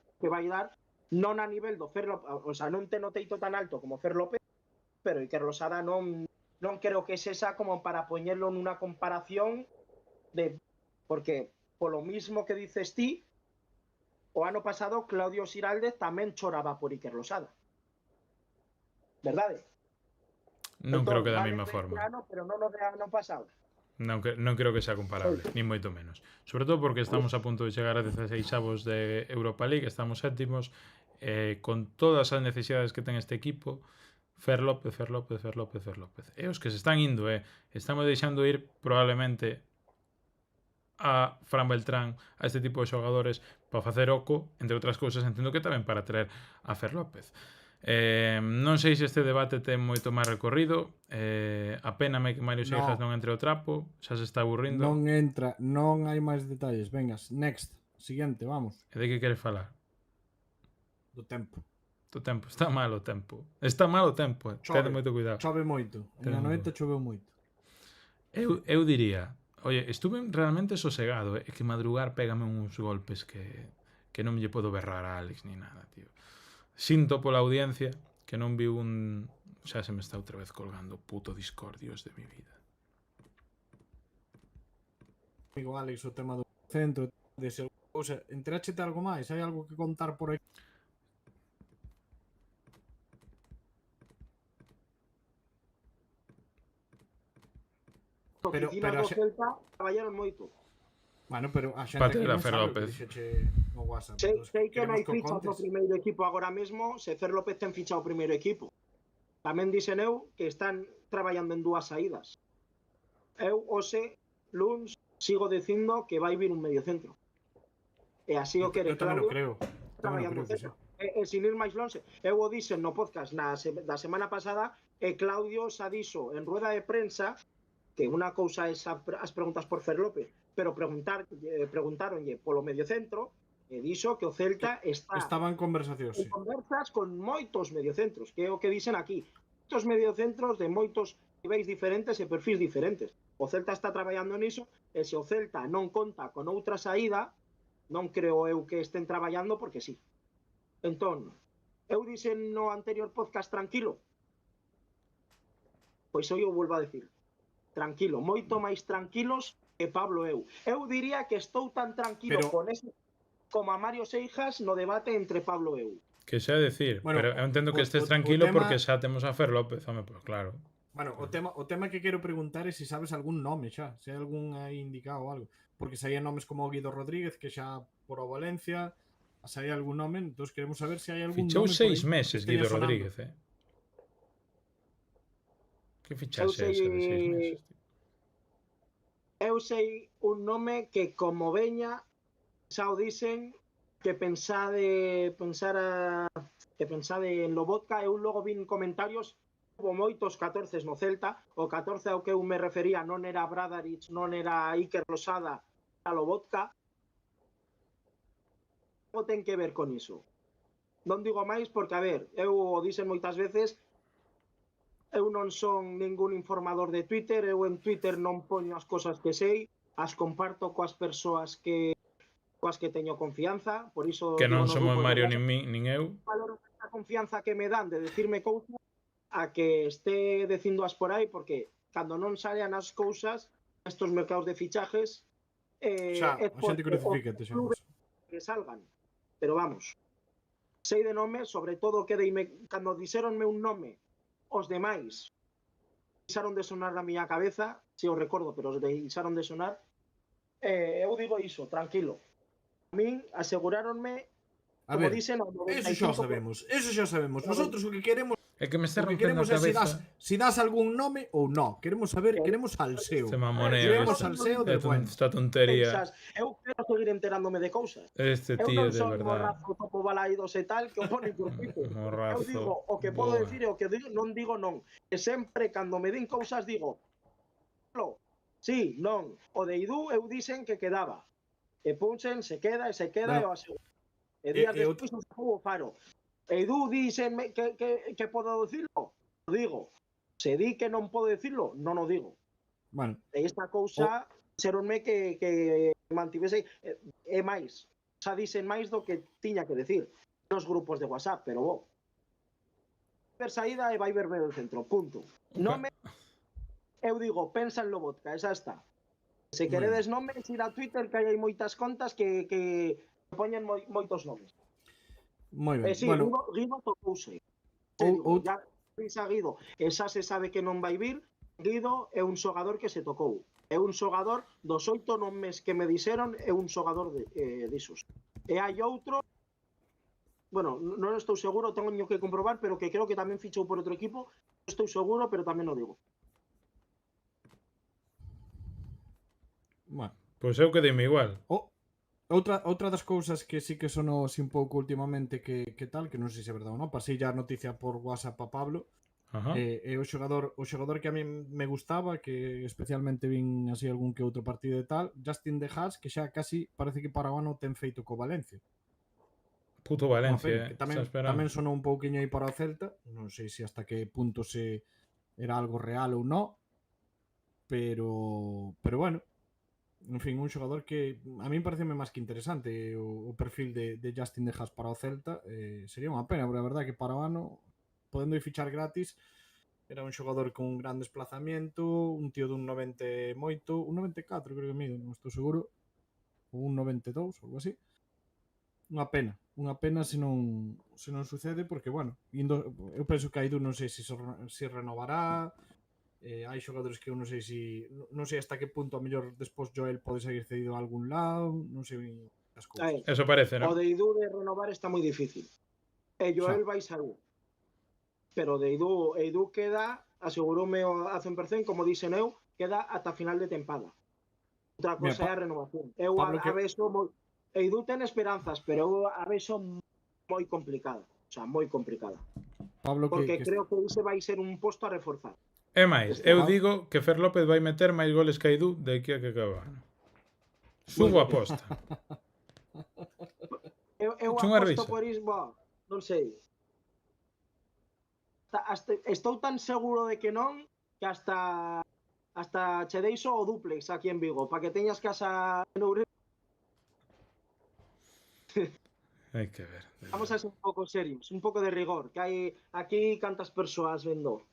non a nivel do Fer López, o sea, non ten o teito tan alto como Fer López, pero Iker Losada non creo que sexa como para poñerlo nunha comparación de, porque polo mismo que dices ti, o ano pasado Claudio Xiraldez tamén choraba por Iker Losada. Verdade? Non creo que da vale mesma de forma. este ano, pero non o de ano pasado. Non creo que sea comparable, ni moito menos. Sobre todo porque estamos a punto de chegar a 16avos de Europa League, estamos séptimos, con todas as necesidades que ten este equipo, Fer López. E os que se están indo, estamos deixando ir probablemente a Fran Beltrán, a este tipo de xogadores para facer oco, entre outras cousas, entendo que tamén para traer a Fer López. Non sei se este debate ten moito máis recorrido, apéname que Mario Seijas non entre o trapo, xa se está aburrindo. Non entra, non hai máis detalles. Vengas, next, siguiente, vamos. E de que queres falar? Do tempo. Do tempo, está mal o tempo. Está mal o tempo, ten moito cuidado. Chove moito. En a noite choveu moito. Eu diría, oye, estuve realmente sosegado, é que madrugar pégame uns golpes que non lle podo berrar a Alex ni nada, tío. Sinto pola audiencia que non vi un... Xa se me está outra vez colgando puto Discord, Dios de mi vida. Amigo Alex, o tema do centro, de ser cousa, enteráchete algo máis? Hai algo que contar por aí? Pero do Celta traballaron moito. Bueno, pero a xente Para aquí ter a non Fer sabe o López. que dixeche no WhatsApp. Sei que non hai Queremos que o fichas no contes. primeiro equipo agora mesmo, se Fer López ten fichado o primeiro equipo. Tamén dixen eu que están traballando en dúas saídas. Eu, hoxe, luns, sigo dicindo que vai vir un medio centro. E así o quere Eu tamén o Claudio, creo. Tamén o creo que sí. E sin ir máis longe, eu o dixen no podcast da semana pasada e Claudio xa dixo en rueda de prensa que unha cousa é as preguntas por Fer López, pero preguntaronlle polo mediocentro e dixo que o Celta Estaba en conversación, en sí. conversas con moitos mediocentros, que é o que dicen aquí. Moitos mediocentros de moitos niveis diferentes e perfis diferentes. O Celta está traballando niso e se o Celta non conta con outra saída, non creo eu que estén traballando porque sí. Entón, eu dixen no anterior podcast tranquilo, pois eu volvo a decir, tranquilo, moito máis tranquilos que Pablo eu. Eu diría que estou tan tranquilo Pero... con eso como a Mario Seijas no debate entre Pablo e eu. Que xa decir, Bueno, pero eu entendo que estés o tranquilo tema... porque xa temos a Fer López, home, pois claro. Bueno, o tema que quero preguntar é se sabes algún nome xa, se hai algún aí indicado ou algo. Porque se hai nomes como Guido Rodríguez, que xa por o Valencia, se hai algún nome, entón queremos saber se hai algún Fichou nome 6 meses que esteña Guido sonando. Rodríguez, Que fichaxe esa de 6 meses, tío? Eu sei un nome que como veña xa o dicen que pensade en Lobotka. Eu logo vin comentarios, hubo moitos 14 no Celta, o 14 ao que eu me refería non era Bradaric, non era Iker Losada, a Lobotka. O ten que ver con iso. Non digo máis porque, a ver, eu o dicen moitas veces, eu non son ningún informador de Twitter, eu en Twitter non poño as cosas que sei, as comparto coas persoas coas que teño confianza, por iso Que non digo no somos grupo de Mario WhatsApp, nin eu. valoro a confianza que me dan de decirme cousas a que esté dicindo as por aí, porque cando non salen as cousas estos mercados de fichajes Xa, é a xente crucifícate, xa. que salgan. Pero vamos, sei de nome, sobre todo que deime, cando dixeronme un nome os demais deixaron de sonar na miña cabeza, se o recordo, pero deixaron de sonar. Eu digo iso, tranquilo. A min aseguráronme, A como ver, dicen, ao eso xa 95%. o sabemos. Eso xa o sabemos. Nosotros o que queremos É que me está O que rompendo a queremos é cabeza si das algún nome ou no. Queremos saber, queremos salseo. este mamoneo, Queremos esta, salseo del bueno. esta tontería. Pensas, eu quero seguir enterándome de cousas. Este Eu tío non de son verdad. morrazo topo balaidos e tal que o ponen por pico. Eu Morrazo. digo o que podo Boa. decir e o que digo, non digo non. E sempre cando me din cousas digo, sí, non. O de Idú eu dixen que quedaba. E Punchen se queda e Bueno, o aseguro. E días e despois se sacou o Faro. E Idú dixen que podo dicirlo, o digo. Se di que non podo dicirlo, non o digo. bueno, E esta cousa xeronme que mantivese e máis. Xa dixen máis do que tiña que decir nos grupos de WhatsApp, pero bo. Ver saída e vai ver ben o centro, punto. Non me eu digo, pensa en Lobotka, esa está. Se queredes nomes, ir a Twitter que hai moitas contas que poñen moitos nomes. moi ben. E si, Bueno, Guido tocouse. ou- Ya Risa Guido, e xa se sabe que non vai vir. Guido é un xogador que se tocou. É un xogador dos 8 nomes que me dixeron, é un xogador disos. E hai outro, bueno, non estou seguro, tengo que comprobar, pero que creo que tamén fichou por outro equipo. Non estou seguro, pero tamén o digo. bueno. Pois eu quedei igual. Outra das cousas que sí que sonou así un pouco últimamente que tal, que non sei se é verdade ou non, pasei ya a noticia por WhatsApp a Pablo, Ajá. e o xogador que a mí me gustaba, que especialmente vin así algún que outro partido e tal, Justin De Haas, que xa casi parece que para o ano ten feito co Valencia. Puto Unha Valencia, pena, que tamén, está esperando. tamén sonou un pouquiño aí para o Celta, non sei se hasta que punto se era algo real ou non, pero bueno, en fin, un xogador que a min pareceme máis que interesante o perfil de Justin De Haas para o Celta. Sería unha pena, porque a verdade que para o ano, podendo ir fichar gratis, era un xogador con un gran desplazamiento, un tío dun 90 e moito, un 94 creo que mide, non estou seguro, ou un 92, ou algo así. Unha pena se non sucede, porque, bueno, eu penso que a Idu non sei se renovará, hai xogadores que eu non sei non sei hasta que punto a mellor despois Joel pode seguir cedido a algún lado, non sei as cousas. Eso parece, O non? de Idú de renovar está moi difícil. E Joel vai sair. Pero de Idú queda, aseguroume a 100%, como dixen eu, queda ata final de tempada. Outra cosa é a renovación. Eu Pablo, a vexo moi... Idú ten esperanzas, pero eu a vexo moi complicada. O sea, moi complicada. Pablo, Porque creo que ese vai ser un posto a reforzar. É máis, eu digo que Fer López vai meter máis goles que Aidú de aquí a que acaba. Subo a aposta. Eu Eche unha aposto risa. por iso, non sei. Estou tan seguro de que non que hasta che deixo o duplex aquí en Vigo, para que teñas casa en Ourense. Hai que ver. Vamos a ser un pouco serios, un pouco de rigor, que hai aquí cantas persoas vendo.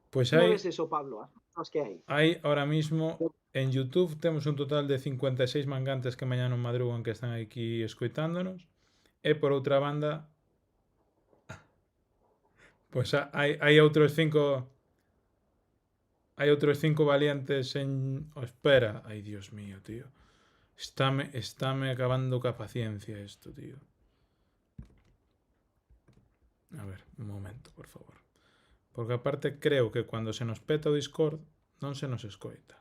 Pois Non hai, ves eso, Pablo, as que hai. hai ahora mismo en YouTube temos un total de 56 mangantes que mañá non madrugan que están aquí escoitándonos. E por outra banda, pois hai outros 5 valientes en... Oh, espera. Ai, Dios mío, tío. Estáme acabando ca paciencia esto, tío. A ver, un momento, por favor. Porque aparte creo que cando se nos peta o Discord non se nos escoita.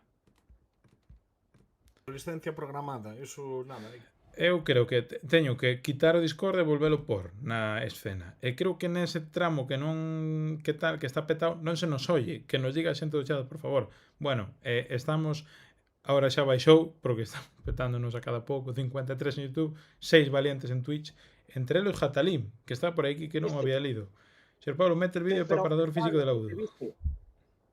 licencia programada, eso nada. Eu creo que teño que quitar o Discord e volvelo por na escena. E creo que nese tramo que non que tal, que está petado, non se nos oye, que nos diga a xente do chat, por favor. Bueno, estamos ahora xa baixou, porque estamos petándonos a cada pouco, 53 en YouTube, 6 valientes en Twitch, entre eles Jatalim, que está por aquí que non o había lido. Ser Pablo, mete el vídeo de preparador físico de laudo.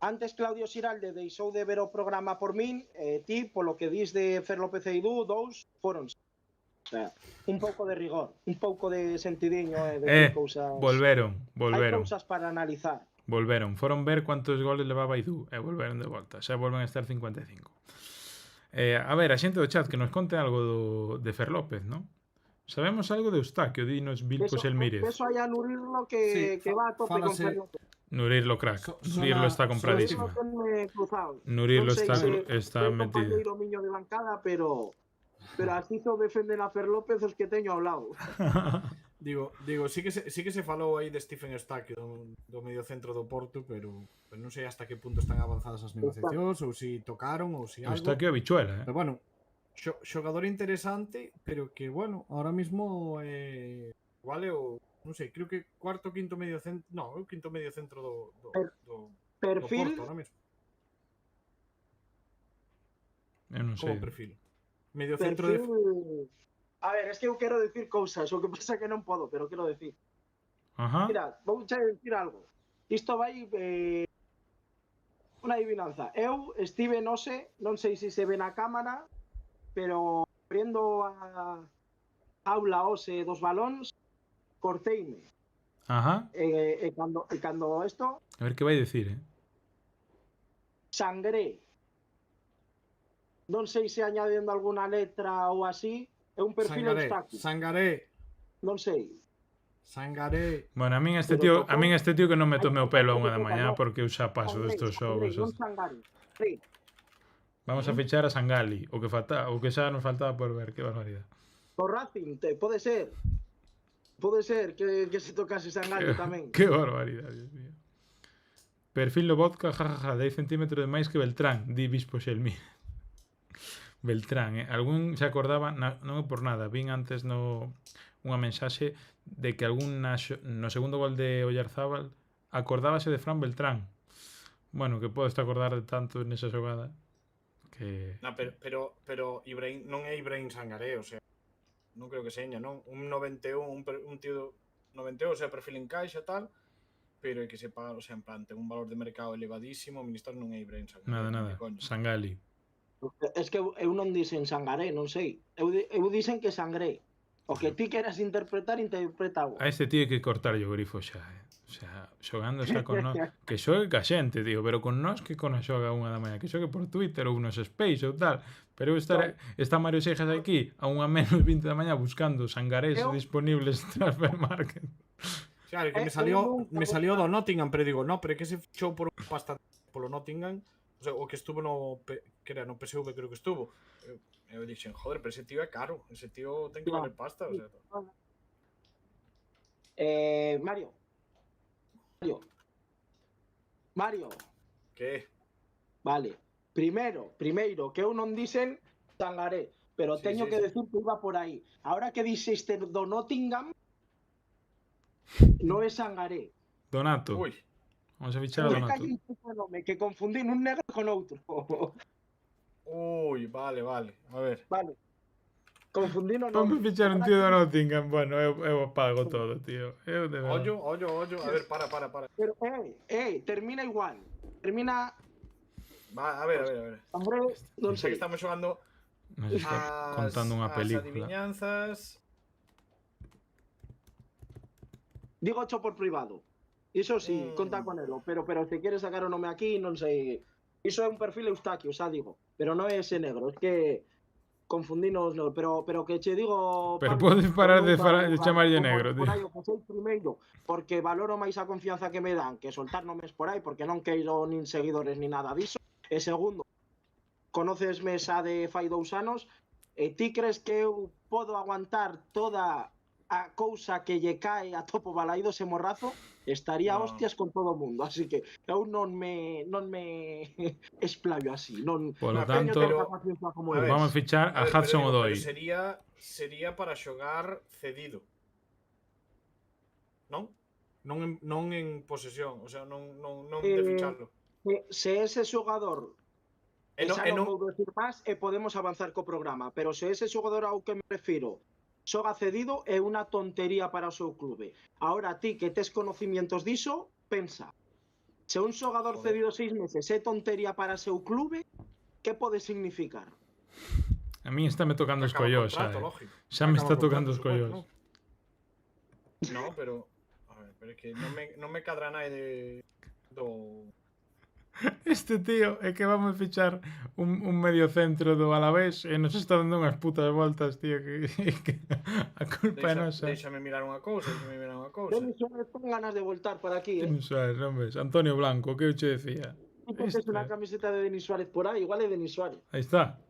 Antes Claudio Xiralde deixou de ver o programa por min, ti, polo que dis de Fer López e Idú, 2 foron. O sea, un pouco de rigor, un pouco de sentidiño de cousas. Volveron. Hai cousas para analizar. Volveron, foron ver cuántos goles levaba Idú e volveron de volta, xa volven a estar 55. A ver, a xente do chat que nos conte algo de Fer López, non? Sabemos algo de Eustaquio, dinos Vilpos Elmírez. Eso hai a aludirlo que va a tope con Fer López. Nurirlo crack. Sona- Nurirlo está sona- compradísimo. Nurirlo Non sei está, se está foi metido. compañeiro miño de bancada, pero así só defenden a Fer López os que teño ao lado. Digo, sí que se falou aí de Stephen Eustaquio do mediocentro do Porto, pero non sei hasta que punto están avanzadas as negociacións ou si tocaron ou si algo. Está aquí a bichuela, Pero bueno, xogador interesante, pero que bueno, ahora mismo igual é o non sei, creo que cuarto quinto medio centro, no, é o quinto medio centro do Perfil, Porto ahora mismo. Eu non sei. Como perfil? Medio centro de A ver, es que eu quero decir cousas, o que pasa que non podo, pero quero decir. Ajá. Mira, vou che decir algo. Isto vai unha adivinanza. Eu estive, non sei se se ve na cámara, pero abriendo a aula ose dos balóns, corteime. Ajá. E cando isto, A ver que vai dicir, sangré. Non sei se añadendo alguna letra ou así, é un perfil Eustaquio. Sangaré. Non sei. Bueno, a min este Pero tío que non me tome o pelo a unha da Sangaré, mañá no. porque eu xa paso destos xogos. Non sangré. Sí. Vamos a fichar a Sangali, o que xa nos faltaba por ver, que barbaridade. O Racing, pode ser. Pode ser que se tocase Sangali tamén. Que barbaridade, Dios mío. Perfil do vodka, jajaja, 10 centímetros de máis que Beltrán, di Bispo Xelmi. Beltrán, algún se acordaba, non é por nada, vin antes unha mensaxe de que algún no segundo gol de Oyarzábal acordábase de Fran Beltrán. Bueno, que podes te acordar de tanto nesa xogada que... No, pero Ibrahim, non é Ibrahim Sangaré, o sea, non creo que seña, non? Un 91, un tío 91, o sea, perfil en caixa tal, pero é que se paga, o sea, en plan, ten un valor de mercado elevadísimo, o ministro non é Ibrahim Sangaré. Nada, Sangali. Es que eu non dixen sangaré, non sei. Eu dixen que sangré. O que ti queras interpretar, interpretao. A este tío hai que cortarlle o grifo xa, O sea, xogando xa con nós, que xogue ca xente, tío, pero con nós que con a xoga unha da mañá, que xogue por Twitter ou nos Space ou tal. Pero está Mario Seijas aquí a unha menos 20 da mañá buscando sangarés disponibles en Transfer Market. Claro, que me salió do Nottingham, pero digo, no, pero é que se fichou por unha pasta polo Nottingham, o sea, o que estuvo no PSV, creo que estuvo. Eu dixen, joder, pero ese tío é caro, ese tío ten que valer pasta, o sea. Mario. Que? Vale. Primeiro, que eu non dixen sangaré, pero teño que decir que iba por aí. Ahora que dixeste do Nottingham, non é sangaré. Donato. Ui. Vamos a fichar a Donato. Que confundín un negro con outro. Ui, vale. A ver. Vale. Confundín o Vamos nome. a fichar un tío do Nottingham. Bueno, eu apago todo, tío. Eu de verdade. Ollo. A ver, para. Pero, termina igual. Termina... Va, a ver. Hombre, non Sei sei. que estamos xogando Nos está contando unha as película. adivinanzas. Digo cho por privado. Iso sí, conta con elo. Pero se quieres sacar o nome aquí, non sei. Iso é un perfil Eustaquio, xa digo. Pero non é ese negro, es que confundinos, no, pero que che digo... Pero podes parar de chamarlle negro, tío. Por aí o que sei primeiro, porque valoro máis a confianza que me dan que soltar nomes por aí, porque non queiro nin seguidores ni nada diso. E segundo, conocesme xa de fai 2 anos, e ti crees que eu podo aguantar toda a cousa que lle cae a Topo Balaído ese morrazo? Estaría No. hostias con todo o mundo, así que eu non me explayo así, non Por lo teño tanto, tanta paciencia como a ver, eles. vamos a fichar a Hudson Odoi. Sería para xogar cedido. Non? Non en posesión, o sea, non de ficharlo. Se ese xogador xa non vou decir máis e podemos avanzar co programa, pero se ese xogador ao que me refiro xoga cedido é unha tontería para o seu clube. Ahora ti que tes conocimientos diso, pensa, se un xogador cedido 6 meses é tontería para o seu clube, que pode significar? A mí está me tocando os collós, xa. Xa me está tocando os collós. No, pero a ver, pero é que non me cadra nai do Este tío é que vamos fichar un medio centro do Alavés e nos está dando unhas putas voltas, tío, que a culpa é nosa. Déxame mirar unha cousa, déxame mirar unha cousa. Denis Suárez con ganas de voltar por aquí, Non sabes, non ves. Antonio Blanco, que eu che decía. Y porque es una Este. camiseta de Denis Suárez por ahí, igual es Denis Suárez. Aí está.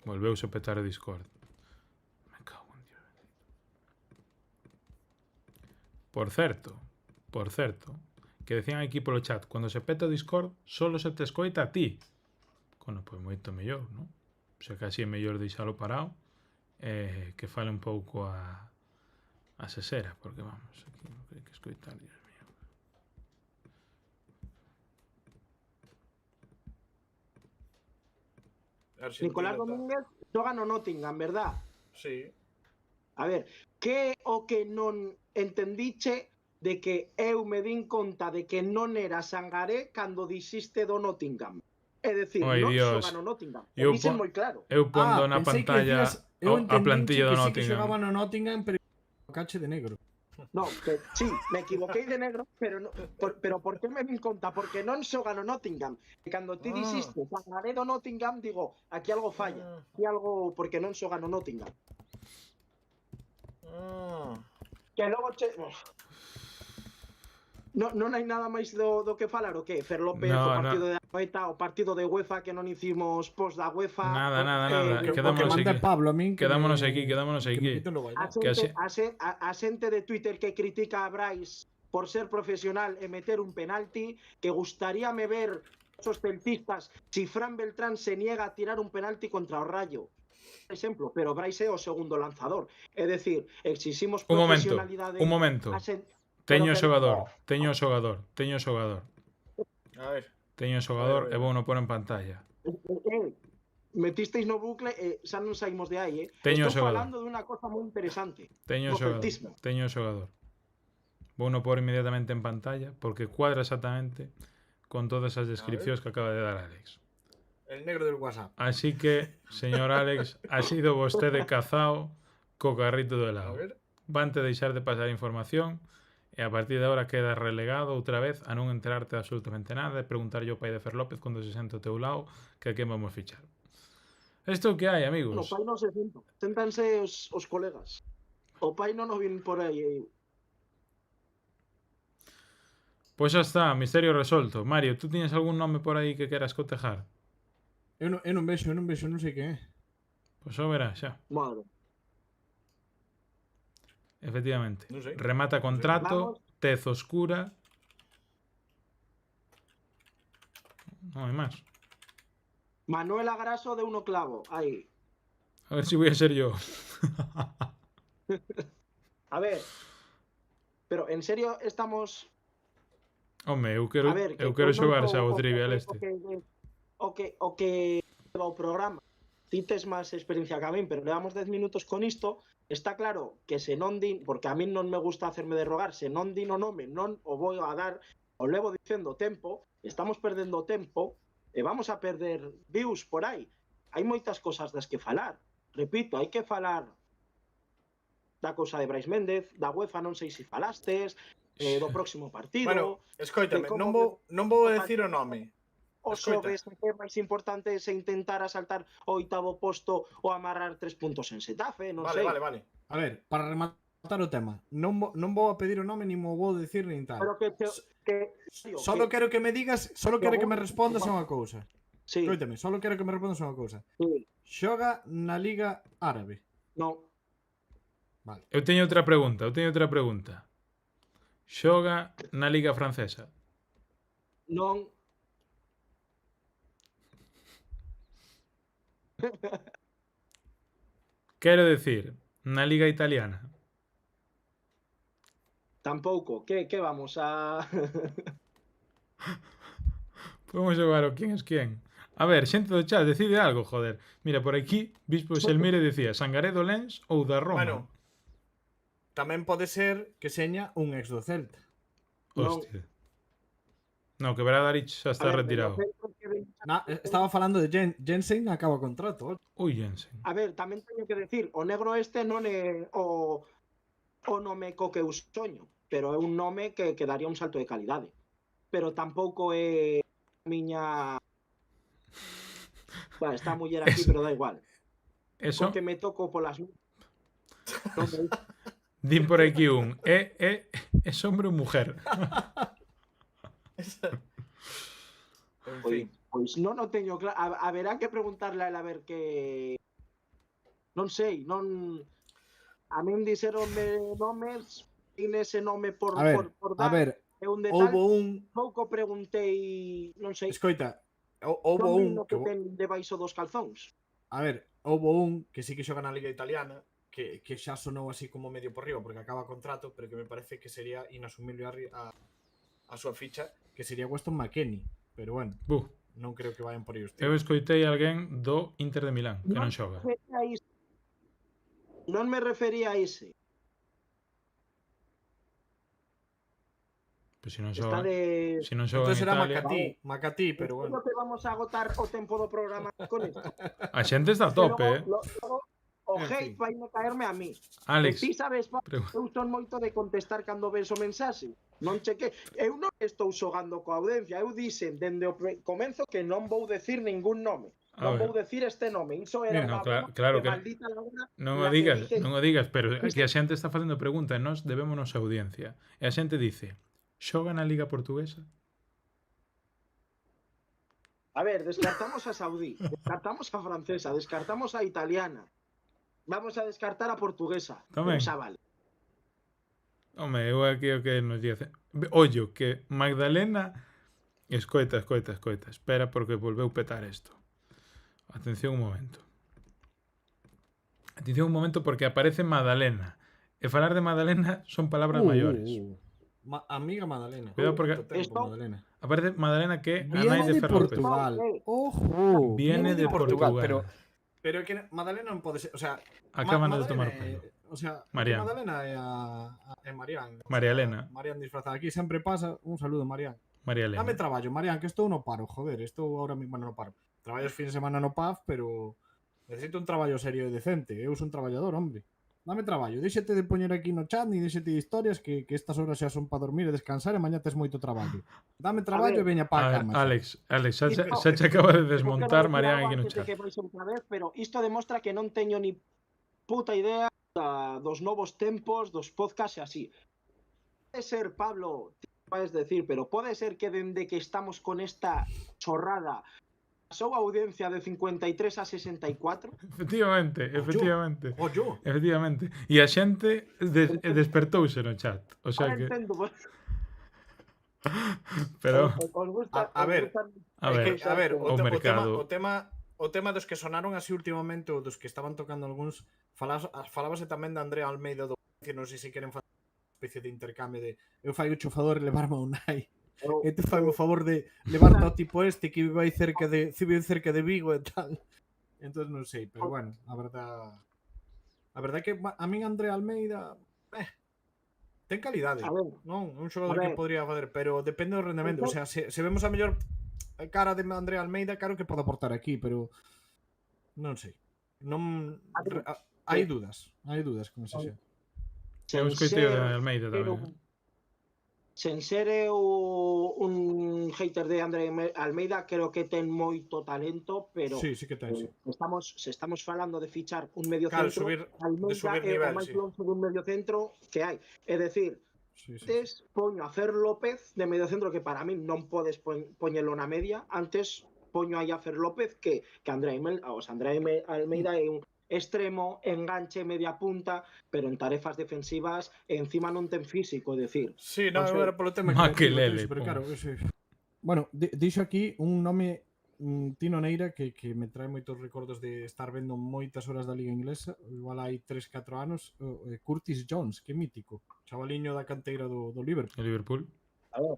Volveuse petar o Discord. Me cago en Dios. Por certo, que decían aquí polo chat, cando se peta o Discord, solo se te escoita a ti. Bueno, pois moito mellor, non? O sea, que así é mellor deixalo parado, que fale un pouco a sesera, porque vamos, aquí non hai que escoitar, Dios mío. Argentina Nicolás está. Domínguez xoga no Nottingham, verdad? Sí. A ver, que o que non entendiche de que eu me din conta de que non era Sangaré cando dixiste do Nottingham? É dicir, Ai, non Dios. xoga no Nottingham. Eu O dixen pon- moi claro. Eu pondo na pensei que pantalla decías, eu a entendinche plantilla do que sí que Nottingham. xogaba no Nottingham, pero cache de negro. No, que, sí, me equivoquei de negro, pero pero por que me din conta? Porque non xoga no Nottingham. E cando ti dixiste Sangaré do Nottingham, digo, aquí algo falla. Aquí algo porque non xoga no Nottingham. Que logo non hai nada máis do que falar o que? Fer López, No, o partido de Anoeta, o partido de UEFA que non hicimos post da UEFA. Nada. Que o que Quedámonos manda aquí. Pablo a min que Quedámonos me- aquí, quedámonos que me aquí. quiten lo A bailado. a xente de Twitter que critica a Brais por ser profesional e meter un penalti, que gustaríame ver esos celtistas si Fran Beltrán se niega a tirar un penalti contra o Rayo. Exemplo, pero Brais é o segundo lanzador. É decir, exiximos Un momento, profesionalidade. un momento. a xen- Teño o Pero que- xogador, A ver. Teño o xogador Bueno. e vou no pôr en pantalla. Metisteis no bucle e xa non saímos de aí, Teño o Estou xogador. falando dunha cosa moi interesante. Teño o No xogador. celtismo. Teño o xogador. Vou no pôr inmediatamente en pantalla porque cuadra exactamente con todas as descripcións que acaba de dar Alex. El negro del WhatsApp. Así que, señor Alex, ha sido vostede cazao co carrito do A helado. ver. Vante deixar de pasar información e a partir de agora queda relegado outra vez a non enterarte de absolutamente nada e preguntarlle ao pai de Fer López cando se sente ao teu lado que a quen vamos fichar. Isto que hai, No amigos? pai non se senta. Séntanse os colegas. O pai non o vin por aí. Pois xa está, misterio resolto. Mario, tú tiñes algún nome por aí que queras cotejar? Eu non vexo, non sei quen é. Pois xa verás, xa. Madre. Efectivamente. Non sei. Remata contrato, Vamos. tez oscura. Non hai máis. Manuel Agraso de uno clavo. Aí. A ver si voy a ser yo. A ver. Pero en serio estamos. Home, eu quero, A ver, eu quero non xogar xa o sou trivial o este. que leva o programa. Ti tes máis experiencia que a min, pero levamos 10 minutos con isto. Está claro que se non din, porque a min non me gusta hacerme de rogar, se non din o nome, non o vou a dar, o levo dicendo tempo, estamos perdendo tempo, e vamos a perder views por aí. Hai moitas cosas das que falar. Repito, hai que falar da cousa de Brais Méndez, da UEFA non sei se falastes, do próximo partido, Bueno, escoítame, de como non vou decir o nome. o escoita. xoves que é máis importante se intentar asaltar o 8º posto ou amarrar 3 puntos en Xetafe, non sei. Vale. A ver, para rematar o tema, non vou a pedir o nome nin mo vou decir nin tal. Pero Solo quero que me digas, solo quero que me respondas a unha cousa. Sí, Escoítame, solo quero que me respondas a unha cousa. sí, Xoga na Liga Árabe. non. Vale. Eu teño outra pregunta, Xoga na Liga Francesa? Non. Quero decir, na Liga Italiana? Tampouco. Que vamos a Podemos xogar o quién es quién. A ver, xente do chat, decide algo, joder. Mira, por aquí, Bispo Selmire decía Sangaré do Lens ou da Roma. Bueno, tamén pode ser que seña un ex do Celta. Hostia. No, que Bradarich xa está retirado. Estaba falando de Jensen, acaba contrato. Ui, Jensen. A ver, tamén teño que decir, o negro este non é o nome co que eu soño, pero é un nome que daría un salto de calidade. pero tampouco é a miña... Bueno, está a muller aquí, Eso- pero da igual. Eso, Porque me toco polas... Non sei. din por aquí es hombre ou mujer. En Pois, fin. pois non o teño claro. Haberá que preguntarle a ela a ver que... Non sei, non... A min dixeronme nomes, tin ese nome por, A ver, por a dar, ver, é un detal, houbo un... pouco preguntei, non sei, Escoita, houbo non vi un no que ten debaixo dos calzóns. A ver, houbo un que sí que xoga na Liga Italiana que xa sonou así como medio por riba porque acaba contrato, pero que me parece que sería inasumible a súa ficha, que sería Weston McKennie. Pero bueno, Buh, non creo que vayan por aí os eu tiros. escoitei alguén do Inter de Milán que non xoga. Non me refería a ese. Pois se non Está xoga, de... se non xoga Entón en será Italia, Macatí, pero bueno. Creo que vamos a agotar o tempo do programa con isto. a xente está a tope, Logo, o En hate fin. vai me caerme a mí. Alex, E ti sabes, pregu- eu son moito de contestar cando ves o mensaxe. Non cheque. Eu non estou xogando coa audiencia. Eu dixen dende o comenzo que non vou decir ningún nome. A Non ver. vou decir este nome. Iso era No, unha claro- broma claro de que maldita laguna non na o que digas, dixen, non o digas, pero aquí a xente está facendo pregunta e nós debémonos a audiencia. E a xente dice, xoga na Liga Portuguesa? A ver, descartamos a saudí, descartamos a francesa, descartamos a italiana. Vamos a descartar a portuguesa. Tamén. Xa vale. Home, eu aquí o que nos dice. Ollo, que Magdalena... Escoita. Espera porque volveu petar isto. Atención un momento. Atención un momento porque aparece Madalena. E falar de Madalena son palabras maiores. Amiga Madalena. Cuidado porque- Moito tempo, Esto- Madalena. Aparece Madalena que é a nai Viene de de Fer López. Portugal. López. Ojo. Viene de Portugal. Pero é que Madalena non pode ser, o sea, Acaban de Madalena tomar é- pelo. O sea, Marián. Madalena é Marián. O María sea, Elena. Marián disfrazada. Aquí sempre pasa. Un saludo, Marián. María Elena. Dame traballo, Marián, que estou no paro, joder. Estou ahora mismo no paro. Traballo os fins de semana no PAF, pero necesito un traballo serio e decente. Eu sou un traballador, hombre. Dame traballo. Deixete de poñer aquí no chat, ni deixete de historias que estas horas xa son para dormir e descansar e mañá tes moito traballo. Dame traballo e ver, veña pa cama. xa. Alex, xa che acaba de desmontar Porque Marián non aquí no antes de chat. que vais outra vez, pero isto demostra que non teño ni puta idea dos novos tempos, dos podcasts e así. Pode ser, Pablo, ti vais decir, pero pode ser que dende que estamos con esta chorrada pasou a audiencia de 53 a 64? Efectivamente. Ollo. Efectivamente. E a xente despertouse no chat. O sea Ahora que... entendo, pues, Pero, os gusta, A ver, os gustan- a É ver, que, a ver, o mercado. o tema dos que sonaron así últimamente ou dos que estaban tocando algúns falábase tamén de Andrea Almeida do que non sei se queren facer unha especie de intercambio de eu fai o chofador e levarme a Unai e te fai o favor de levarte ao tipo este que vive cerca de Vigo e tal. Entón non sei, pero bueno, a verdade é que a min Andrea Almeida ten calidade. A ver, Non, é un xogador A que ver. podría fazer, pero depende do rendemento. O sea, se vemos a mellor cara de Andrea Almeida, claro que pode aportar aquí, pero non sei. Non A ver, hai dudas con ese xeo. eu escoitei o de Almeida pero tamén. sen ser eu un hater de André Almeida, creo que ten moito talento, pero Sí, sí que ten, sí. se estamos falando de fichar un medio Claro, centro, de Almeida subir é nivel, o máis sí. longe dun medio centro que hai. É dicir, Sí, sí. antes poño a Fer López de medio centro, que para mí non podes poñelo na media, antes poño aí a Fer López que André Almeida é un extremo, enganche, media punta, pero en tarefas defensivas e encima non ten físico, é dicir. Sí, non, sei. era polo tema Makelele, pero pon. claro, ese... Bueno, dixo aquí un nome Tino Neira que me trae moitos recordos de estar vendo moitas horas da Liga Inglesa, igual hai 3-4 anos, Curtis Jones, que mítico, chavaliño da canteira do Liverpool. O Liverpool. A ver,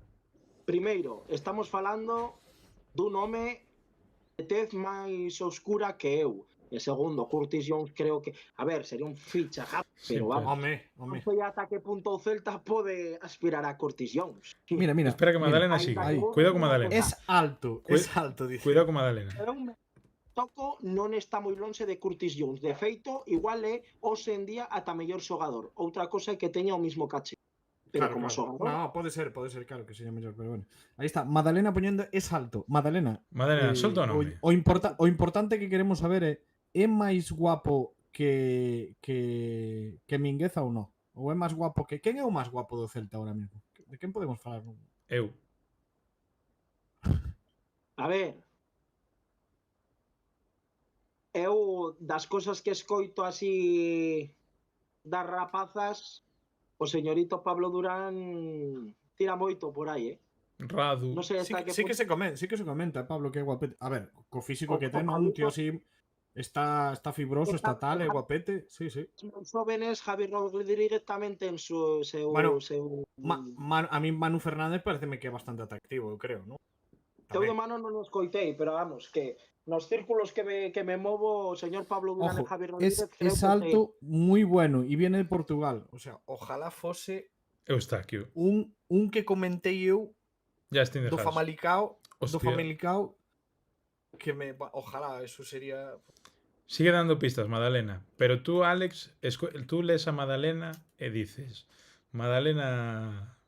primeiro, estamos falando dun home de tez máis oscura que eu. E segundo, Curtis Jones creo que, a ver, sería un fichaje, Sí, pero vamos, Home. non sei ata que punto o Celta pode aspirar a Curtis Jones. Mira. Espera que Madalena Aí siga. está, Cuidado con Madalena. Es alto, dice. Cuidado con Madalena. Eu me toco non está moi lonxe de Curtis Jones. De feito, igual é hoxe en día ata mellor xogador. Outra cosa é que teña o mismo caché. pero Claro, como claro. xogador, No, pode ser, claro que sería mellor, pero bueno. Aí está, Madalena poñendo é salto. Madalena, Madalena, solta o nome. o importante que queremos saber é máis guapo que Mingueza ou non? Ou é máis guapo que... Quen é o máis guapo do Celta ahora mesmo? De quen podemos falar? Eu. a ver, eu das cosas que escoito así das rapazas, o señorito Pablo Durán tira moito por aí, Radu. Non sei Sí, hasta que sí que se comenta, Pablo, que é guapete. A ver, co físico que ten, o un tío Pablito- así está fibroso, está tal, é guapete. Sí, sí. os jóvenes, Javi Rodríguez tamén ten seu Bueno, seu A mí Manu Fernández pareceme que é bastante atractivo, eu creo, ¿no? eu de mano non o escoitei, pero vamos, que nos círculos que me movo, o señor Pablo Durán Ojo, e Javi Rodríguez creo es que alto, muy bueno y viene de Portugal. O sea, ojalá fose Eustáquio. un que comentei eu Justin de do Haas. Famalicao, Hostia. que ojalá, eso sería... Sigue dando pistas, Madalena. Pero tú, Alex, tú lees a Madalena e dices Madalena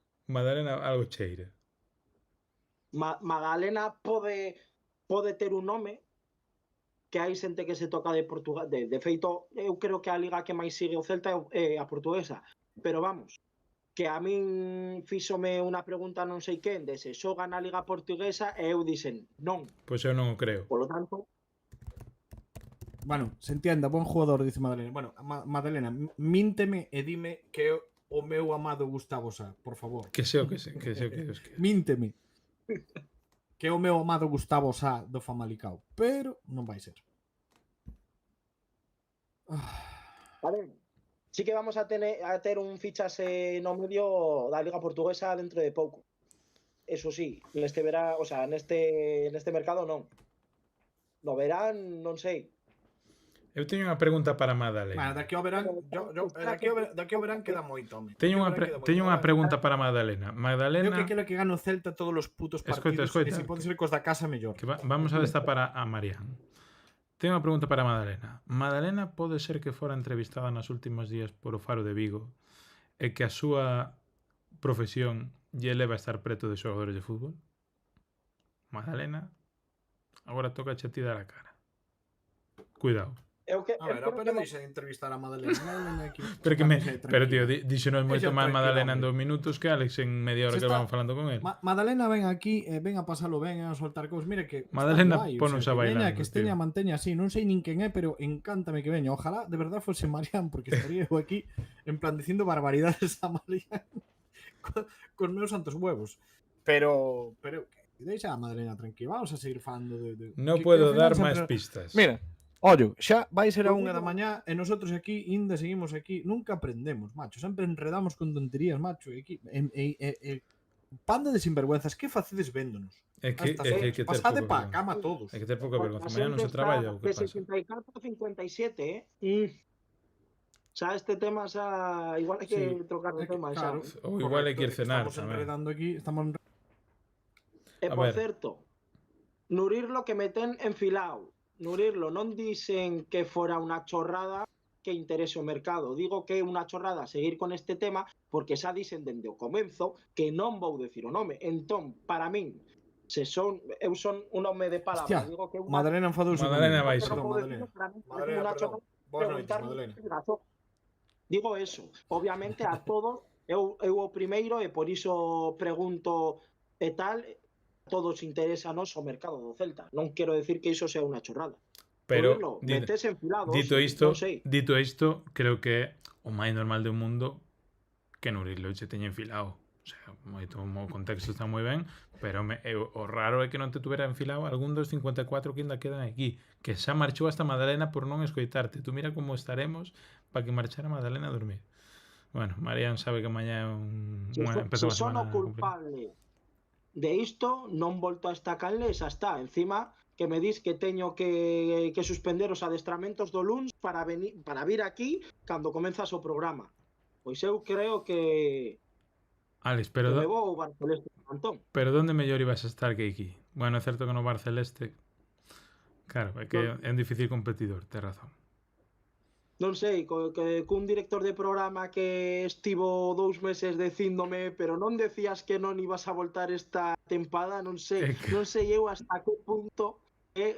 algo cheira. Magdalena pode ter un nome que hai xente que se toca de Portugal. De feito, eu creo que a liga que máis sigue o Celta é a portuguesa. Pero vamos, que a min fíxome unha pregunta non sei quen de se xoga na liga portuguesa e eu dixen non. Pois eu non o creo. Polo tanto, Bueno, se entienda, buen jugador, dice Madalena. Bueno, Madalena, mínteme e dime que é o meu amado Gustavo Sá, por favor. Que sei o que sei, que sei o que Dios quere. Mínteme. Que é o meu amado Gustavo Sá do Famalicao. Pero non vai ser. vale, sí que vamos a ter un fichase no medio da liga portuguesa dentro de pouco. Eso sí, neste verán, o sea, neste mercado non. No verán, non sei. Eu teño unha pregunta para Madalena. Bueno, daqui ao verán, daqui ao verán queda moito, home. Teño unha pregunta para Madalena. Eu Madalena, que quero que gane o Celta todos os putos Escoita, partidos. escoita. E se pode ser cos da casa, mellor. que vamos a destapar a Marián. Teño unha pregunta para Madalena. Madalena pode ser que fora entrevistada nos últimos días por o Faro de Vigo e que a súa profesión lle leva a estar preto de xogadores de fútbol? Madalena, agora toca che ti dar a cara. Cuidado. Eu que, A ver, eu creo pero que deixa de entrevistar a Madalena. Madalena aquí. Pero que me, Tranquilo. pero tío, díxenos moito Ella máis tranquila, Madalena en hombre. 2 minutos que Alex en media hora Se que está- vamos falando con él. Madalena ven aquí, ven a pasalo ben, a soltar cousas. Mira que Madalena, está guai, ponos a que veña, bailando, que esteña, tío. manteña así. Non sei nin quen é, pero encántame que veña. Ojalá de verdad fose Marián, porque estaría eu aquí en plan dicindo barbaridades a Marián con meus santos huevos. Pero deixa a Madalena tranquila. Vamos a seguir falando de No que puedo ao final dar sempre- máis pistas. Mira, ollo, xa vai ser a unha Unha da da mañá e nosotros aquí ainda seguimos aquí, nunca aprendemos, macho, sempre enredamos con tonterías, macho, e aquí panda de sinvergüenzas, que facedes véndonos? É que, Hasta é que ter pasade pouca pa vergonza. cama todos. Hai que ter pouca vergonza. A Mañá non se xente está traballa ou que de pasa? 64 a 57, Xa este tema xa igual hai que Sí, trocar o é que, tema claro, xa. Ou igual hai que ir Correcto, cenar estamos tamén. enredando aquí, estamos E A por ver. certo, Nurirlo que me ten enfilado. Nurirlo non dicen que fora unha chorrada que interese o mercado. Digo que é unha chorrada seguir con este tema porque xa dicen dende o comenzo que non vou decir o nome. Entón, para min, eu son un home de palabra. Hostia, Digo que unha Madalena enfadouse Madalena comigo. vai non ser. vou Madalena. decir, para min é Madalena, unha perdón. chorrada Boas noites, preguntarme Madalena. que razón. Digo eso. Obviamente a todos, eu o primeiro e por iso pregunto e tal, todos interésanos o mercado do Celta. Non quero decir que iso sea unha chorrada. Pero Nurirlo, metes enfilado, dito sí, isto, non sei. creo que é o máis normal do mundo que Nurirlo che teña enfilado. O sea, o contexto está moi ben, pero o raro é que non te tuvera enfilado algún dos 54 que ainda quedan aquí, que xa marchou hasta Madalena por non escoitarte. Tú mira como estaremos para que marchara Madalena a dormir. Bueno, Marián sabe que mañá é empezou a Se son semana o culpable de isto, non volto a estacarle, xa está. Encima que me dis que teño que suspender os adestramentos do luns para vir aquí cando comenzas o programa. Pois eu creo que Alex, que me vou ao Barceleste de Antón. pero onde mellor ibas a estar que aquí? Bueno, é certo que no Barceleste, claro, é que é un difícil competidor, tes razón. non sei, cun director de programa que estivo 2 meses dicíndome, pero non decías que non ibas a voltar esta tempada, non sei eu hasta que punto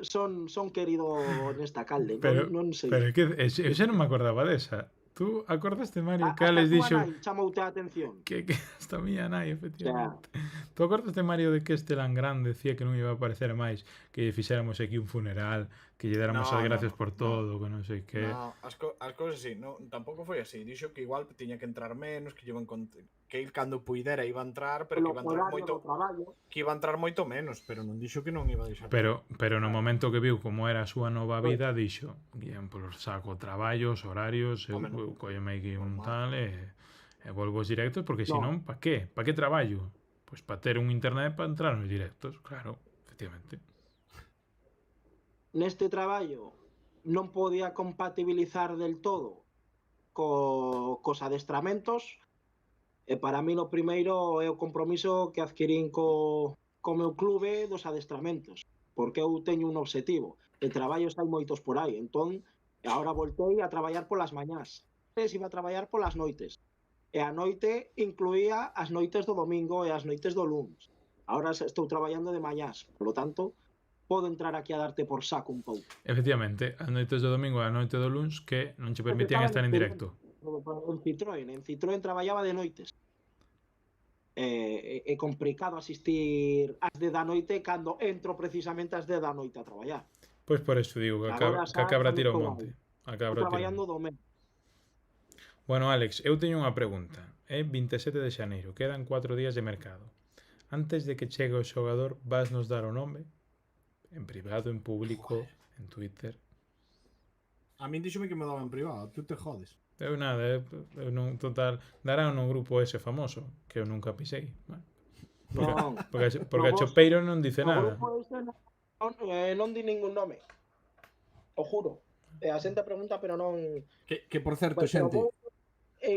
son querido nesta calde, non sei. Pero é que eu xa non me acordaba desa. Tú acordaste, Mario, que Hasta Alex túa dixo nai chamoute a atención. que hasta mía nai, O sea, efectivamente. Tú acordaste, Mario, de que este Langrán decía que non iba a aparecer máis, que lle fixéramos aquí un funeral, que lle déramos as gracias por todo, que non sei que... No, as cousas así, no, tampouco foi así. Dixo que igual tiña que entrar menos, que il cando puidera iba a entrar, pero que iba a entrar moito, que iba a entrar moito menos, pero non dixo que non iba a deixar. Pero no momento que viu como era a súa nova vida, dixo, guían por saco traballos, horarios, eu colleme aquí un tal e volvo aos directos, porque senón, pa que? Pa que traballo? Pois pa ter un internet para entrar nos directos, claro, efectivamente. Neste traballo non podía compatibilizar del todo cos adestramentos, e para mí o primeiro é o compromiso que adquirín co meu clube dos adestramentos, porque eu teño un obxectivo, e traballos hai moitos por aí, entón, agora voltei a traballar polas mañás, iba a traballar polas noites, e a noite incluía as noites do domingo e as noites do luns. Agora estou traballando de mañás, por lo tanto, podo entrar aquí a darte por saco un pouco. Efectivamente, as noites do domingo e a noite do luns que non che permitían estar en directo. En Citroën traballaba de noites. É complicado asistir ás 10 da noite cando entro precisamente ás 10 da noite a traballar. Pois por eso digo que a cabra tira o monte. A cabra tira o traballando monte. do mes. Bueno, Alex, eu teño unha pregunta. É 27 de xaneiro, quedan 4 días de mercado. Antes de que chegue o xogador, vas nos dar o nome? En privado, en público, en Twitter? A min díxome que me daba en privado, tú te jodes. Eu nada, eu non, total, dará no grupo ese famoso, que eu nunca pisei. Bueno, porque a Chopeiro non dice nada. O grupo ese non di ningún nome. O juro. A xente pregunta, pero non... Que por certo, Pues, xente...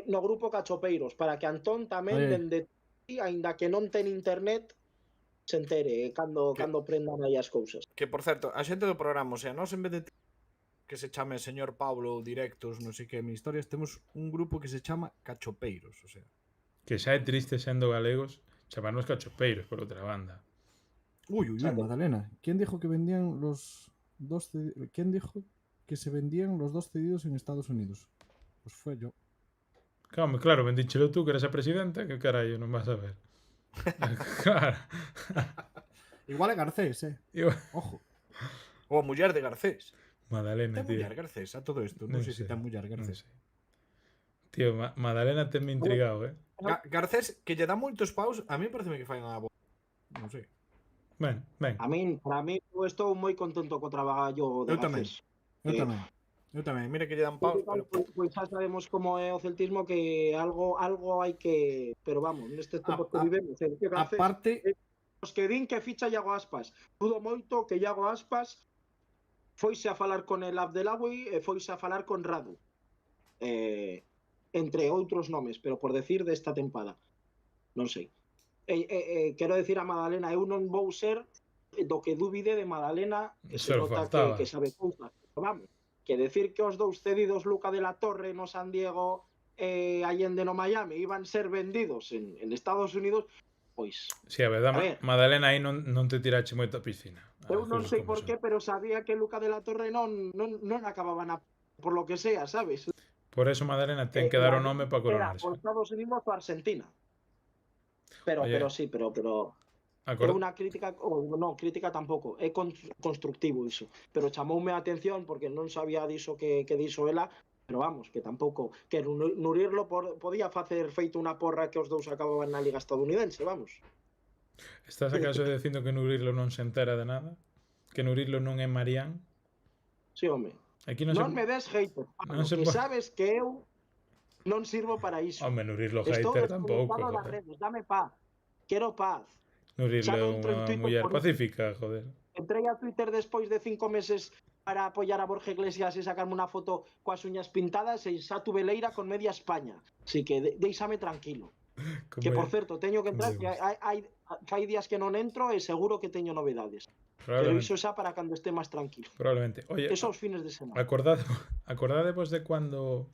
no grupo Cachopeiros, para que Antón tamén dende ti, aínda que non ten internet, se entere cando prendan aí as cousas. Que por certo, a xente do programa, o sea, nós en vez de que se chame señor Pablo directos, non sei que, mi historias, temos un grupo que se chama Cachopeiros, o sea. Que xa é triste sendo galegos chamarnos cachopeiros, por outra banda. Uy, Magdalena, ¿quién dijo que vendían los dos ¿quién dijo que se vendían los 2 cedidos en Estados Unidos? Pues fue yo. Claro, vendíchelo tú, que eres a presidenta, que carallo, non vas a ver. Claro. Igual é Garcés, Ojo. Ou a muller de Garcés. Madalena, ten tío. Muller Garcés a todo isto? Non sei se ten muller Garcés. Tío, Madalena tenme intrigado, Garcés, que lle dá moitos paus, a mí pareceme que fai unha boa. Non sei. Ben. Para mí, eu estou moi contento co traballo de Garcés. Eu tamén. Mira que lle dan paus, pero... Pois xa sabemos como é o celtismo, que algo hai que... Pero vamos, nestes tempos que vivemos, que Garcés... Aparte... Os que din que ficha Iago Aspas. Dudo moito que Iago Aspas foise a falar con el Abdelawi e foise a falar con Radu. Entre outros nomes, pero por decir desta tempada. Non sei. Quero decir a Madalena, eu non vou ser do que dúbide de Madalena, que se nota que sabe cousas. Vamos, que decir que os dous cedidos Luca de la Torre no San Diego e Allende no Miami iban ser vendidos en Estados Unidos, pois... Sí, a verdade, Madalena aí non te tirache moito a piscina. Eu non sei por qué, pero sabía que Luca de la Torre non acababan por lo que sea, sabes? Por eso Madalena ten que dar o nome para coronarse. Era por Estados Unidos ou Argentina. Pero sí, pero é unha crítica, non, crítica tampouco, é constructivo iso, pero chamoume a atención porque non sabía diso que dixo ela, pero vamos, que tampouco, que Nurirlo podía facer feito unha porra que os dous acababan na Liga Estadounidense, vamos. Estás acaso dicindo que Nurirlo non se entera de nada? Que Nurirlo non é Marián? Sí, home. Non me des hater, Pablo, que sabes que eu non sirvo para iso. Home, Nurirlo hater tampouco, joder. Dame paz, quero paz. Nurirlo é unha muller pacífica, joder. Entrei a Twitter despois de 5 meses para apoiar a Borja Iglesias e sacarme unha foto coas uñas pintadas e xa tuve leira con media España. Así que deixame tranquilo. Como Que, por é- certo, teño que como entrar, é que gusto. hai días que non entro e seguro que teño novedades. Pero Probablemente, iso xa para cando este máis tranquilo. probablemente. Oye, Eso aos fines de semana. acordadevos de cuando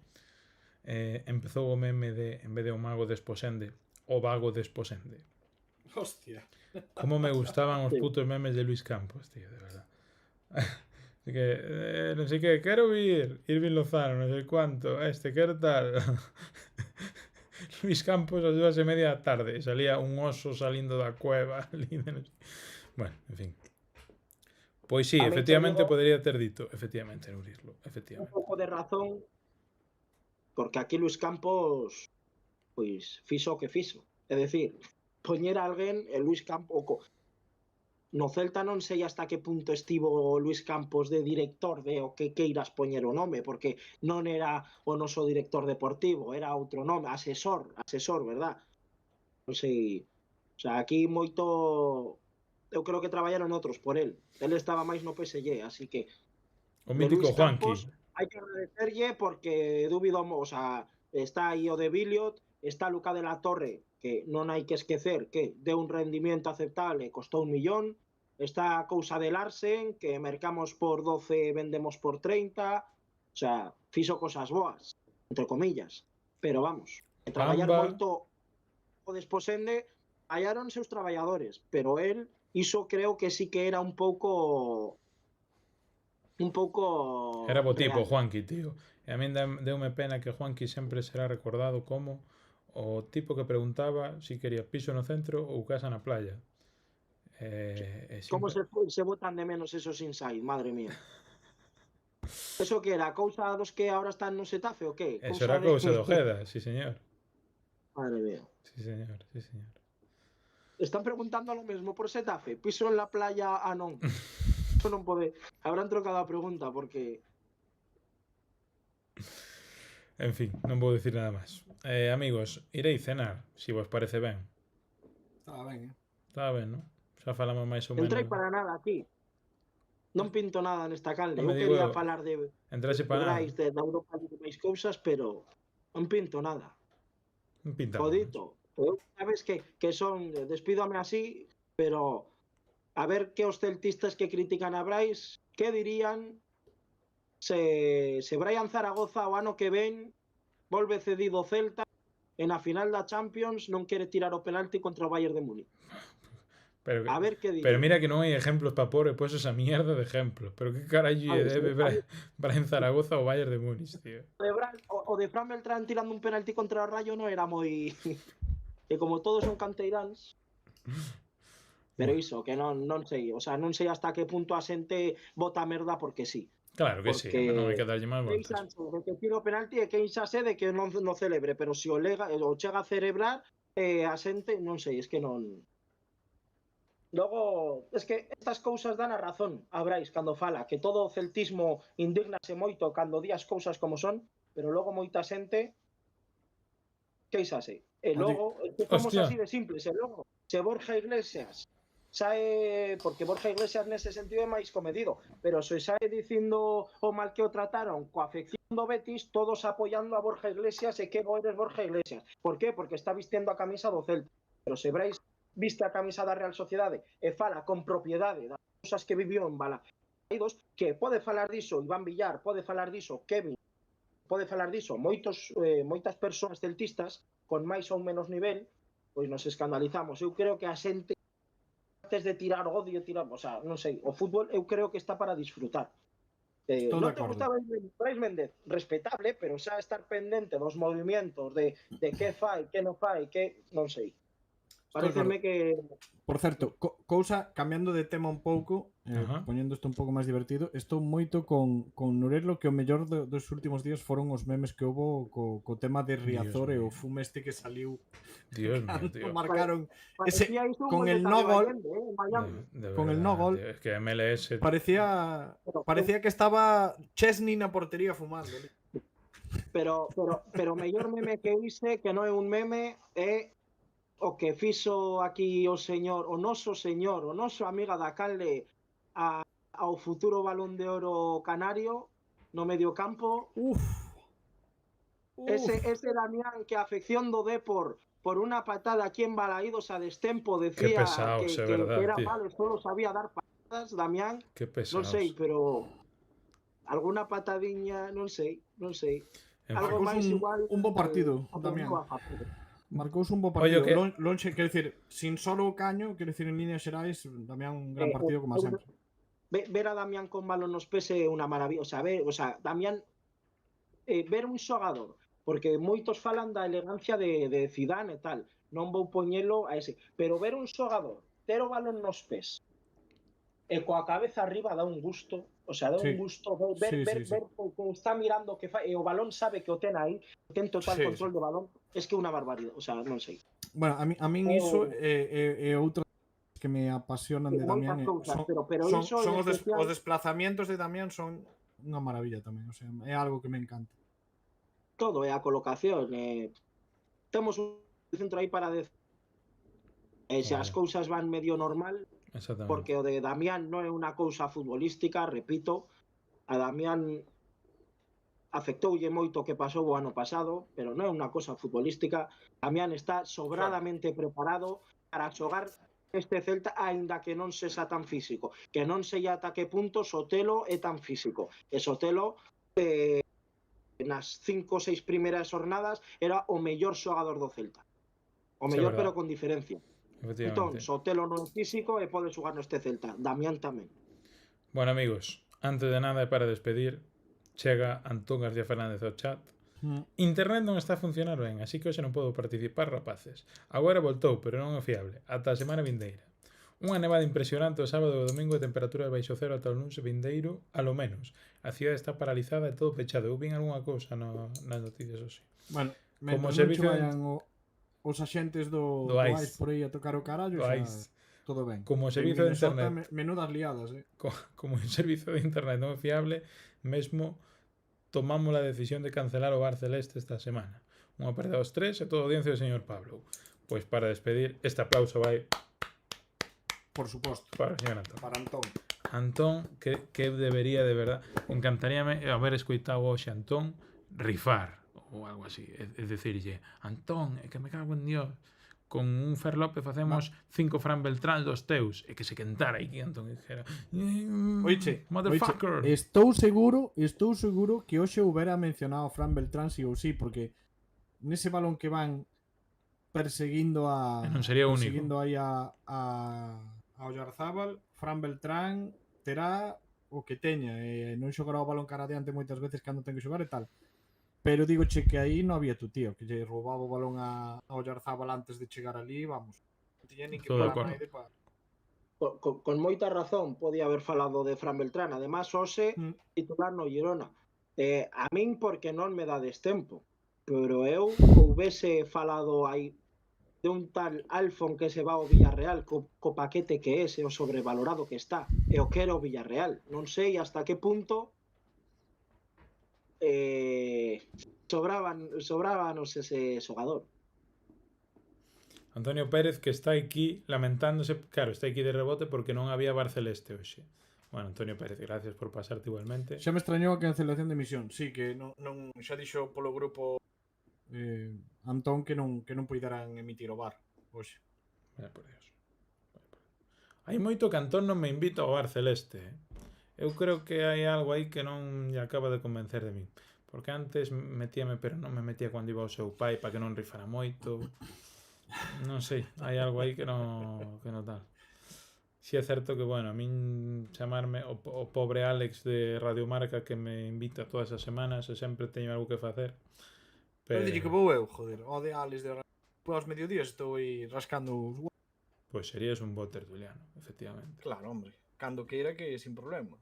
empezou o meme de, en vez de o mago de Esposende, o vago de Esposende. Hostia. Como me gustaban os Sí. putos memes de Luis Campos, tío, de verdad. Así que, no sé qué, quero ir, Irving Lozano, no sé cuánto, quero tal. Luis Campos a 2:30 da tarde, e salía un oso salindo da cueva. Bueno, en fin. Pois sí, A mí te efectivamente digo podería ter dito, efectivamente, Nurislo, un efectivamente. pouco de razón, porque aquí Luis Campos pois fixo o que fixo. É dicir, poñer a alguén e Luis Campos no Celta non sei hasta que punto estivo Luis Campos de director de o que queiras poñer o nome, porque non era o noso director deportivo, era outro nome, asesor, verdad? Non sei, o sea, aquí moito eu creo que traballaron outros por él. Él estaba máis no PSG, así que O de mítico Luis Juanqui. Campos hai que agradecerlle porque dúbido, o sea, está aí o de Billiot, está Luca de la Torre, que non hai que esquecer que deu un rendimiento aceptable, costou 1 millón, está a cousa de Larsen, que mercamos por 12 vendemos por 30, o sea, fixo cosas boas, entre comillas, pero vamos, traballar Pamba. moito o Desposende, hallaron seus traballadores, pero él, iso creo que sí que era un pouco Era bo tipo, real. Juanqui, tío. E a min deume pena que Juanqui sempre será recordado como o tipo que preguntaba si quería piso no centro ou casa na playa. Como Sempre... se botan de menos esos inside, madre mía. Eso que era cousa dos que ahora están no Xetafe o qué? Eso Cousa era de cousa do Ojeda, sí señor. Madre mía. Sí señor, sí señor. Están preguntando lo mesmo por Xetafe, piso en la playa, non. Eso non pode. Habrán trocado a pregunta porque En fin, non vou dicir nada máis. Amigos, irei cenar, se vos parece ben. Estaba ben, Está ben, non? Xa falamos máis ou entrei menos. para nada aquí. Non pinto nada nesta canle. Non me Eu digo quería eu, falar de entrase para nada. Brais, da Europa League e máis cousas, pero non pinto nada. Non pinta nada. Jodito. Eu sabes que son, despídome así, pero a ver que os celtistas que critican a Brais, que dirían se Brian Zaragoza o ano que ven volve cedido o Celta e na final da Champions non quere tirar o penalti contra o Bayern de Múnich. A ver que diría. Pero mira que non hai exemplos para pôr e pois esa mierda de exemplos. Pero que carallo lle debe Brian Zaragoza ao Bayern de Múnich, tío. O de Fran Beltrán tirando un penalti contra o Rayo non era moi... E como todos son canteiráns... Pero iso, que non sei, o sea, non sei hasta que punto a xente bota merda porque sí. Claro que sí, Porque non hai que darlle máis voltas. queixanse de que tiro o penalti e queixase de que non celebre, pero se o chega a celebrar, a xente, non sei, es que non... Logo, es que estas cousas dan a razón a Brais cando fala, que todo o celtismo indignase moito cando di as cousas como son, pero logo moita xente queixase. E logo, que somos Hostia. así de simples, e logo, se Borja Iglesias sae, porque Borja Iglesias nese sentido é máis comedido, pero se sae dicindo o mal que o trataron coa afección do Betis, todos apoiando a Borja Iglesias e que bo eres Borja Iglesias. Por qué? Porque está vistiendo a camisa do Celta. Pero se Brais viste a camisa da Real Sociedade e fala con propiedade das cousas que viviu en Balaídos, que pode falar diso Iván Villar, pode falar diso Kevin, pode falar diso moitas persoas celtistas con máis ou menos nivel, pois nos escandalizamos. Eu creo que a xente antes de tirar odio, o sea, non sei, o fútbol eu creo que está para disfrutar. Non te gustaba Brais Méndez, respetable, pero xa estar pendente dos movimientos, de que fai, que non fai, que non sei. Pareceme que... Por certo, cousa, cambiando de tema un pouco, poñendo isto un pouco máis divertido, estou moito con Nurelo que o mellor dos últimos días foron os memes que houbo co tema de Riazor e o fume este que saliu. Dios mío, tío. Marcaron ese con el no gol. Con el no gol. Es que MLS parecía que estaba Chesney na portería fumando. Pero mellor meme que hice, que non é un meme, é o que fixo aquí o noso amiga da Calde ao futuro Balón de Oro canario no medio campo. Ese Damián que a afección do Depor por una patada aquí en Balaídos a destempo Qué decía pesados, que, é que verdad, era tío. malo, solo sabía dar patadas, Damián, Que non pesados. sei, pero alguna patadiña, non sei. En Algo fin. máis igual un bo partido, Damián. aprendeu a facer. Marcouse un bo Oye, partido. que- Lonxe, quero dicir, sin solo o caño, quero dicir, en líneas xerais, Damián un gran Eh, partido como eu- sempre. Ver a Damián con balón nos pés é unha maravilla, o sea, Damián ver un xogador, porque moitos falan da elegancia de Zidane e tal, non vou poñelo a ese, pero ver un xogador ter o balón nos pés e coa cabeza arriba dá un gusto, o sea, dá un Sí. gusto ver, Sí, ver, sí, sí. ver que está mirando que fa, e o balón sabe que o ten aí, ten total Sí, control de balón, es que é unha barbaridade, o sea, non sei. Bueno, a min iso é outra que me apasionan de Moitas Damián. cousas, pero son, iso son en especial, os desplazamientos de Damián son unha maravilla tamén, o sea, é algo que me encanta. todo é a colocación, temos un centro aí para se as Vale. cousas van medio normal, Exactamente. porque o de Damián non é unha cousa futbolística, repito, a Damián afectoulle moito o que pasou o ano pasado, pero non é unha cousa futbolística. Damián está sobradamente preparado para xogar este Celta, aínda que non sexa tan físico, que non sei ata que punto Sotelo é tan físico. E Sotelo nas 5 ou 6 primeiras jornadas era o mellor xogador do Celta. O Sí, mellor, verdad. pero con diferencia. Entón, Efectivamente. Sotelo non é físico e pode xogar neste Celta. Damián tamén. Bueno, amigos, antes de nada e para despedir, chega Antón García Fernández ao chat. Internet non está a funcionar ben, así que hoxe non podo participar, rapaces. Agora voltou, pero non é fiable. Ata a semana vindeira. Unha nevada impresionante o sábado e o domingo de temperatura de baixo cero ata o lunes vindeiro, a lo menos. A cidade está paralizada e todo pechado. Eu vin algunha cousa nas noticias hoxe. Bueno, Como mentre non che servicio de- vayan os axentes do Do ICE ICE. por aí a tocar o carallo, Do xa ICE. todo ben. Como En servizo de Minnesota, internet. menudas liadas, Como un servizo de internet non é fiable, mesmo tomamos a decisión de cancelar o Bar Celeste esta semana. Unha perda aos tres e toda a audiencia do señor Pablo. Pois para despedir, este aplauso vai Por suposto. para o señor Antón. Para Antón. Antón, que debería de verdad, encantaríame haber escoitado hoxe a Antón rifar ou algo así, é dicirlle, Antón, é que me cago en Dios, con un Fer López facemos 5 Fran Beltrán dos teus, e que se quentara aí Antón e dijera, Oiche, motherfucker. estou seguro que hoxe houbera mencionado Fran Beltrán si ou si, porque nese balón que van perseguindo a E non sería o único. perseguindo aí a Oyarzábal, Fran Beltrán terá o que teña, e non xogará o balón cara adiante moitas veces cando ten que xogar e tal. Pero digoche que aí non había tu tío, que lle roubaba o balón a Oyarzábal antes de chegar ali, vamos. Non tiña nin que Todo de parar acordo. naide para... Con moita razón podía haber falado de Fran Beltrán, además hoxe titular no Girona. A min porque non me dades tempo, pero eu houvese falado aí de un tal Alfon que se va ao Villarreal co paquete que é, e o sobrevalorado que está, e o que era o Villarreal. Non sei hasta que punto sobrábanos ese xogador. Antonio Pérez que está aquí lamentándose, claro, está aquí de rebote porque non había Bar Celeste hoxe. Bueno, Antonio Pérez, gracias por pasarte igualmente. Xa me extrañou a cancelación de emisión. Sí, que non xa dixo polo grupo Antón que non puideran emitir o bar hoxe. Vaya por Dios. Hai moito que Antón non me invita ao Bar Celeste. Eu creo que hai algo aí que non lle acaba de convencer de min. Porque antes metíame, pero non me metía cando iba ao seu pai para que non rifara moito. Non sei, hai algo aí que non tal. Si é certo que, bueno, a min chamarme o pobre Alex de Radio Marca que me invita todas as semanas e sempre teño algo que facer. Pero dille que vou eu, joder. O de Alex de aos mediodías estou aí rascando os huevos. Pois serías un bo tertuliano, efectivamente. Claro, hombre. Cando queira que sin problema.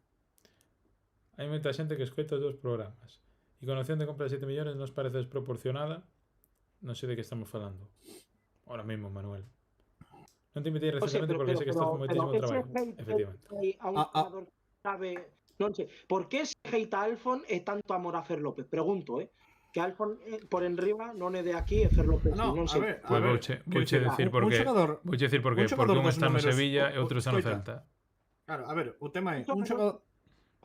Hai moita xente que escoita os dous programas. E con opción de compra de 7 millones nos parece desproporcionada. Non sei de que estamos falando. Ahora mismo, Manuel. Non te invitei recientemente porque sé que estás con moitísimo traballo. Efectivamente. A un jugador que sabe, non sei, por que se heita Alfon e tanto amor a Fer López? Pregunto, que Alfon por enriba non é de aquí e Fer López No, non a sei. ver, Pois vouche decir por qué. Vouche decir por qué. Porque un está no Sevilla e outro está no Celta. Claro, a ver, o tema é un xogador...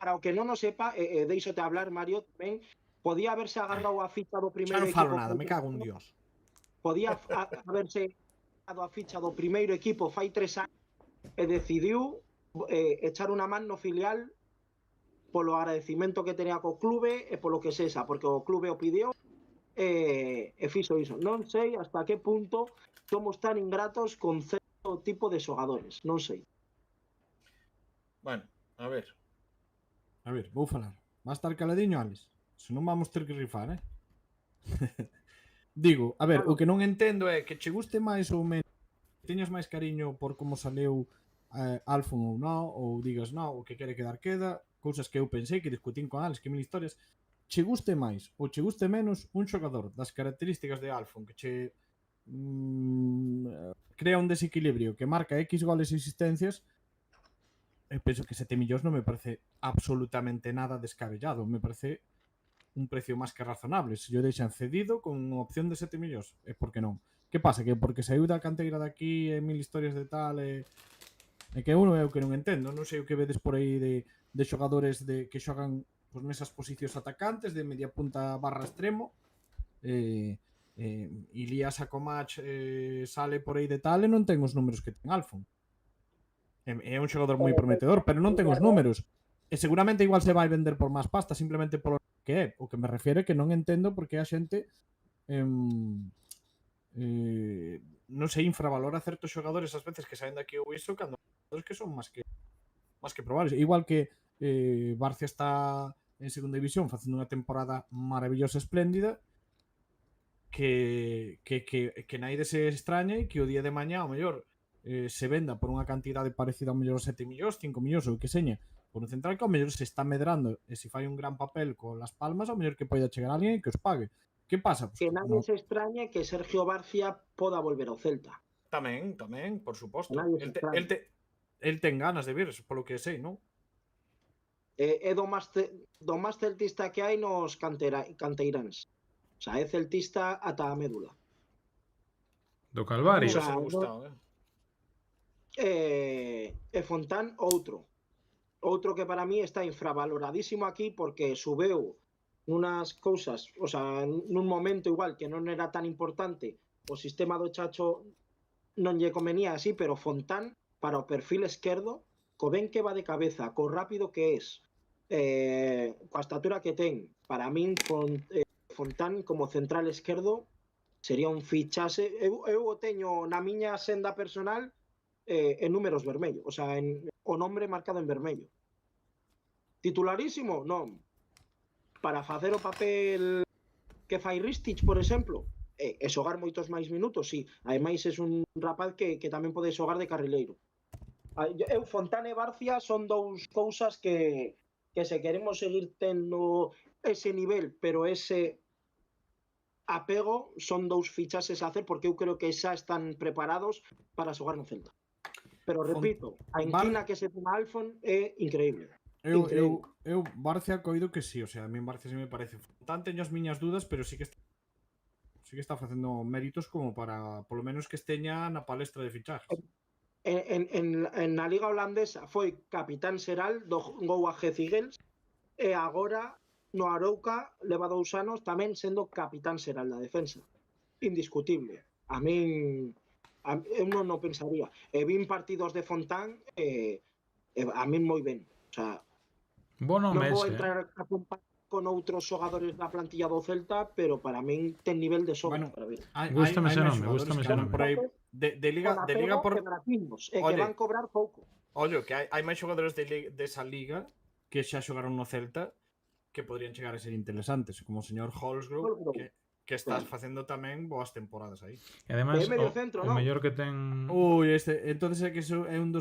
Para o que non o sepa, deixote hablar, Mario, tamén podía haberse agarrado a ficha do Xa primeiro non equipo. falo nada, me cago en Dios. podía haberse dado a ficha do primeiro equipo fai 3 anos e decidiu echar unha man no filial polo agradecimento que tenía co clube e polo que sexa, porque o clube o pidió e fixo iso. Non sei hasta que punto somos tan ingratos con certo tipo de xogadores, non sei. Bueno, a ver. A ver, vou falar. Va a estar caladiño, Alex. Se non vamos ter que rifar, Digo, a ver, Claro. o que non entendo é que che guste máis ou menos, teñas máis cariño por como saleu Alfon ou non, ou digas non, o que quere quedar queda, cousas que eu pensei, que discutín con Alex, que mil historias, che guste máis ou che guste menos un xogador das características de Alfon que che crea un desequilibrio que marca X goles e asistencias, eu penso que 7 millóns non me parece absolutamente nada descabellado, me parece un precio máis que razonable. Se yo deixan cedido con opción de 7 millóns, é por que non? Que pasa? Que porque saiu da canteira daqui e mil historias de tal e que uno é o que non entendo. Non sei o que vedes por aí de xogadores que xogan pues, nesas posicións atacantes de media punta barra extremo Ilias Akomach sale por aí de tal e non ten os números que ten Alfon. É un xogador moi prometedor, pero non ten os números. E seguramente igual se vai vender por máis pasta simplemente polo que é. O que me refiere que non entendo porque a xente non se infravalora certos xogadores ás veces que saen daqui ou iso cando que son máis que probables. Igual que Barcia está en segunda división facendo unha temporada maravillosa, espléndida, que naide se extrañe que o día de mañá, ao mellor, se venda por unha cantidade parecida ao mellor 7 millóns, 5 millóns ou que seña, por un central que ao mellor se está medrando e se fai un gran papel con Las Palmas, ao mellor que poida chegar a alguén e que os pague. Que pasa? Pues, que nadie se extrañe que Sergio Barcia poda volver ao Celta. Tamén, por suposto. El ten ganas de vir, polo que sei, non? É do máis celtista que hai nos canteiráns. O sea, é celtista ata a médula. Do Calvario. O sea, e Fontán, outro que para mí está infravaloradísimo aquí porque subeu nunas cousas, o sea, nun momento igual que non era tan importante, o sistema do Chacho non lle convenía así, pero Fontán, para o perfil esquerdo, co ben que va de cabeza, co rápido que es, coa estatura que ten, para min Fontán como central esquerdo sería un fichase. Eu o teño na miña senda personal en números vermello, o sea, o nombre marcado en vermello. Titularísimo? Non. Para facer o papel que fai Ristich, por exemplo, e xogar moitos máis minutos, sí. Ademais, é un rapaz que tamén pode xogar de carrileiro. Fontán e Barcia son dous cousas que se queremos seguir tendo ese nivel, pero ese apego, son dous fichases a hacer porque eu creo que xa están preparados para xogar no Celta. Pero repito, a inquina que se ten a Alfon é increíble. Eu Barcia coido que sí, o sea, a mí en Barcia sí me parece. Fontán teño as miñas dudas, pero sí que está facendo méritos como para, polo menos, que esteña na palestra de fichajes. En la liga holandesa foi capitán xeral do Go Ahead Eagles e agora no Arouca leva 2 anos tamén sendo capitán xeral da defensa. Indiscutible. A min eu non o pensaría. E vin partidos de Fontán a min moi ben. O sea, non vou entrar a comparar con outros xogadores da plantilla do Celta, pero para min ten nivel de sobra. Gústame ese nome, por aí de liga por e que van cobrar pouco. Ollo, que hai máis xogadores desa liga que xa xogaron no Celta que podrían chegar a ser interesantes, como o señor Holsgrove, que estás facendo tamén boas temporadas aí. E ademais, o mellor que ten... entonces é que é un dos...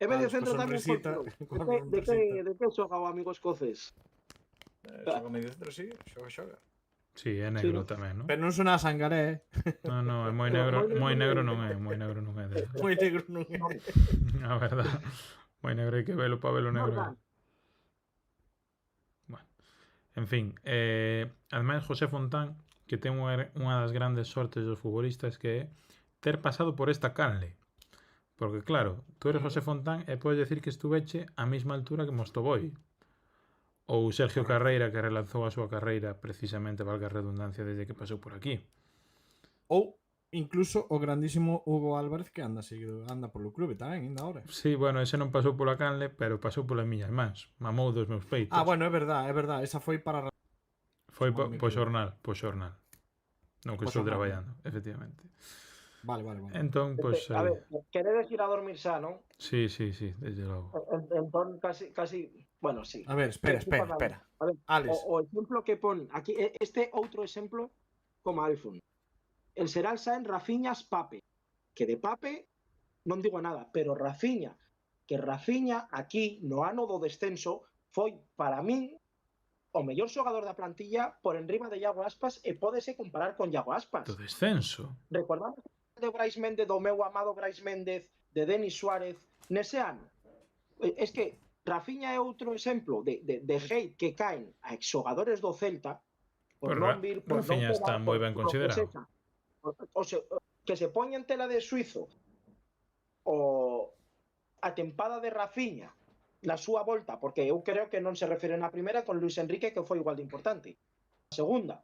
E medio centro tamén foi. De que xoga o amigo escocés? Xoga medio centro, sí, xoga. Sí, é negro tamén, non? Pero non sona a Sangaré, Non, é moi negro non é. Moi negro non é. A verdad. Moi negro hai que velo para velo negro. Bueno, en fin, ademais José Fontán, que ten unha das grandes sortes dos futbolistas que é ter pasado por esta canle. Porque claro, tú eres José Fontán e podes decir que estuveche á mesma altura que Mostoboi. Ou Sergio Carreira, que relanzou a súa carreira precisamente, valga a redundancia, desde que pasou por aquí. Ou incluso o grandísimo Hugo Álvarez que anda polo clube tamén, ainda ahora. Sí, bueno, ese non pasou pola canle, pero pasou polas miñas mans. Mamou dos meus peitos. Ah, bueno, é verdade. Esa foi para... Foi non me po equivoco. xornal. Non que Po estou xornal, traballando, efectivamente. Vale. Entón, pois A aí. ver, queredes ir a dormir xa, non? Sí, desde logo. Entón, casi, bueno, sí. A ver, espera. A ver, Alex, o exemplo que pon aquí, este outro exemplo como iPhone. El Serán Sáenz, Rafiñas, Pape. Que de Pape non digo nada, pero Rafiña aquí no ano do descenso foi para min o mellor xogador da plantilla por enriba de Iago Aspas e pódese comparar con Iago Aspas. Do descenso. Recordamos de Brais Méndez, do meu amado Brais Méndez, de Denis Suárez, nese ano. Es que Rafiña é outro exemplo de hate que caen a exxogadores do Celta por non vir, por non Rafiña está quedar, moi ben por considerado. que se poña en tela de suizo a tempada de Rafiña na súa volta, porque eu creo que non se refere na primeira con Luis Enrique, que foi igual de importante. A segunda,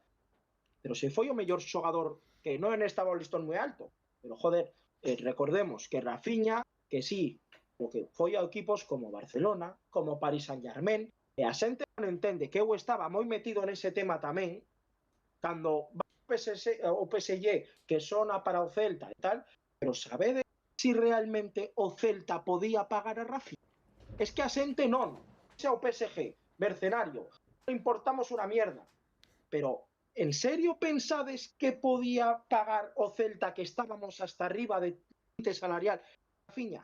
pero se foi o mellor xogador, que non estaba o listón moi alto, pero joder, recordemos que Rafiña, que sí, o que foi a equipos como Barcelona, como Paris Saint-Germain, e a xente non entende que eu estaba moi metido nese tema tamén, cando va o PSG que sona para o Celta e tal, pero sabedes si realmente o Celta podía pagar a Rafiña? Es que a xente non, xa o PSG, mercenario, non importamos unha mierda, pero en serio pensades que podía pagar o Celta, que estábamos hasta arriba de salarial, Rafiña?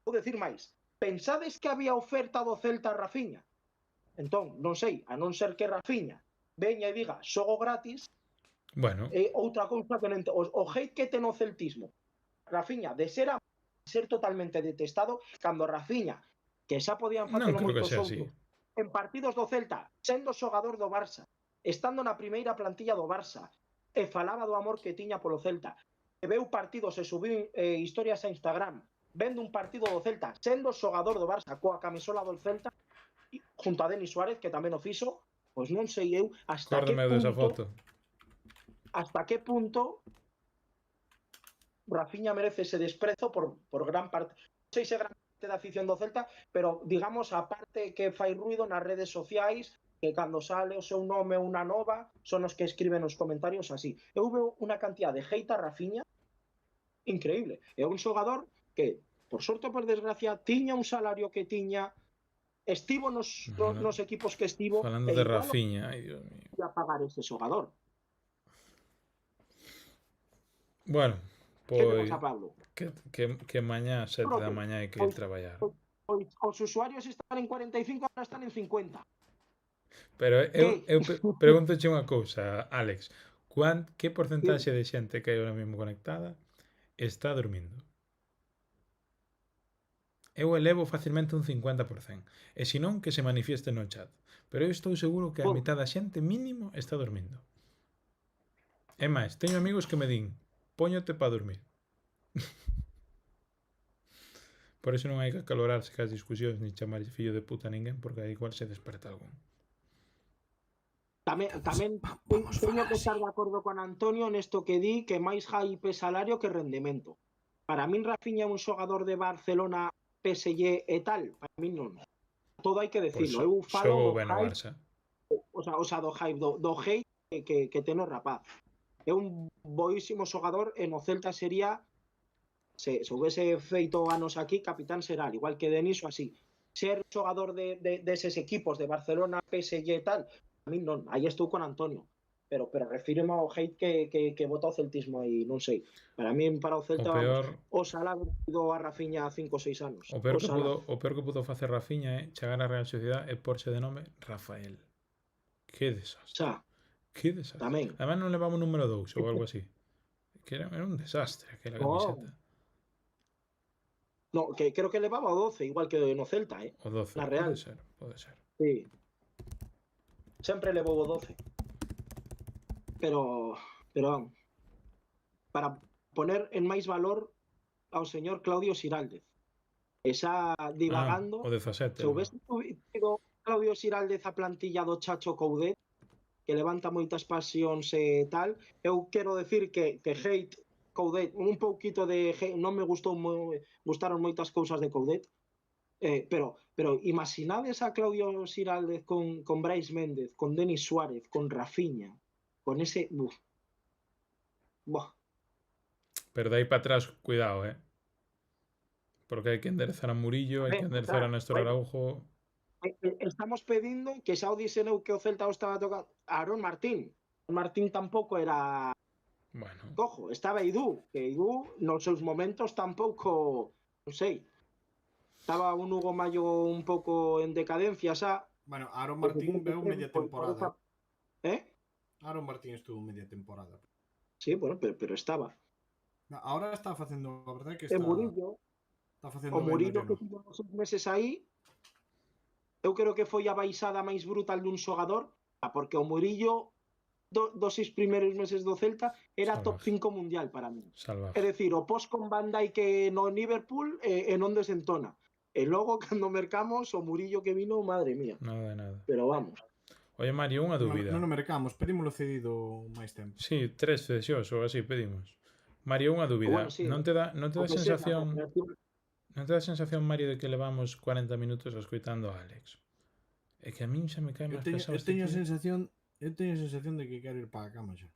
Vou decir máis, pensades que había oferta do Celta a Rafiña? Entón, non sei, a non ser que Rafiña veña e diga xogo gratis, Bueno, outra cousa que non o hate que ten o celtismo. Rafiña, de ser totalmente detestado, cando Rafiña, que xa podían non facelo creo que moitos sea así. outros, en partidos do Celta, sendo xogador do Barça, estando na primeira plantilla do Barça, e falaba do amor que tiña polo Celta, e veu partidos e subiu historias a Instagram, vendo un partido do Celta, sendo xogador do Barça, coa camisola do Celta, junto a Denis Suárez, que tamén o fixo, pois non sei eu hasta que punto Rafiña merece ese desprezo por gran parte, non sei se gran parte da afición do Celta, pero digamos a parte que fai ruido nas redes sociais, que cando sale o seu nome unha nova, son os que escriben os comentarios así. Eu veo unha cantidad de hate a Rafiña increíble. É un xogador que, por sorte ou por desgracia, tiña un salario que tiña, estivo nos equipos que estivo, Falando de Rafiña, ai Dios mío. a pagar ese xogador. Bueno, Que temos pois a Pablo? que mañá 7 da mañá hai que ir traballar. Os usuarios están en 45, ahora están en 50. Pero eu pregúntoche unha cousa, Alex. Que porcentaxe de xente que hai ahora mesmo conectada está dormindo? Eu elevo facilmente un 50%. E se non, que se manifieste no chat. Pero eu estou seguro que a mitad da xente mínimo está dormindo. É máis, teño amigos que me din, póñote para dormir. Por iso non hai que acalorarse cas discusións ni chamar fillo de puta a ninguén, porque aí igual se desperta algún. Tamén teño que estar de acordo con Antonio nesto que di que máis hype salario que rendemento. Para min Rafiña é un xogador de Barcelona, PSG e tal, para min non. Todo hai que decirlo. Eu falo do hype, o sea, do hype, do hate que ten o rapaz. É un boísimo xogador e no Celta sería, se houvese feito anos aquí, capitán será, igual que Denis ou así. Ser xogador deses equipos de Barcelona, PSG e tal, a mí non, aí estou con Antonio, pero refíreme ao hate que vota o celtismo aí, non sei. Para mí, para o Celta, oxalá do a Rafiña a 5 ou 6 anos. O peor que pudo facer Rafiña é chegar á Real Sociedade e porse de nome Rafael. Que desastre. Que desastre. Tamén. Además non levamos número 2 ou algo así. Que era un desastre aquela camiseta. No, que creo que levaba o 12, igual que no Celta, O 12, la Real. Pode ser. Sí. Sempre levou o 12. Pero para poner en máis valor ao señor Claudio Xiraldez. Esa divagando. O 17. Se houvese subido Claudio Xiraldez a plantilla do Chacho Coudet, que levanta moitas pasións e tal. Eu quero decir que hate Coudet, un pouquito de hate, non me gustaron moitas cousas de Coudet, pero imaginades a Claudio Xiraldez con Brais Méndez, con Denis Suárez, con Rafinha, con ese... Buah. Pero de aí para atrás, cuidado, porque hai que enderezar a Murillo, hai que enderezar a Néstor Araujo. Estamos pedindo que xa o dixen eu que o Celta o estaba tocando a Aaron Martín. Martín tampouco era Bueno, cojo, estaba Edu, que Edu nos seus momentos tampouco, non sei. Estaba un Hugo Mayo un pouco en decadencia xa. Bueno, Aaron Martín veu media temporada. Aaron Martín estuvo media temporada. Sí, bueno, pero estaba. Ahora está facendo, a verdade que está... Murillo, está facendo o Murillo que tivo tivo 6 meses aí, eu creo que foi a baixada máis brutal dun xogador, porque o Murillo dos 6 primeiros meses do Celta era top 5 mundial para mí. É dicir, o post con Van Dijk no Liverpool e non desentona. E logo, cando mercamos, o Murillo que vino, madre mía. Nada de nada. Pero vamos. Oye, Mario, unha dúbida. Non o mercamos, pedímolo cedido máis tempo. Sí, 3 cesións ou así pedimos. Mario, unha dúbida. Bueno, sí, non te dá sensación... Non te dá sensación, Mario, de que levamos 40 minutos escoitando a Alex? É que a min xa me cae máis pesado. Eu teño a sensación de que quero ir para a cama xa.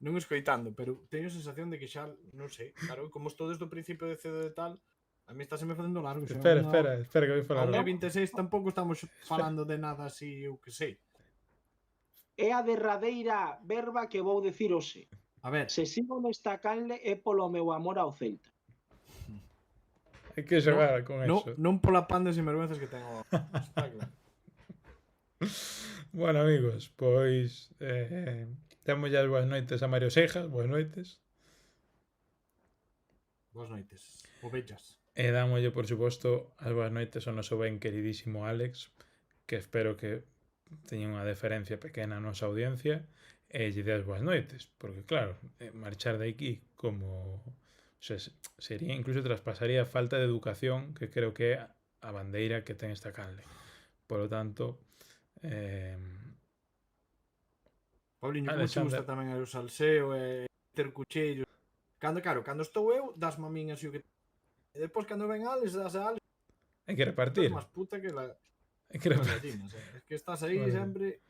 Non escoitando, pero teño a sensación de que xa, non sei, claro, como estou desde o principio de cedo de tal, a mí está se me facendo largo. Espera, que vou falar. A 26 tampouco estamos falando de nada así, eu que sei. É a derradeira verba que vou decir hoxe. A ver. Se sigo nesta canle é polo meu amor ao Celta. Hai que xogar con eso. Non pola pan de sinvergüenzas que tengo. Está claro. Bueno, amigos, pois temos as boas noites a Mario Seijas, boas noites. Boas noites, ovellas. E dámolle, por suposto, as boas noites ao noso ben queridísimo Alex, que espero que teña unha deferencia pequena a nosa audiencia, e lle dé as boas noites, porque claro, marchar de aquí como... O sea, sería, incluso traspasaría a falta de educación que creo que é a bandeira que ten esta canle. Por lo tanto... Pauliño, como te gusta tamén o salseo e ter cuchillos. Cando estou eu, das mamín así o que... E depois cando ven Alex, das a Alex... Hai que repartir. Estás máis puta que la... Hai que repartir. Es que estás aí sempre...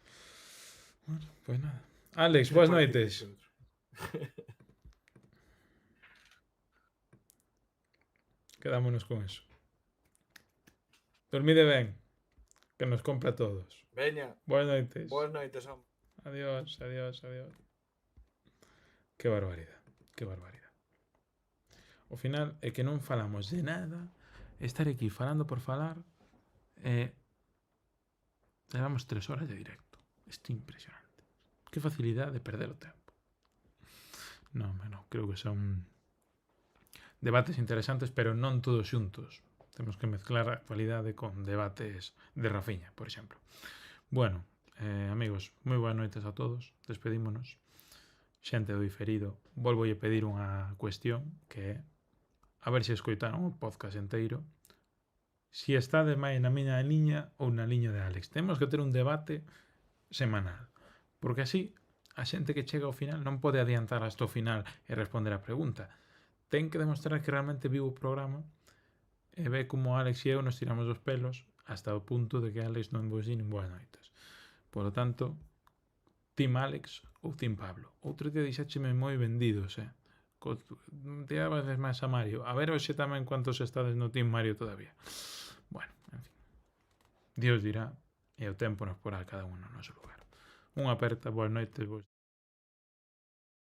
Bueno, pues nada. Alex, boas noites. Quedámonos con eso. Dormide ben, que nos compra a todos. Veña. Boas noites. Boas noites, hombre. Adiós, adiós, adiós. Que barbaridade, que barbaridade. Ao final é que non falamos de nada, estar aquí falando por falar, levamos 3 horas de directo. Isto é impresionante. Que facilidade de perder o tempo. Non, creo que son debates interesantes, pero non todos xuntos. Temos que mezclar a actualidade con debates de Rafinha, por exemplo. Bueno, amigos, moi boas noites a todos. Despedímonos. Xente do diferido, volvolle pedir unha cuestión, que é a ver se escoitaron o podcast inteiro, si está de máis na miña liña ou na liña de Alex. Temos que ter un debate semanal, porque así a xente que chega ao final non pode adiantar hasta o final e responder a pregunta. Ten que demostrar que realmente vivo o programa e ve como Alex e eu nos tiramos os pelos hasta o punto de que Alex non vos di nin boas noites. Por lo tanto, Team Alex ou Team Pablo. Outro día dixécheme moi vendidos, Tirabas máis a Mario. A ver hoxe tamén cuántos estades no Team Mario todavía. Bueno, en fin. Dios dirá e o tempo nos porá cada uno no noso lugar. Unha aperta, boas noites,